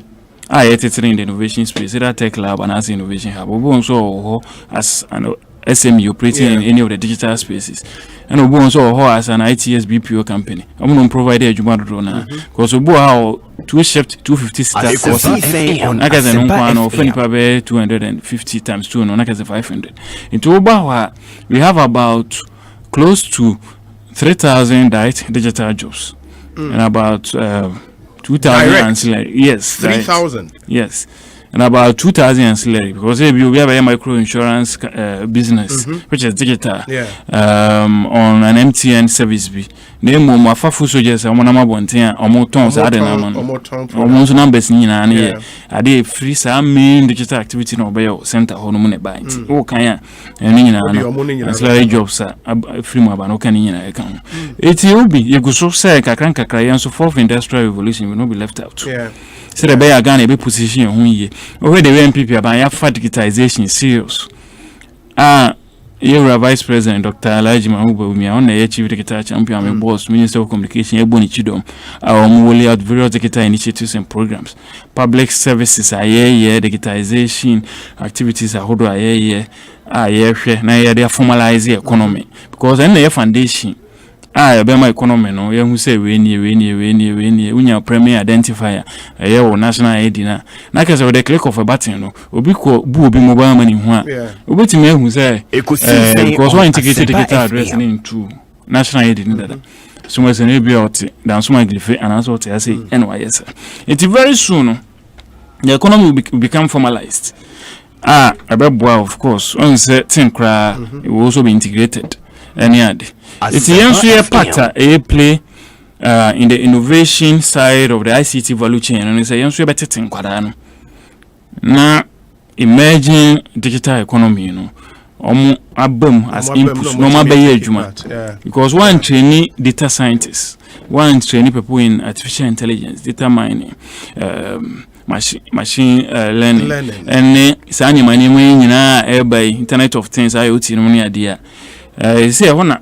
Speaker 10: it's in the innovation space, either tech lab and as innovation hub. We also as an SME operating in any of the digital spaces. And we also as an ITS BPO company. I'm going to provide a Juma drone because we how 2 shift 250 staff course. I guess I know 250 times 2 no 500. In Toba we have about close to 3,000 digital jobs and about 2,000 ancillary. Yes.
Speaker 2: 3,000.
Speaker 10: Yes. And about 2,000 ancillary because we have a micro insurance business which is digital on an MTN service. Name mo afafu soldiers amonama bonten omotons ade na man omonso numbers nyina na ade free some digital activity no be center ho no mu ne ba nti wo kan ya eni nyina na ancillary jobs free mo aba no kan nyina e kan eti obi yeguso say kakran kakra yenso fourth industrial revolution will not be left out. So the bay again a be position ho ye already the MPP about ya for digitization serious Your Vice President Dr. Elijah Mahuba we on the Chief Digital Champion my boss Minister of Communication Ebony Chidom our rolling out various digital initiatives and programs public services digitization activities are hold na they formalize the economy because then the foundation be my economy no ye hu say we nie unya premier identifier national ID na kase with the click of a button no obi ko bu obi mobile money hu a obetime hu say because one integrated digital address into national ID ni dada so we say na be out dan so maglife and also what I say NYS it very soon the economy will become formalized abeboa of course on say tin kra it will also be integrated it's a part a play in the innovation side of the ICT value chain and it's a better thing now emerging digital economy abum as input no matter because one trainee data scientists one trainee people in artificial intelligence data mining machine learning and sani mani nyina by internet of things IoT no ni adia say one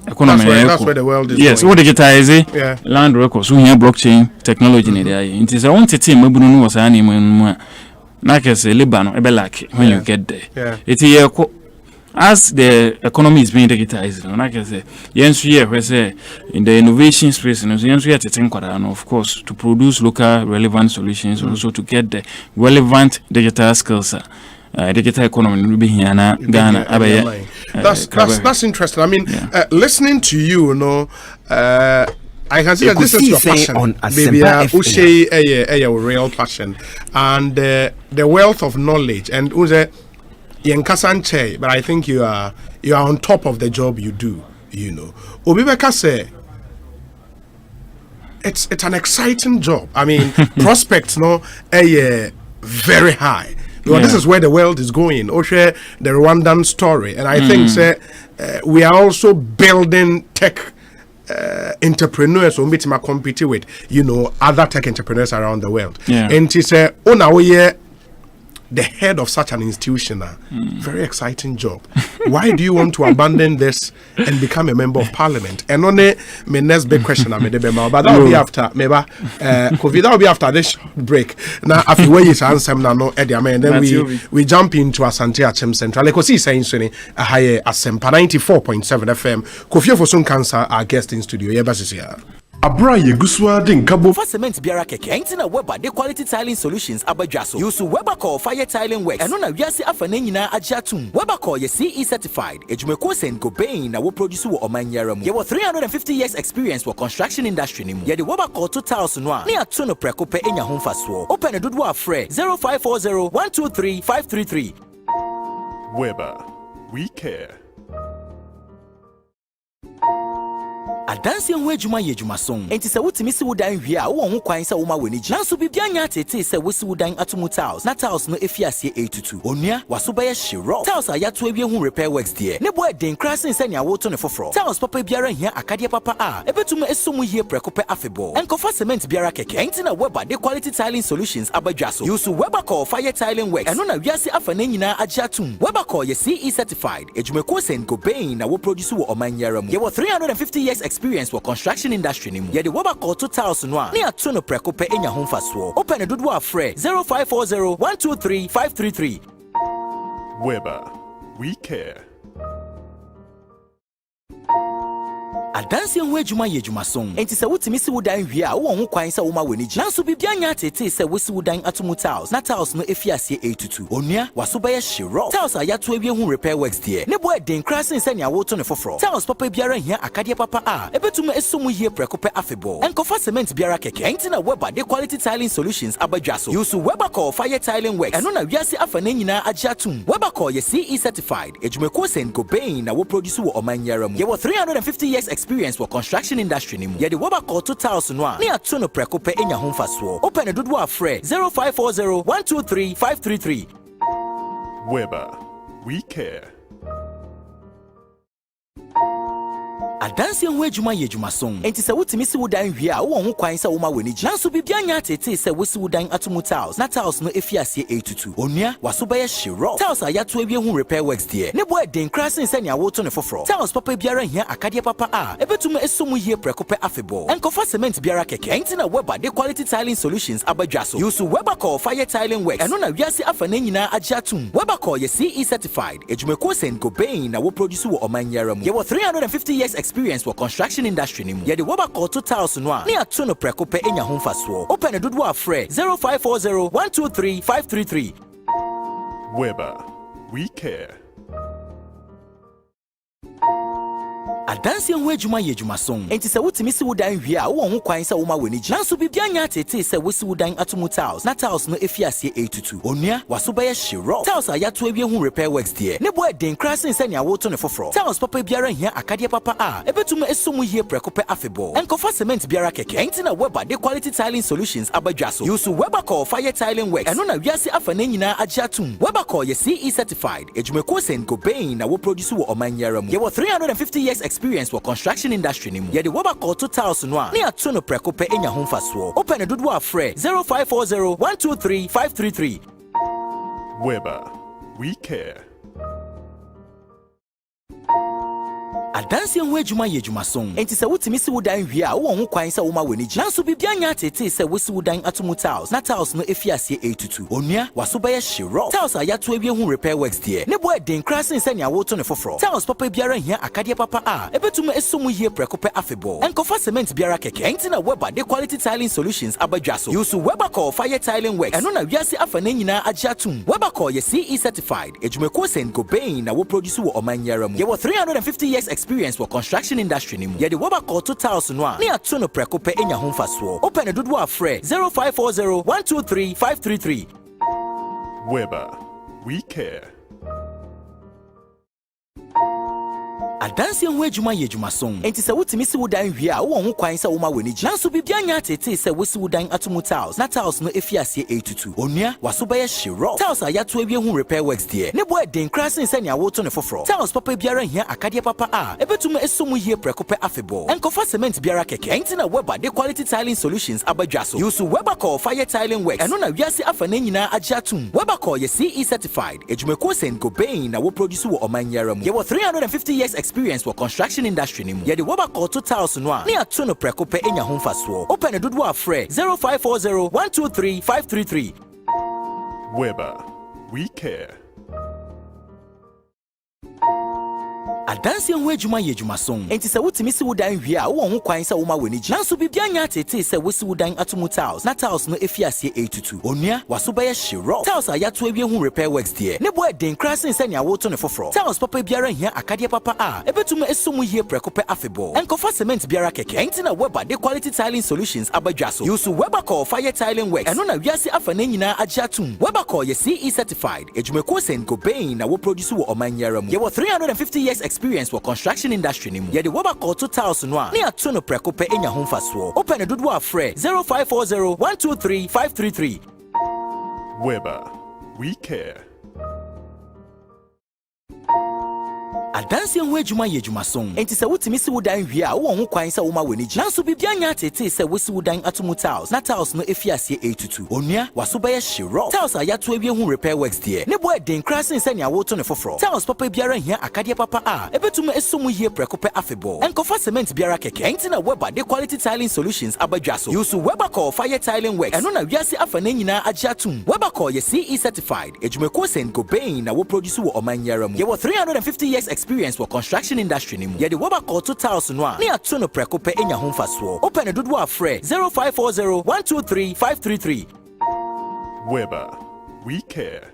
Speaker 10: economy
Speaker 2: that's where the world is
Speaker 10: yes
Speaker 2: going.
Speaker 10: What digitize land records we here blockchain technology in there it is a one team mabunu no was ani mu na kese labor no e be like when you get there it here as the economy is being digitized no na kese yensu here we say in the innovation space no yensu here tetin kwada no of course to produce local relevant solutions also to get the relevant digital skills digital economy will be here na Ghana abaye
Speaker 2: that's interesting. I mean listening to you know I can see that this is your passion
Speaker 3: on
Speaker 2: baby Ushe a real passion and the wealth of knowledge and Uze Yenkasanche but I think you are on top of the job you do you know Obibeka say it's an exciting job. I mean prospects no very high. Well, this is where the world is going. Oshe, the Rwandan story. And I think we are also building tech entrepreneurs who meet compete with, you know, other tech entrepreneurs around the world. And he said, the head of such an institution. Very exciting job. Why do you want to abandon this and become a member of parliament? And only my next big question, but that will be after maybe COVID. That will be after this break. Now, after we is answer no Eddie, and then we jump into Asante Achem Central. Ekosiise saying a higher Asempa 94.7 FM. Kofi for some cancer, our guest in studio. Yeah, here.
Speaker 5: Abra Yeguswa din kabo.
Speaker 7: For cement biara keke. Ain't Weber the quality tiling solutions abadwaso. Use Weber call fire tiling works. And on a yasi afane nyina ajatum. Weber call ye CE certified. Ejumeko sen go bain na wo produce wo omanyaram. Ye 350 years experience for construction industry nimu. Ye the Weber call 2000 noa. Ni atono preko pe enya ho mfaso. Open dodo afre 0540 123 533.
Speaker 8: Weber, we care.
Speaker 7: Adansi ho adwuma ye adwuma son enti se wotimi si wodan hwie a wo ho kwan se wo ma weni gina so bibia nya tete se wosi wodan atomu tiles na tiles no efiase A22 onua waso baye shiro tiles a yato ewie hu repair works there ne boy den krasin se nya wo to ne foforo tiles papa biara hia akade papa a ebetum esomu hie prekope afebo enkofa cement biara keke enti na Weber the quality tiling solutions abadwaso use Weber call fire tiling works eno na wiase afa na nyina agiatum Weber call ye CE certified ejumeko sen go bain na wo produce wo omanyaram ye 350 years experience for construction industry nimu. Ye the Weber call 2000 noa. Ni atono preko pe enya ho mfaso. Open dodo afre 0540 123 533.
Speaker 8: Weber, we care.
Speaker 7: Adansi ho adwuma ye adwuma son enti se wotimi si wodan hwie a wo ho kwan se wo ma weni gina so bibia nya tete se wosi wodan atomu tiles na tiles no efiase A22 onua waso baye shiro tiles a yato ewie hu repair works there ne boy den krasin se nya wo to ne foforo tiles papa biara hia akade papa a ebetum esomu hie prekope afebo enkofa cement biara keke enti na Weber the quality tiling solutions abadwaso use Weber call fire tiling works eno na wiase afa na nyina agiatum Weber call ye CE certified ejumeko sen go bain na wo produce wo omanyaram ye 350 years experience for construction industry nimu. Ye the Weber call 2000 noa. Ni atono preko pe enya ho mfaso. Open dodo afre 0540 123 533.
Speaker 8: Weber, we care.
Speaker 7: Adansi ho adwuma ye adwuma son enti se wotimi si wodan hwie a wo ho kwan se wo ma weni gina so bibia nya tete se wosi wodan atomu tiles na tiles no efiase A22 onua waso baye shiro tiles a yato ewie hu repair works there ne boy den krasin se nya wo to ne foforo tiles papa biara hia akade papa a ebetum esomu hie prekope afebo enkofa cement biara keke enti na Weber the quality tiling solutions abadwaso use Weber call fire tiling works eno na wiase afa na nyina agiatum Weber call ye CE certified ejumeko sen go bain na wo produce wo omanyaram ye 350 years experience for construction industry nimu. Ye the Weber call 2000 noa. Ni atono preko pe enya ho mfaso. Open dodo afre 0540 123 533.
Speaker 8: Weber, we care.
Speaker 7: Adansi ho adwuma ye adwuma son enti se wotimi si wodan hwie a wo ho kwan se wo ma weni gina so bibia nya tete se wosi wodan atomu tiles na tiles no efiase A22 onua waso baye shiro tiles a yato ewie hu repair works there ne boy den krasin se nya wo to ne foforo tiles papa biara hia akade papa a ebetum esomu hie prekope afebo enkofa cement biara keke enti na Weber the quality tiling solutions abadwaso use Weber call fire tiling works eno na wiase afa na nyina agiatum Weber call ye CE certified ejumeko sen go bain na wo produce wo omanyaram ye 350 years experience for construction industry nimu. Ye the Weber call 2000 noa. Ni atono preko pe enya ho mfaso. Open dodo afre 0540 123 533.
Speaker 8: Weber, we care.
Speaker 7: Adansi ho adwuma ye adwuma son enti se wotimi si wodan hwie a wo ho kwan se wo ma weni gina so bibia nya tete se wosi wodan atomu tiles na tiles no efiase A22 onua waso baye shiro tiles a yato ewie hu repair works there ne boy den krasin se nya wo to ne foforo tiles papa biara hia akade papa a ebetum esomu hie prekope afebo enkofa cement biara keke enti na Weber the quality tiling solutions abadwaso use Weber call fire tiling works eno na wiase afa na nyina agiatum Weber call ye CE certified ejumeko sen go bain na wo produce wo omanyaram ye 350 years experience for construction industry nimu. Ye the Weber call 2000 noa. Ni atono preko pe enya ho mfaso. Open dodo afre 0540 123 533.
Speaker 8: Weber, we care.
Speaker 7: Adansi ho adwuma ye adwuma song. Enti se wotimi si wodan hwie a wo ho kwan se wo ma wani gina. Nanso bibia nya tete se wosi wodan atomu tiles. Na tiles no efiase A22. Onua waso ba ye shiro. Tiles a yato awie hu repair works there. Ne boy den krasin se nya wo to ne foforo. Tiles papa biara hia akade papa a ebetum esomu hie prekope afebo. Enkofa cement biara keke. Enti na Weber de quality tiling solutions abadwaso. Yusu Weber call fire tiling works. Eno na wiase afa na nyina agiatum. Weber call ye CE certified. Ejumeko sen go bain na wo produce wo omanyara mu. Ye wo 350 years experience for construction industry ni mu. Ye de Weber call to tiles no a. Ne ato no prekope enya ho mfaso. Open dodo afre 0540 123 533.
Speaker 8: Weber, we care.
Speaker 7: Adansi ho adwuma ye adwuma song. Enti se wotimi si wodan hwie a wo ho kwan se wo ma wani gina. Nanso bibia nya tete se wosi wodan atomu tiles. Na tiles no efiase A22. Onua waso ba ye shiro. Tiles a yato awie hu repair works there. Ne boy den krasin se nya wo to ne foforo. Tiles papa biara hia akade papa a ebetum esomu hie prekope afebo. Enkofa cement biara keke. Enti na Weber de quality tiling solutions abadwaso. Yusu Weber call fire tiling works. Eno na wiase afa na nyina agiatum. Weber call ye CE certified. Ejumeko sen go bain na wo produce wo omanyara mu. Ye wo 350 years experience for construction industry ni mu. Ye de Weber call to tiles no a. Ne ato no prekope enya ho mfaso. Open dodo afre 0540 123 533.
Speaker 8: Weber, we care.
Speaker 7: Adansi ho adwuma ye adwuma song. Enti se wotimi si wodan hwie a wo ho kwan se wo ma wani gina. Nanso bibia nya tete se wosi wodan atomu tiles. Na tiles no efiase A22. Onua waso ba ye shiro. Tiles a yato awie hu repair works there. Ne boy den krasin se nya wo to ne foforo. Tiles papa biara hia akade papa a ebetum esomu hie prekope afebo. Enkofa cement biara keke. Enti na Weber de quality tiling solutions abadwaso. Yusu Weber call fire tiling works. Eno na wiase afa na nyina agiatum. Weber call ye CE certified. Ejumeko sen go bain na wo produce wo omanyara mu. Ye wo 350 years experience for construction industry ni mu. Ye de Weber call to tiles no a. Ne ato no prekope enya ho mfaso. Open dodo afre 0540 123 533.
Speaker 8: Weber, we care.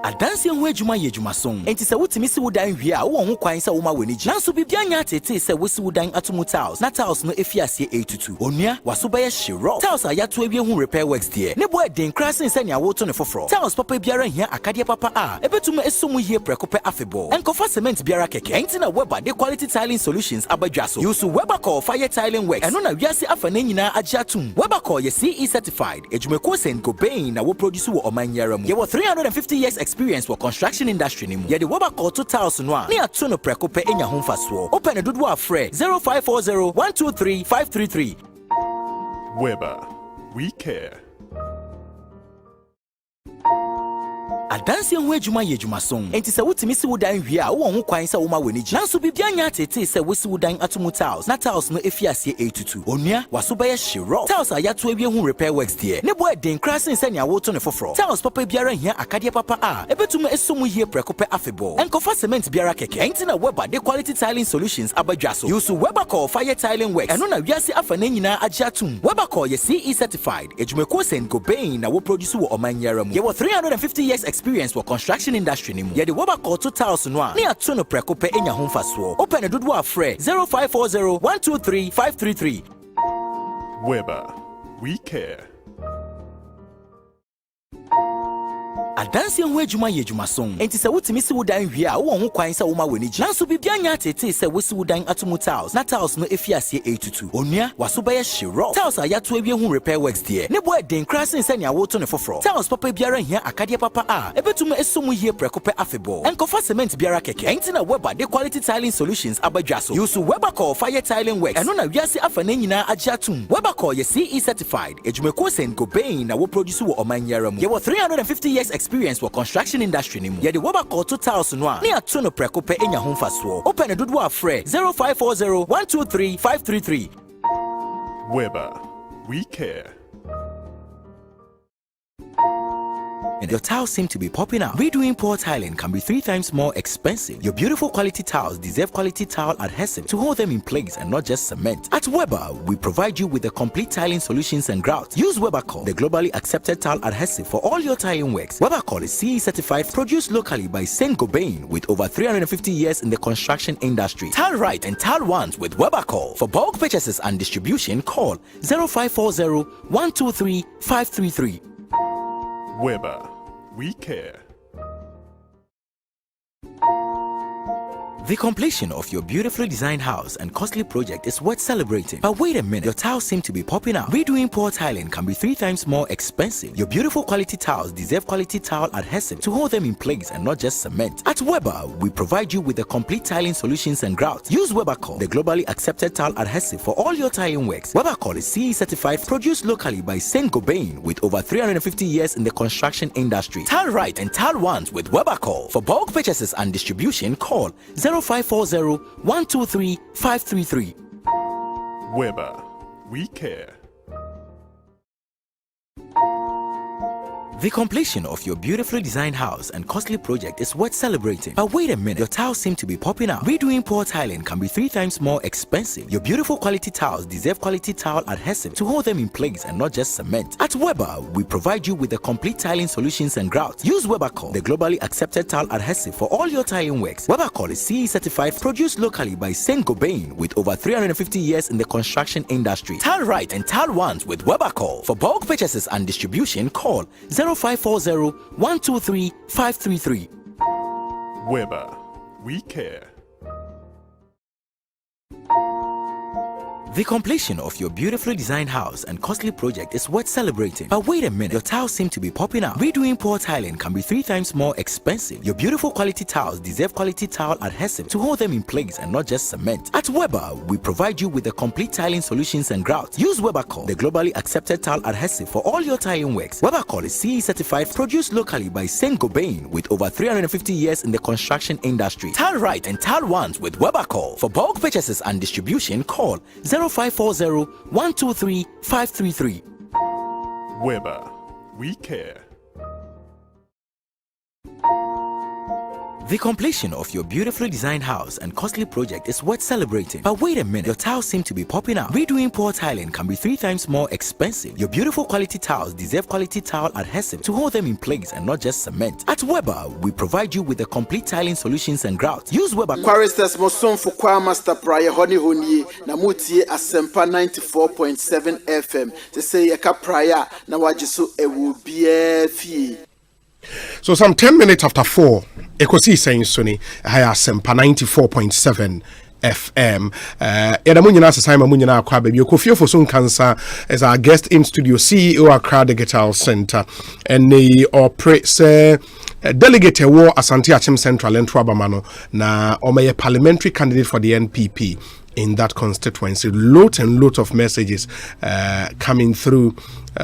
Speaker 7: Adansi ho adwuma ye adwuma song. Enti se wotimi si wodan hwie a wo ho kwan se wo ma wani gina. Nanso bibia nya tete se wosi wodan atomu tiles. Na tiles no efiase A22. Onua waso ba ye shiro. Tiles a yato awie hu repair works there. Ne boy den krasin se nya wo to ne foforo. Tiles papa biara hia akade papa a ebetum esomu hie prekope afebo. Enkofa cement biara keke. Enti na Weber de quality tiling solutions abadwaso. Yusu Weber call fire tiling works. Eno na wiase afa na nyina agiatum. Weber call ye CE certified. Ejumeko sen go bain na wo produce wo omanyara mu. Ye wo 350 years experience for construction industry ni mu. Ye de Weber call to tiles no a. Ne ato no prekope enya ho mfaso. Open dodo afre 0540 123 533.
Speaker 8: Weber, we care.
Speaker 7: Adansi ho adwuma ye adwuma song. Enti se wotimi si wodan hwie a wo ho kwan se wo ma wani gina. Nanso bibia nya tete se wosi wodan atomu tiles. Na tiles no efiase A22. Onua waso ba ye shiro. Tiles a yato awie hu repair works there. Ne boy den krasin se nya wo to ne foforo. Tiles papa biara hia akade papa a ebetum esomu hie prekope afebo. Enkofa cement biara keke. Enti na Weber de quality tiling solutions abadwaso. Yusu Weber call fire tiling works. Eno na wiase afa na nyina agiatum. Weber call ye CE certified. Ejumeko sen go bain na wo produce wo omanyara mu. Ye wo 350 years experience for construction industry ni mu. Ye de Weber call to tiles no a. Ne ato no prekope enya ho mfaso. Open dodo afre 0540 123 533.
Speaker 8: Weber, we care.
Speaker 7: Adansi ho adwuma ye adwuma song. Enti se wotimi si wodan hwie a wo ho kwan se wo ma wani gina. Nanso bibia nya tete se wosi wodan atomu tiles. Na tiles no efiase A22. Onua waso ba ye shiro. Tiles a yato awie hu repair works there. Ne boy den krasin se nya wo to ne foforo. Tiles papa biara hia akade papa a ebetum esomu hie prekope afebo. Enkofa cement biara keke. Enti na Weber de quality tiling solutions abadwaso. Yusu Weber call fire tiling works. Eno na wiase afa na nyina agiatum. Weber call ye CE certified. Ejumeko sen go bain na wo produce wo omanyara mu. Ye wo 350 years experience for construction industry ni mu. Ye de Weber call to tiles no a. Ne ato no prekope enya ho mfaso. Open dodo afre 0540 123 533.
Speaker 8: Weber, we care.
Speaker 7: And your tiles seem to be popping out. Redoing poor tiling can be 3 times more expensive. Your beautiful quality tiles deserve quality tile adhesive to hold them in place and not just cement. At Weber, we provide you with the complete tiling solutions and grouts. Use Webercol, the globally accepted tile adhesive for all your tiling works. Webercol is CE certified, produced locally by Saint Gobain with over 350 years in the construction industry. Tile right and tile once with Webercol. For bulk purchases and distribution, call 0540 123 533.
Speaker 8: Weber, we care.
Speaker 7: The completion of your beautifully designed house and costly project is worth celebrating. But wait a minute, your tiles seem to be popping out. Redoing poor tiling can be 3 times more expensive. Your beautiful quality tiles deserve quality tile adhesive to hold them in place and not just cement. At Weber, we provide you with the complete tiling solutions and grouts. Use Webercol, the globally accepted tile adhesive for all your tiling works. Webercol is CE certified, produced locally by Saint-Gobain with over 350 years in the construction industry. Tile right and tile once with Webercol. For bulk purchases and distribution, call 0540 123 533.
Speaker 8: Weber, we care.
Speaker 7: The completion of your beautifully designed house and costly project is worth celebrating. But wait a minute, your tiles seem to be popping out. Redoing poor tiling can be 3 times more expensive. Your beautiful quality tiles deserve quality tile adhesive to hold them in place and not just cement. At Weber, we provide you with the complete tiling solutions and grouts. Use Webercol, the globally accepted tile adhesive for all your tiling works. Webercol is CE certified, produced locally by Saint-Gobain with over 350 years in the construction industry. Tile right and tile once with Webercol. For bulk purchases and distribution, call 0540 123 533.
Speaker 8: Weber, we care.
Speaker 7: The completion of your beautifully designed house and costly project is worth celebrating. But wait a minute, your tiles seem to be popping out. Redoing poor tiling can be 3 times more expensive. Your beautiful quality tiles deserve quality tile adhesive to hold them in place and not just cement. At Weber, we provide you with the complete tiling solutions and grouts. Use Webercol, the globally accepted tile adhesive for all your tiling works. Webercol is CE certified, produced locally by Saint-Gobain with over 350 years in the construction industry. Tile right and tile once with Webercol. For bulk purchases and distribution, call 0540 123 533.
Speaker 8: Weber, we care.
Speaker 7: The completion of your beautifully designed house and costly project is worth celebrating. But wait a minute, your tiles seem to be popping out. Redoing poor tiling can be 3 times more expensive. Your beautiful quality tiles deserve quality tile adhesive to hold them in place and not just cement. At Weber, we provide you with the complete tiling solutions and grouts. Use Weber.
Speaker 9: Quaristas Moson for Qua Master Prayer Honey Honey, Namuti Asempa 94.7 FM. To say a prayer, Nawajisu e will be a fee.
Speaker 2: So some 10 minutes after 4, Ekosiisen Suni, Asempa 94.7 FM. Munyina Sasima Munyina Kwa Baby Kofi for Sun Cancer as our guest in studio, CEO Accra Digital Center, and the operate say delegate war Asante Achim Central and Trabamano na Omeye parliamentary candidate for the NPP in that constituency. Lot and lot of messages coming through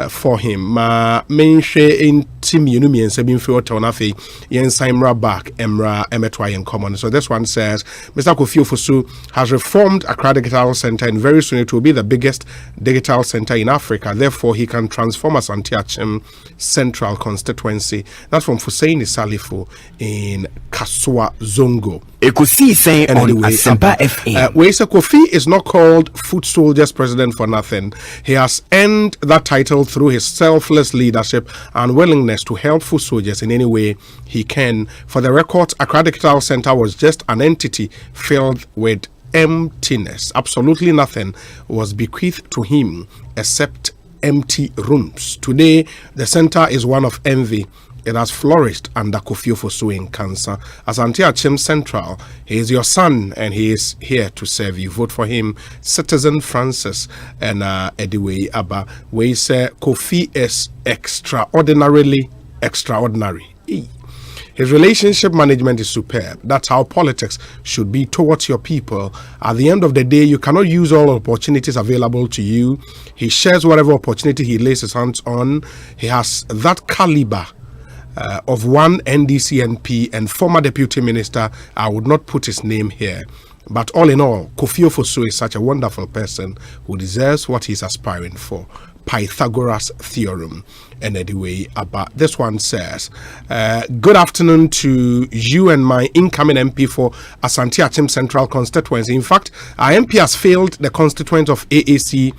Speaker 2: for him. Ma mention in Tim Yunumi and Sabin Fiota Onafi Yen Saimra back Emra Emetwa in common. So this one says Mr. Kofi Ofosu has reformed Accra Digital Center and very soon it will be the biggest digital center in Africa. Therefore he can transform Asante Achim Central constituency. That's from Fusaini Salifo in Kasua Zongo.
Speaker 3: Ekosiisen On Asempa FM.
Speaker 2: Kofi is not called Foot Soldiers President for nothing. He has earned that title through his selfless leadership and willingness to help foot soldiers in any way he can. For the record, Accra Digital Center was just an entity filled with emptiness. Absolutely nothing was bequeathed to him except empty rooms. Today, the center is one of envy. It has flourished under Kofi Ofosu in cancer. Asante Achim Central, he is your son and he is here to serve you. Vote for him. Citizen Francis and Ediwe Abba. We say Kofi is extraordinarily extraordinary. His relationship management is superb. That's how politics should be towards your people. At the end of the day, you cannot use all opportunities available to you. He shares whatever opportunity he lays his hands on. He has that caliber of one NDC MP and former deputy minister. I would not put his name here. But all in all, Kofi Ofosu is such a wonderful person who deserves what he's aspiring for. Pythagoras theorem. And anyway, about this one says, good afternoon to you and my incoming MP for Asante Achim Central constituency. In fact, our MP has failed the constituent of AAC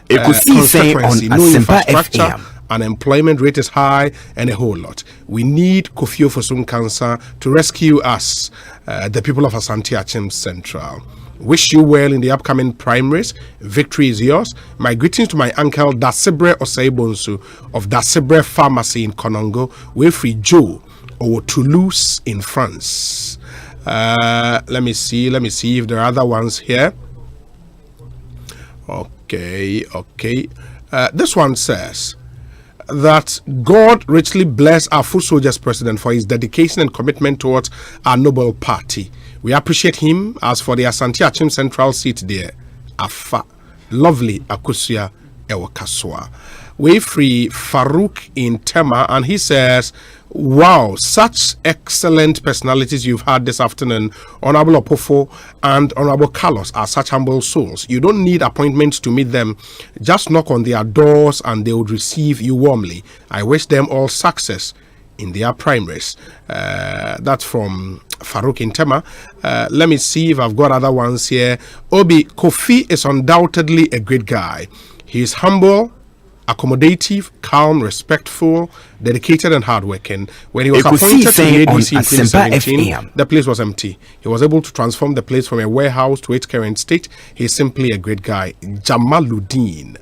Speaker 2: constituency. No infrastructure, unemployment rate is high, and a whole lot. We need Kofi Ofosu Cancer to rescue us, the people of Asante Achim Central. Wish you well in the upcoming primaries. Victory is yours. My greetings to my uncle Dasibre Oseibonsu of Dasibre Pharmacy in Konongo, Wilfrey Joe or Toulouse in France. Let me see if there are other ones here. Okay. This one says that God richly bless our Foot Soldiers president for his dedication and commitment towards our noble party. We appreciate him. As for the Asante Achim Central seat there, Afa, lovely Akusia Ewakaswa. We free Farouk in Tema, and he says, wow, such excellent personalities you've had this afternoon. Honorable Opofo and Honorable Carlos are such humble souls. You don't need appointments to meet them. Just knock on their doors and they would receive you warmly. I wish them all success in their primaries. That's from Farouk in Tema. Let me see if I've got other ones here. Obi, Kofi is undoubtedly a great guy. He is humble, accommodative, calm, respectful, dedicated, and hardworking. When he was appointed to the ADC in 2017, the place was empty. He was able to transform the place from a warehouse to its current state. He's simply a great guy. Jamaluddin.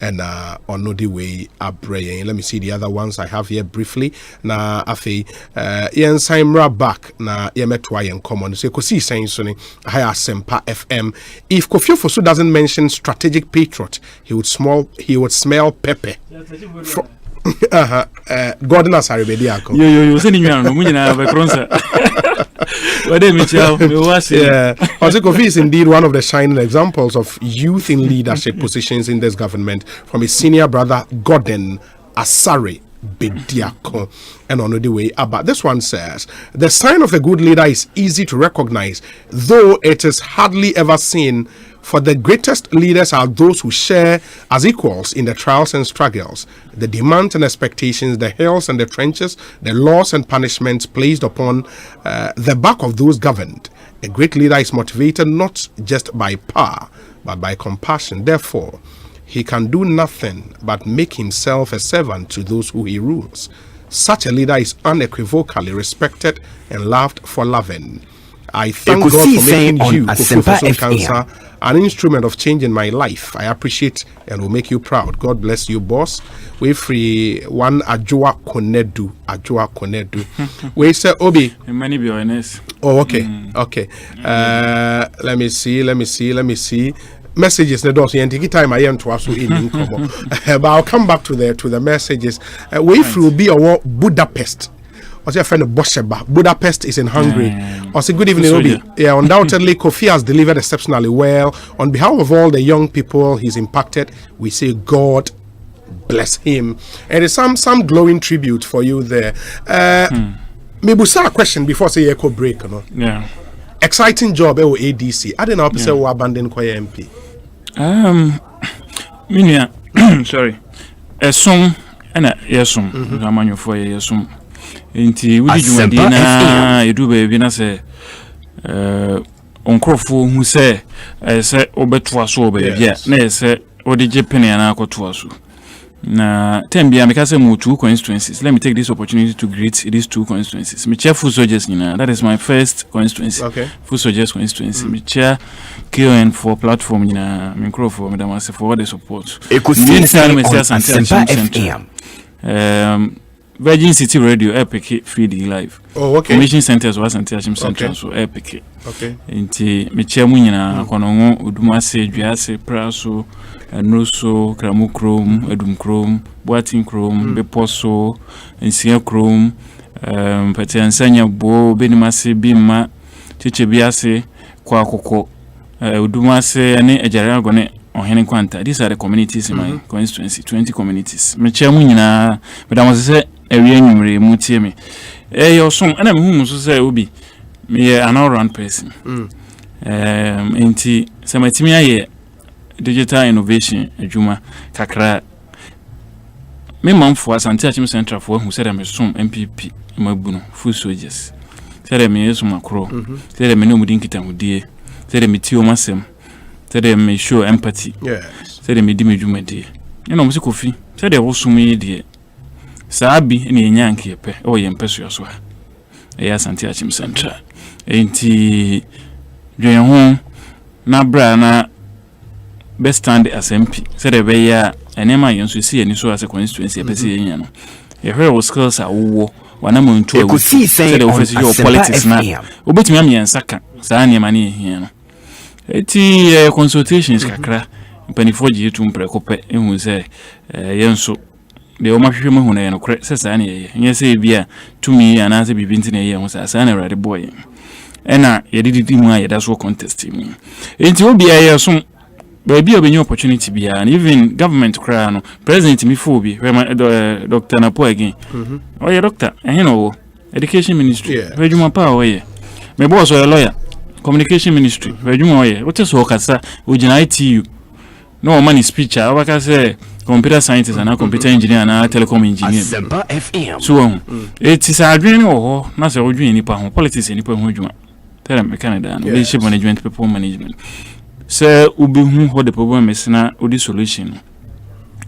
Speaker 2: And on the way Abreye. Let me see the other ones I have here briefly. Na afi yen Saimra back na yemetwa yen common. So Ekosiisen soni high Asempa FM. If Kofi Ofosu doesn't mention strategic patriot, he would smell pepper. Gordon Asaribedi ako.
Speaker 10: Yo seni nyano munyina be kronsa.
Speaker 2: Kofi is indeed one of the shining examples of youth in leadership positions in this government, from his senior brother Gordon Asare Bediako. And on the way about this one says, the sign of a good leader is easy to recognize, though it is hardly ever seen. For the greatest leaders are those who share as equals in the trials and struggles, the demands and expectations, the hills and the trenches, the laws and punishments placed upon the back of those governed. A great leader is motivated not just by power, but by compassion. Therefore, he can do nothing but make himself a servant to those who he rules. Such a leader is unequivocally respected and loved for loving. I thank God for making you, Asempa Cancer, an instrument of change in my life. I appreciate and will make you proud. God bless you, boss. We free one Ajua Konedu. We say Obi.
Speaker 10: Many be honest.
Speaker 2: Oh, okay. Okay. Let me see. Messages the doors and time I am to also in but I'll come back to the messages. We will be a Budapest. Also, your friend Bosheba. Budapest is in Hungary. Also, good evening, Obi. Yeah, undoubtedly, Kofi has delivered exceptionally well. On behalf of all the young people he's impacted, we say God bless him. And there's some glowing tribute for you there. Maybe a question before say echo break, you know?
Speaker 10: Yeah.
Speaker 2: Exciting job at ADC. I don't know if you abandon Koya MP.
Speaker 10: Sorry. Esum and yesum. Ramanyo for yesum. Inti wudi jumadina edu baby na se onkrofo hu se obeto so baby na se odi jepene na akoto so na tembia make say mu two constituencies. Let me take this opportunity to greet these two constituencies. Me chair Foot Soldiers nyina, that is my first constituency.
Speaker 2: Okay.
Speaker 10: Foot Soldiers constituency. Me chair KON for platform nyina, me crofo me damase for all the support.
Speaker 3: Ekosiisen On Asempa FM.
Speaker 10: Virgin City Radio Epic feed live.
Speaker 2: Oh, okay.
Speaker 10: Commission centers was Asante Achim Central so Epic.
Speaker 2: Okay.
Speaker 10: Inti me chair mu nyina kono odumase duase praso Nuso, Kramukrom, Edum Chrome, Boating Chrome, Beposo, Insia Chrome, Patiansanya Bo, Benimase, Bima, Chichebiase, Kwakoko, Udumase, and Ejaragone, or Henny Quanta. These are the communities in my constituency, 20 communities. Mechamunina, but I was a reanimary mutiemi. Your song, and I'm whom so say Ubi, me an all round person. Inti, Samatimia. Digital innovation adwuma kakra me manfo Asante Achim Central for who said I'm a som MPP mabuno Foot Soldiers said me yesu makro said me no mudin kitamudie said me ti o masem said me show empathy said me di medwuma die you know Kofi said wo sum yi die saabi ne enyanke yepe o ye mpeso so ha e Asante Achim Central enti dwen ho na bra na best stand SMP said be ya enema yenso si ani so as a constituency e pese yen no ye hwe wo skills a wo wana mo nto a say the office your politics na obetimi am yen saka saa ne mane hia no eti consultations kakra mpanifo gye tu mprekope ehu say yenso de o mahwehwe mu hu na yen kore se saa ne ye nya say bia tumi ana se bibi ntine ye hu saa na ready boy ena yedidi mu a yeda so contest mu enti obi aye so baby obenye opportunity bia and even government cry no president mi fobi Dr. Napo again oye doctor ehino education ministry wejuma pa oye me boss oye lawyer communication ministry wejuma oye what so kasa ojina ITU no money speech abaka say computer scientist and computer engineer and telecom engineer
Speaker 3: Asempa FM
Speaker 10: so it is adwene ho na say odwene nipa ho politics nipa ho adwuma tell me Canada no leadership management people management. So ubi hu the problem is na odi solution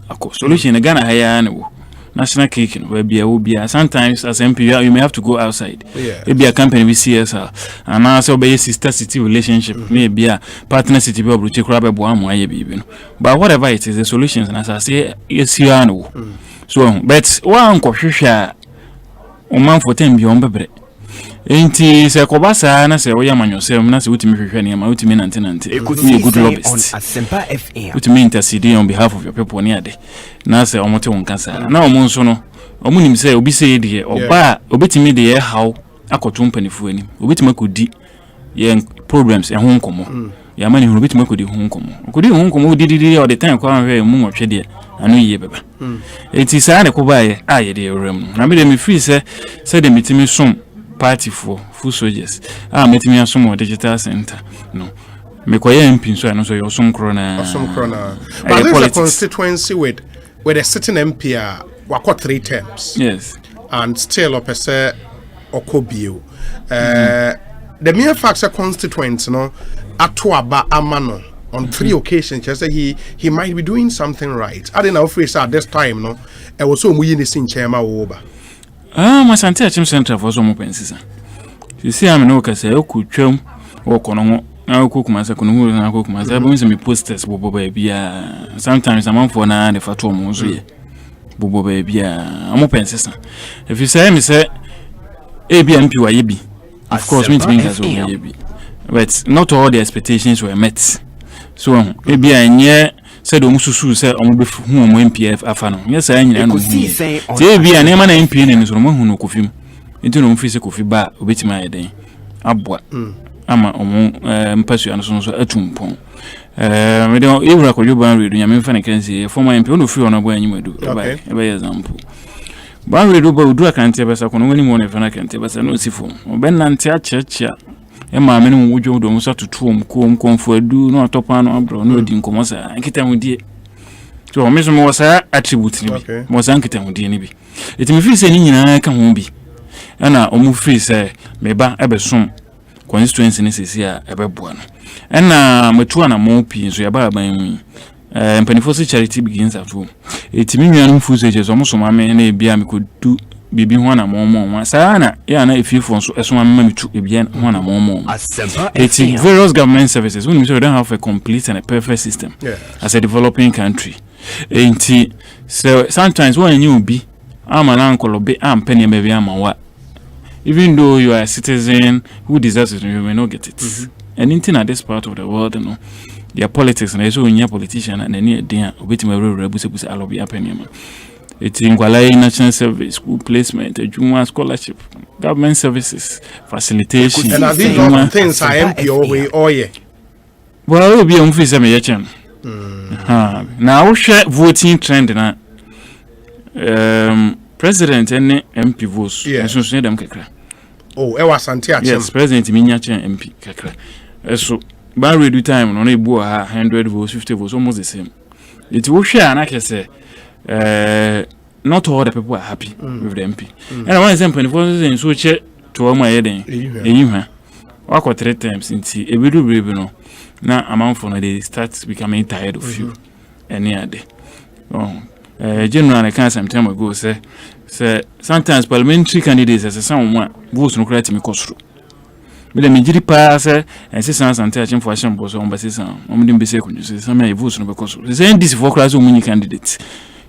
Speaker 10: ako solution na Ghana haya na wo national cake no be a sometimes as MP you may have to go outside be a company we CSR and now so be sister city relationship maybe a partner city be obruchi kura be bo amu aye bibi no but whatever it is the solutions and as I say yes you are no so but one kohwehwa o man for time bi on bebre enti se kobasa na se oya manyosem na se utimi hwehwe ne ma utimi nante good lobbyist
Speaker 3: Asempa FM
Speaker 10: utimi intercede on behalf of your people ne ade na se omote won kansa na omo nso no omo nim se obi se de oba obetimi de ye haw akoto mpanifu ani obetimi akodi ye problems ho nkomo ya mani hu obetimi akodi ho nkomo dididi all the time kwa hwe mu nwotwe de anu yiye beba enti sa ne kobaye aye de ewrem na me de me free se de mitimi som party for full soldiers metimi asomo digital center no me koye MP so no so your som krona
Speaker 2: but there's a constituency with a sitting MP wa 3 terms
Speaker 10: yes
Speaker 2: and still up say okobio the mere fact that constituent no atoaba amano on 3 occasions just say he might be doing something right I didn't know if at this time no e was so muyi ni sin chema wo ba
Speaker 10: Masante Achim Center for some penses. You see, I'm no case, I could chum or cono, I cook myself, I cook myself, I posters, Bobo baby. Sometimes I'm on for an if I told Mosey. Bobo baby, I'm open sister. If you say, me say, ABMP, of course, means as well, but not all the expectations were met. So, maybe I near. Said omususu say omubefu hu omu MPF afano yes anyina no tie bia na ema na MP ne so mo hu no kofim enti no mfise kofi ba obetima ayeden aboa ama omu mpasu ano so atumpon me de ewura ko yoban redu nyame mfa ne kansi former MP ono free ono bo anyim adu ba example ba redu ba odu akante besa ko no wani mo ne fa na akante besa no sifo obenante achechia ema me no wudwo do musa tutuom komfo adu no atopa no abro no di nkomosa nkita hudie so me so mo wasa attribute ni bi mo sa nkita hudie ni bi etimi fi se ni nyina ka ho bi ana omu fi se meba ebesom constituency ni sesi a ebeboa no ana metu na mo pi so ya ba ban mu mpanifo se charity begins at home etimi nnuanu fu se je so mo so ma me na ebia me kodu bibi ho na momo sana ya na efifo so esoma mema mitu ebia ho na momo it's various government services when we don't have a complete and a perfect system as a developing country so sometimes when you be amana nkolo be ampene maybe amawa even though you are a citizen who deserves it you may not get it anything at this part of the world you know their politics and so when you politician and any dey obetima rebusebusa alobi apenema. It's in Kuala National Service, school placement, junior scholarship, government services, facilitation.
Speaker 2: And are these all things are MP or yeah?
Speaker 10: Well, will be on visa me yachan. Now share voting trend na president and MP votes.
Speaker 2: Yes.
Speaker 10: So say them kakra.
Speaker 2: Oh, ewa santi achim.
Speaker 10: Yes, president minyacha MP kakra. So by redo time no na ebu 100 votes, 50 votes, almost the same. It will share na kese. Not all the people are happy with the MP. And I want example, if I so check to all my heading, walk 3 times into a video baby no. Now amount for they start becoming tired of you. Any other. General I can't some time ago say sometimes parliamentary candidates as someone votes no credit me cost through. But the majority pass and say some touching for some boss on basis on didn't be second. Some votes no because the same this for class candidate.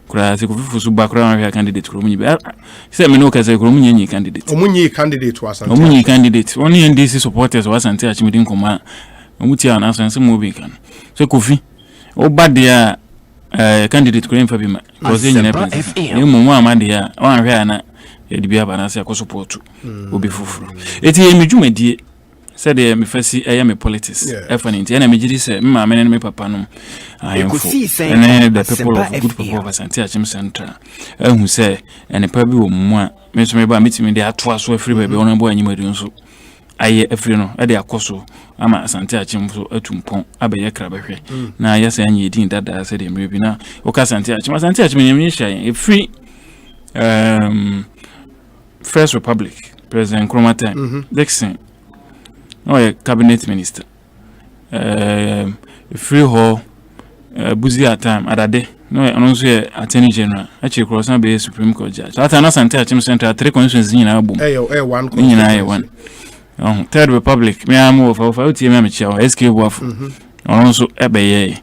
Speaker 10: kura se kofifu so ba kura na candidate kuro munyi be say me no ka say kuro munyi candidate
Speaker 2: omunyi candidate wasante
Speaker 10: omunyi candidate oni NDC supporters wasante achimidi nkoma omuti ana so nse mo be kan so kofi o ba dia candidate kuro mfa bi ma ko se nyina pe ni mo amade ya wan hwe ana edibia ba na se akosupport obi fufuro eti emi dwumadie said me fasi me politics efanity and me gidi say me maame ne me papa no
Speaker 3: Ekosiise
Speaker 10: and the people of good people of Asante Achim Central who say and pa bi wo mu a me so me ba metimi dey ato so afri ba bi ono bo anyimadu nso aye afri no e dey akoso ama Asante Achim so atumpon abaye kra behwe na ya say anye din dada say dey mrebi na o ka Asante Achim nyem hia free First Republic President Nkrumah time Dixon cabinet minister free hall buzi at time adade no anonso attorney general actually cross na be supreme court judge that na Asante Achim Central 3 constituencies nyina album
Speaker 2: one
Speaker 10: nyina one Third Republic me am of utie me chia SK boafo anonso ebeye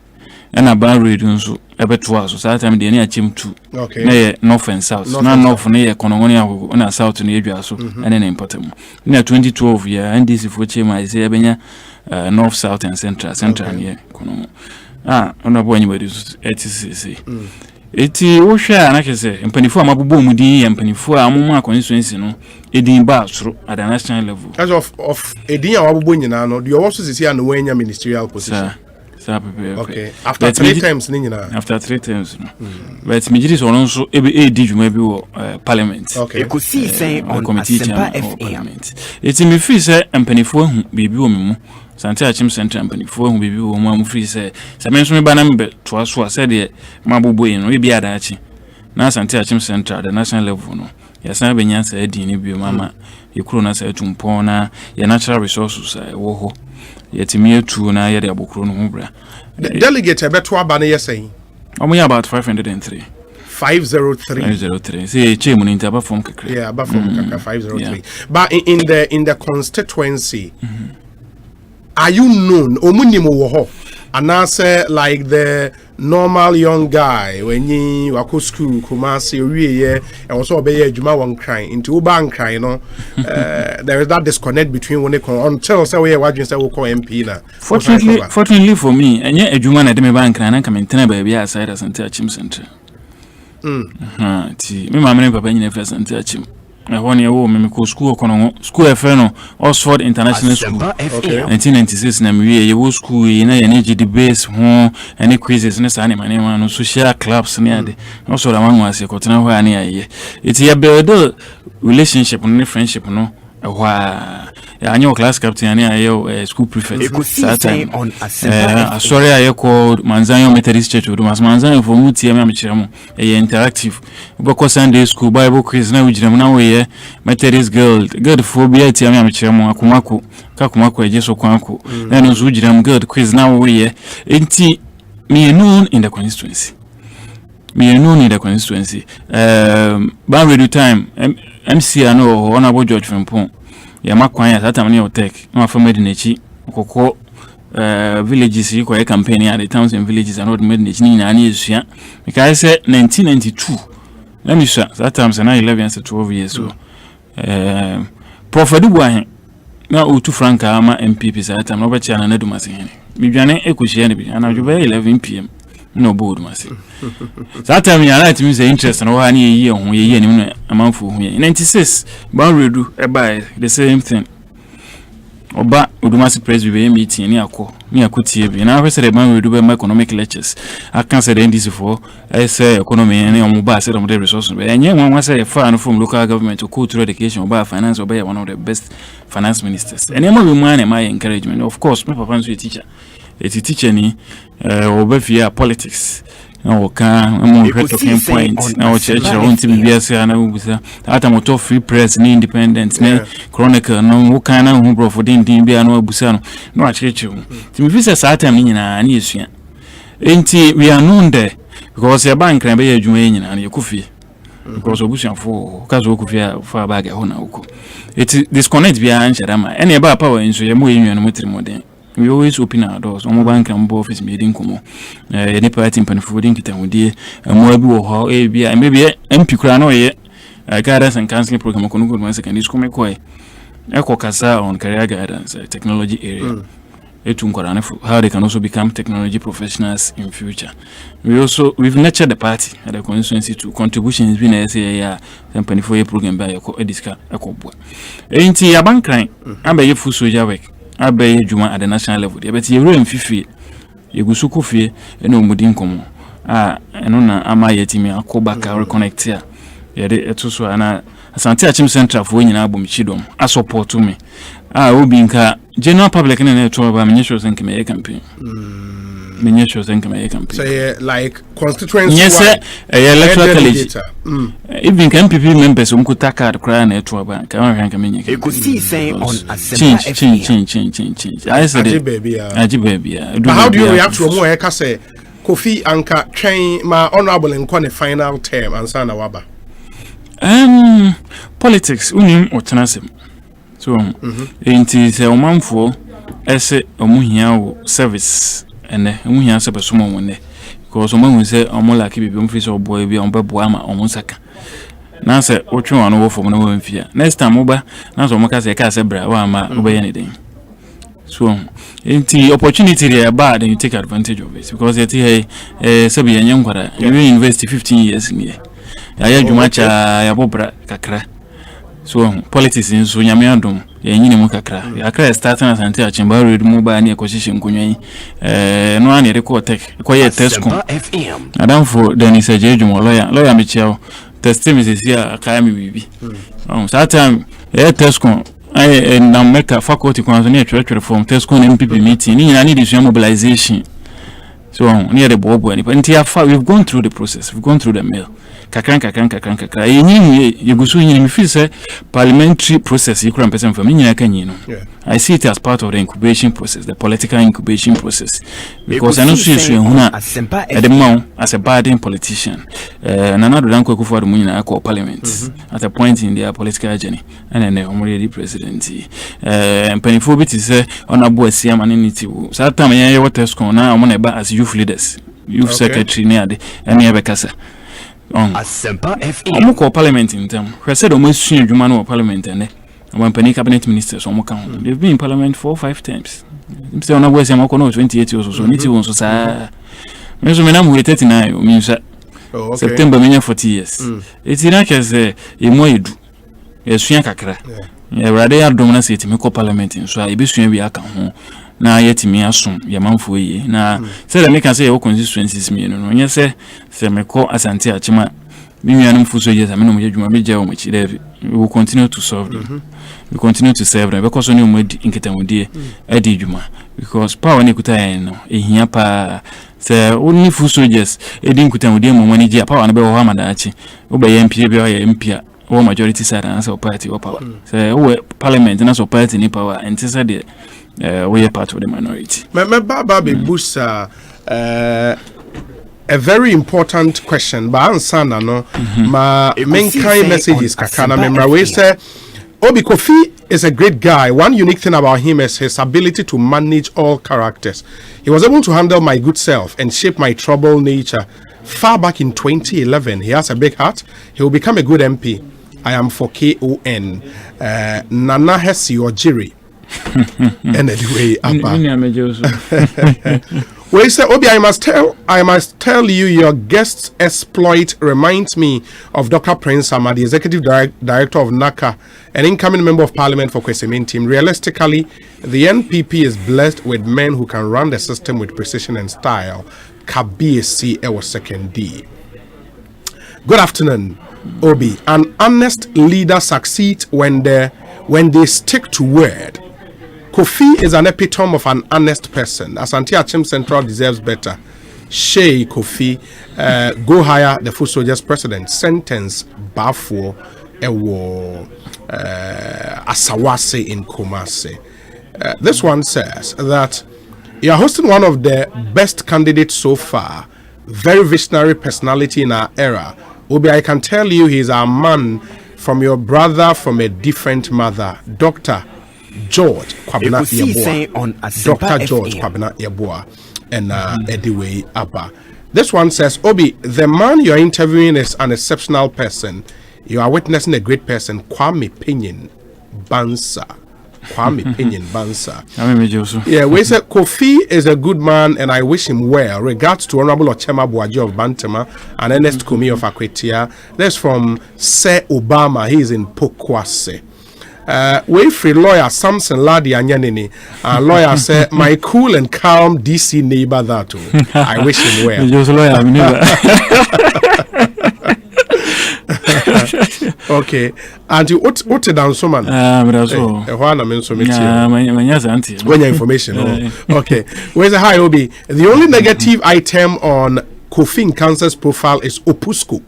Speaker 10: na ban radio nso ebeto aso that time de na Achim 2 na north and south na north na konongoni agogo na south na edwa so ene na important na 2012 ya NDC for chairman say ebenya north south and central ne kono ona bo anyibodi etcc eti wo hwa na kese mpanifo amabobo mu din mpanifo amoma constituency no edin ba asoro at the national level
Speaker 2: as of edin awabobo nyina no the also see an wenya ministerial position.
Speaker 10: Okay.
Speaker 2: After three times,
Speaker 10: After 3 times, but Mijis also a did maybe parliament.
Speaker 3: Okay. Ekosiise On Asempa
Speaker 10: parliament. It's in me free say and penny for baby woman. Asante Achim Central and penny for baby woman free say. Some me banam to us who said it, Mabubo in we be adachi. Now Asante Achim Central, the national level. No. Yes, I been said, Dini, mama, you couldn't say to Mpona, your natural resources, woho. Yetimi tu na yede abokro no hubra.
Speaker 2: Delegate ebeto aba na yesay.
Speaker 10: Omo ya about 503.
Speaker 2: 503.
Speaker 10: Say chemu ni ntaba form kakra.
Speaker 2: Yeah, aba form kakra 503. Yeah. But in the constituency, are you known omunimo wo ho? And I say like the normal young guy when you wako school Kumasi ye and also obey Juma one crying into Uban crying, no. There is that disconnect between when they come until say we watching say we call MP na.
Speaker 10: Fortunately for me, and yet Juma na dem ban crying and come in baby aside Asante Achim Central. Ti me mama ne papa nyina first Asante Achim. I want you me ko school no Oxford International School.
Speaker 3: Okay.
Speaker 10: 1996 na me ye wo school yi na ye na gidi base ho any quizzes ne sa ne mane no social clubs ne ade. No so da man wase ko tena ho ani aye. It ye build relationship no friendship no wa anyo class captain ani aye school prefect.
Speaker 3: Ekosiise On Asempa.
Speaker 10: Sorry aye called Manzanyo Methodist Church do Manzanyo for muti am chiramo interactive. Boko Sunday school Bible quiz na ujiramo na we Methodist girl phobia ti am chiramo akumako kakumako ejeso kwanko na no ujiramo girl quiz na we enti me known in the constituency. Ban radio time MC ano honorable George Frimpong ya makwan ya tata mane otek na fa medinachi kokko villages yi ko campaign ya the towns and villages and road medinachi ni na ani esua because say 1992 let me say that time na 11 to 12 years so Prophet Dubuahen na otu franka ama MPP sa time no be chia na Nadumase hene midwane ekohia ne bi ana dwobe 11 pm no board mase that time ya right me say interest no ha ni ye ho ye ni no amanfo ho ye 96 ban redu e buy the same thing oba Odumase press be meeting ni akotie bi na hwese ban redu be economic lectures akan say the NDC for say economy ni omo ba say the resource be enye nwa say fa no from local government to cultural education oba finance oba one of the best finance ministers and ema be man my encouragement of course my papa is a teacher. It's a teacher ni obefia politics na woka mo talking point na o church on ti bibia na ubusa ata moto free press ni independent na chronicle no woka na hu bro for din bia na abusa no a church ti mi visa sa time ni nyina na esua enti we are known there because your bank na be adwuma nyina na yekufie because obusa fo kazo okufie for bag ho na uko it disconnect bia anchara ma ene ba power nso ye mo enwanu motiri modern we always open our doors. Omo bank and office meeting komo. Any party in Panifudin Kitamudi, and more be or maybe MP Crano ye. Guidance and counseling program kono once again is come kwai. Eko kasa on career guidance technology area. How they can also become technology professionals in future. We've nurtured the party at the constituency to contributions being a SAA and 24-year program by Ediska Ekobwa. Ain't a bank crying, I bet you full soldier work, I bet you Juma at the national level. But you room fifi, you go suko fee, and no mudin komo. And on a yetimi, a callback, a reconnect here. Yeah, it's also an Asante Achim Central for winning album Chidom. I support to me. Ubinka general public in the tour by ministers and committee campaign. Ministers and committee campaign.
Speaker 2: So yeah, like constituency.
Speaker 10: Yes, sir. Electoral college. Even MPP members could take out the crown at tour bank.
Speaker 3: Ekosiise On Asempa.
Speaker 10: Change. I said, baby.
Speaker 2: But how do you react to more? I say, Kofi Anka train my honorable and the final term and Sana Waba.
Speaker 10: Politics, unim or tenacim. So, it is a woman for essay or muhia service and muhia service one day. Because someone will say, I'm more like a fish or boy be on Babuama or Monsaka. Now, say, what you want over from no one fear. Next time, over, now so much as a casabra, or obey anything. So, in the opportunity they are bad, and you take advantage of it because you're a Sabian young brother, you invest 15 years in here. I had you much a bobra kakra. So, politics in Sunyamiandum, Yanimo kakra. Yakra starting as anti chamber with mobile near acquisition Kuny. No one record tech, quiet test. I don't for Dennis a judge, lawyer Michel, testimony is here, Academy Bibi. So, that time, Tesco. I now make a faculty consultation from Tesco MPP meeting. I need this mobilization. So near the Bob, we've gone through the process. We've gone through the mail. Kakran. You go so in feel parliamentary process. You can't present for me. I see it as part of the incubation process, the political incubation process. Because I know she is at the mount as a burden politician. And another don't go for the money in parliament at a point in their political journey. And then the already presidency. And Pennyphobit is on a boy Siam and initiative. So that time I what else going now? I'm on about as youth leaders, youth secretary near the any casa.
Speaker 3: Asempa FM.
Speaker 10: I'm call parliament in them. I said almost soon you man of parliament and one penny cabinet ministers on account. They've been in parliament 4 or 5 times. I'm still on a West Yamokono 28 years or so. Need to say, I'm with 39 means September 40 years. It's in like as a moid. Yes, Fiancacra. Yeah, rather dominant city, me call parliament in so I be soon be a can. Na yet me assume your man for ye. Na say I can say all constituencies me no. Yes, say me call Asante Achima. Me and for so years I mean you may jail which we will continue to solve them. We continue to serve them because only we in Ketamudi Edi Juma because power nikuta no ehia pa say only for soldiers Edi Ketamudi mo money dia power na be ho amadachi obe MP be o MP or majority side and so party or power. Say we parliament and so party ni power and say we are part of the minority.
Speaker 2: Baba Busa, a very important question. But ansana no, my main kind message is kakana. Memra we say, Obi Kofi is a great guy. One unique thing about him is his ability to manage all characters. He was able to handle my good self and shape my troubled nature. Far back in 2011, he has a big heart. He will become a good MP. I am for KON. Nana Hesi or Jiri. And anyway, we say, Obi, I must tell you, your guest's exploit reminds me of Dr. Prince Sama, the executive director of NACA, an incoming member of parliament for Kwesemin team. Realistically, the NPP is blessed with men who can run the system with precision and style. Kabiesi Ewo second D. Good afternoon, Obi. An honest leader succeeds when they stick to word. Kofi is an epitome of an honest person. Asante Achim Central deserves better. Shey Kofi, go hire the Foot Soldiers president. Sentence Bafo Ewo Asawase in Kumasi. This one says that you are hosting one of the best candidates so far. Very visionary personality in our era. Obi, I can tell you he's a man from your brother from a different mother. Doctor, George Kwabena
Speaker 7: Ekosiisen On Asempa
Speaker 2: Dr. George Kwabena Yeboah and Ediwe Abba. This one says, Obi, the man you are interviewing is an exceptional person. You are witnessing a great person, Kwame Pinyin Bansa. Yeah, we say Kofi is a good man and I wish him well. Regards to Honorable Ochema Boaji of Bantama and Ernest Kumi of Akwetia. That's from Sir Obama. He is in Pokwase. We free lawyer Samson Ladi Anyanini. Lawyer said, my cool and calm DC neighbor that too. I wish him well. Okay, and you what down so man? When your information. Okay, where's the high Obi? The only negative item on Kofi Cancer's profile is Opusco.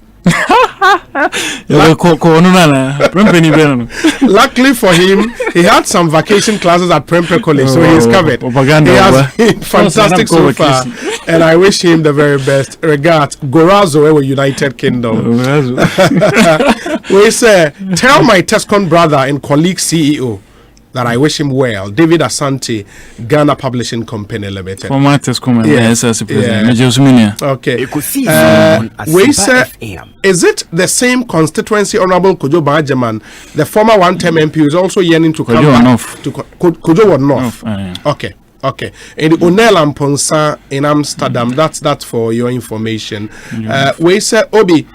Speaker 2: Luckily for him, he had some vacation classes at Prempeh College, so he is covered. He has been fantastic so far, and I wish him the very best. Regards, Gorazo, United Kingdom. We say, tell my Tescon brother and colleague CEO that I wish him well. David Asante, Ghana Publishing Company Limited. Okay. We say, is it the same constituency Honorable Kojo Bajaman, the former one-term MP, is also yearning to come back to Kojo North? Okay. Okay. In the Onel and Ponsa in Amsterdam, that's for your information. We say, Obi,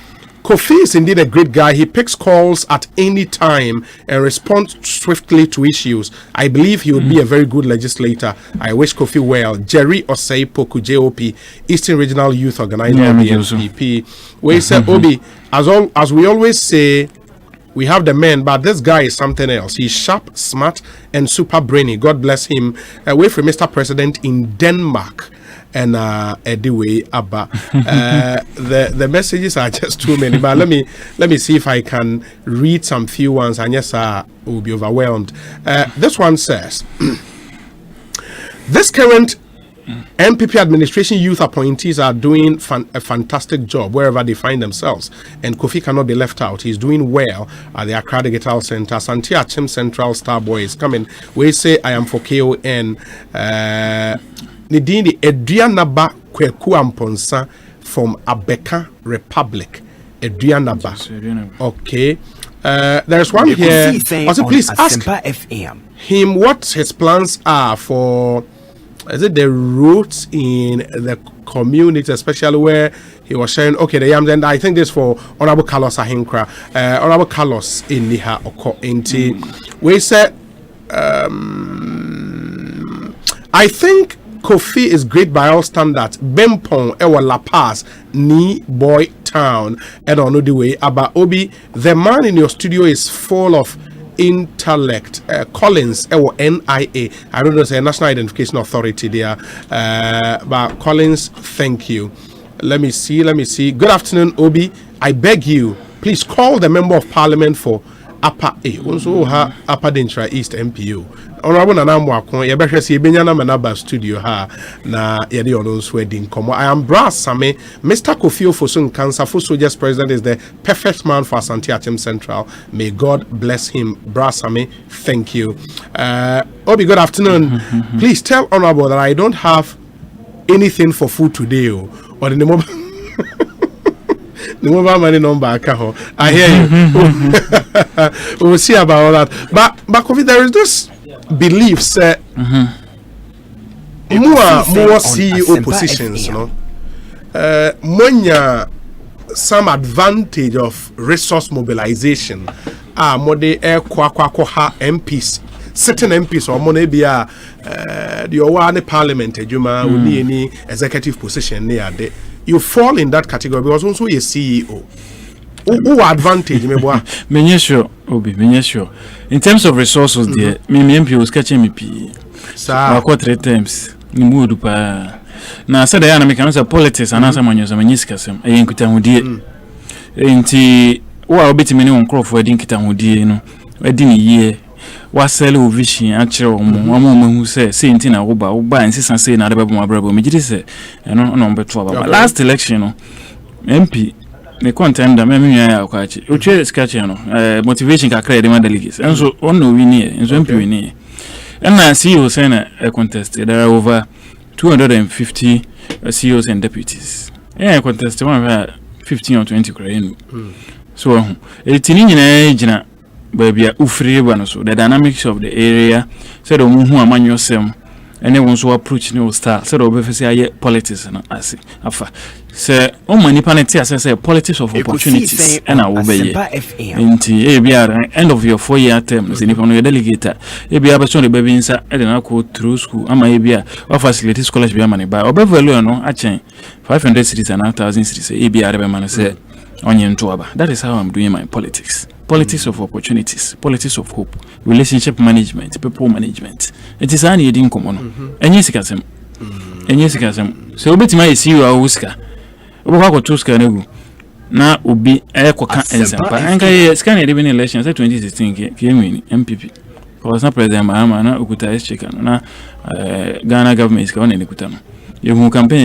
Speaker 2: Kofi is indeed a great guy. He picks calls at any time and responds swiftly to issues. I believe he would be a very good legislator. I wish Kofi well. Jerry Osei Poku JOP, Eastern Regional Youth Organizer of the NPP. We say, Obi, as we always say, we have the men, but this guy is something else. He's sharp, smart, and super brainy. God bless him. Away from Mr. President in Denmark. And anyway, Abba, the messages are just too many. But let me see if I can read some few ones. And yes, I will be overwhelmed. This one says, this current MPP administration youth appointees are doing a fantastic job wherever they find themselves, and Kofi cannot be left out. He's doing well at the Accra Digital Center. Santi Achim Central Star Boy is coming. We say I am for KON. Nidini Edrianaba Kweku Amponsa from Abeka Republic. Edrianaba. Okay. There's one here. Also, please ask him what his plans are for. Is it the routes in the community, especially where he was sharing? Okay, the yams, and I think this for Honorable Carlos Ahinkra, Honorable Carlos in Niha Oko Inti. We said, I think Kofi is great by all standards. Bempong, Ewa La Paz, Ni Boy Town, and on the way. Aba Obi, the man in your studio is full of intellect. Collins, NIA. I don't know, say National Identification Authority there. But Collins, thank you. Let me see. Good afternoon, Obi. I beg you, please call the Member of Parliament for Upper A. Also, Upper Dintra East MPU. Honorable Nanamwako, Yabashasi Benyana Manaba studio ha na yadi onos wedding komo. I am Brass Same. Mr. Kofi Ofosun Cancer for Soldiers President is the perfect man for Asante Achim Central. May God bless him. Brass Same, thank you. Obi, good afternoon. Please tell Honorable that I don't have anything for food today. Or in the mobile the mobile money number. I hear you. We'll see about all that. But Kofi, there is this belief say more CEO positions, you know, some advantage of resource mobilization. More the MPs, certain MPs or money be the Owane Parliament, Juma will be any executive position near there. You fall in that category because also a CEO. Who advantage me
Speaker 10: sure Obi sure in terms of resources there me MP was catching me I got 3 times ni mudu pa na said ya na me can say politics and answer manyo so manyisika sem e nkuta hudie enti wa obetimi ne wonkrofo edi nkita hudie no edi ni ye wa sell o vision a kire omo mahu say enti na wo ba nsisa say na adababo mabrabo me gidi say no no beto baba last election no MP the contender me ya kwachi uche sketch no motivation ka credit man delegates enso on no win here enso MP win here And I see you saying a contest. There are over 250 CEOs and deputies. Yeah, contest 15 or 20 Korean. So, it's in India, baby, ufri so the dynamics of the area. Said, who are man yourself. And they want to approach new style. So, obviously, politics and I see. Say, oh, many panetias say politics of opportunities. And I will be into ABR end of your 4-year term. If I'm a delegate, ABR person the baby inside, I don't go through school. I'm a ABR or facility scholarship money by or better, no, I change 500 cities and 1,000 cities. ABR man say on your toaba. That is how I'm doing my politics. Politics of opportunities, politics of hope, relationship management, people management. It is any in common. And yes, Casem. And yes, Casem. So, bet my see you are Whisker. Over to Scanego. Now, would be Asempa. And I scanned even elections at 2016 came in MPP. I was not president, my Ukuta is chicken. Now, Ghana government is going in Ikutam. You campaign.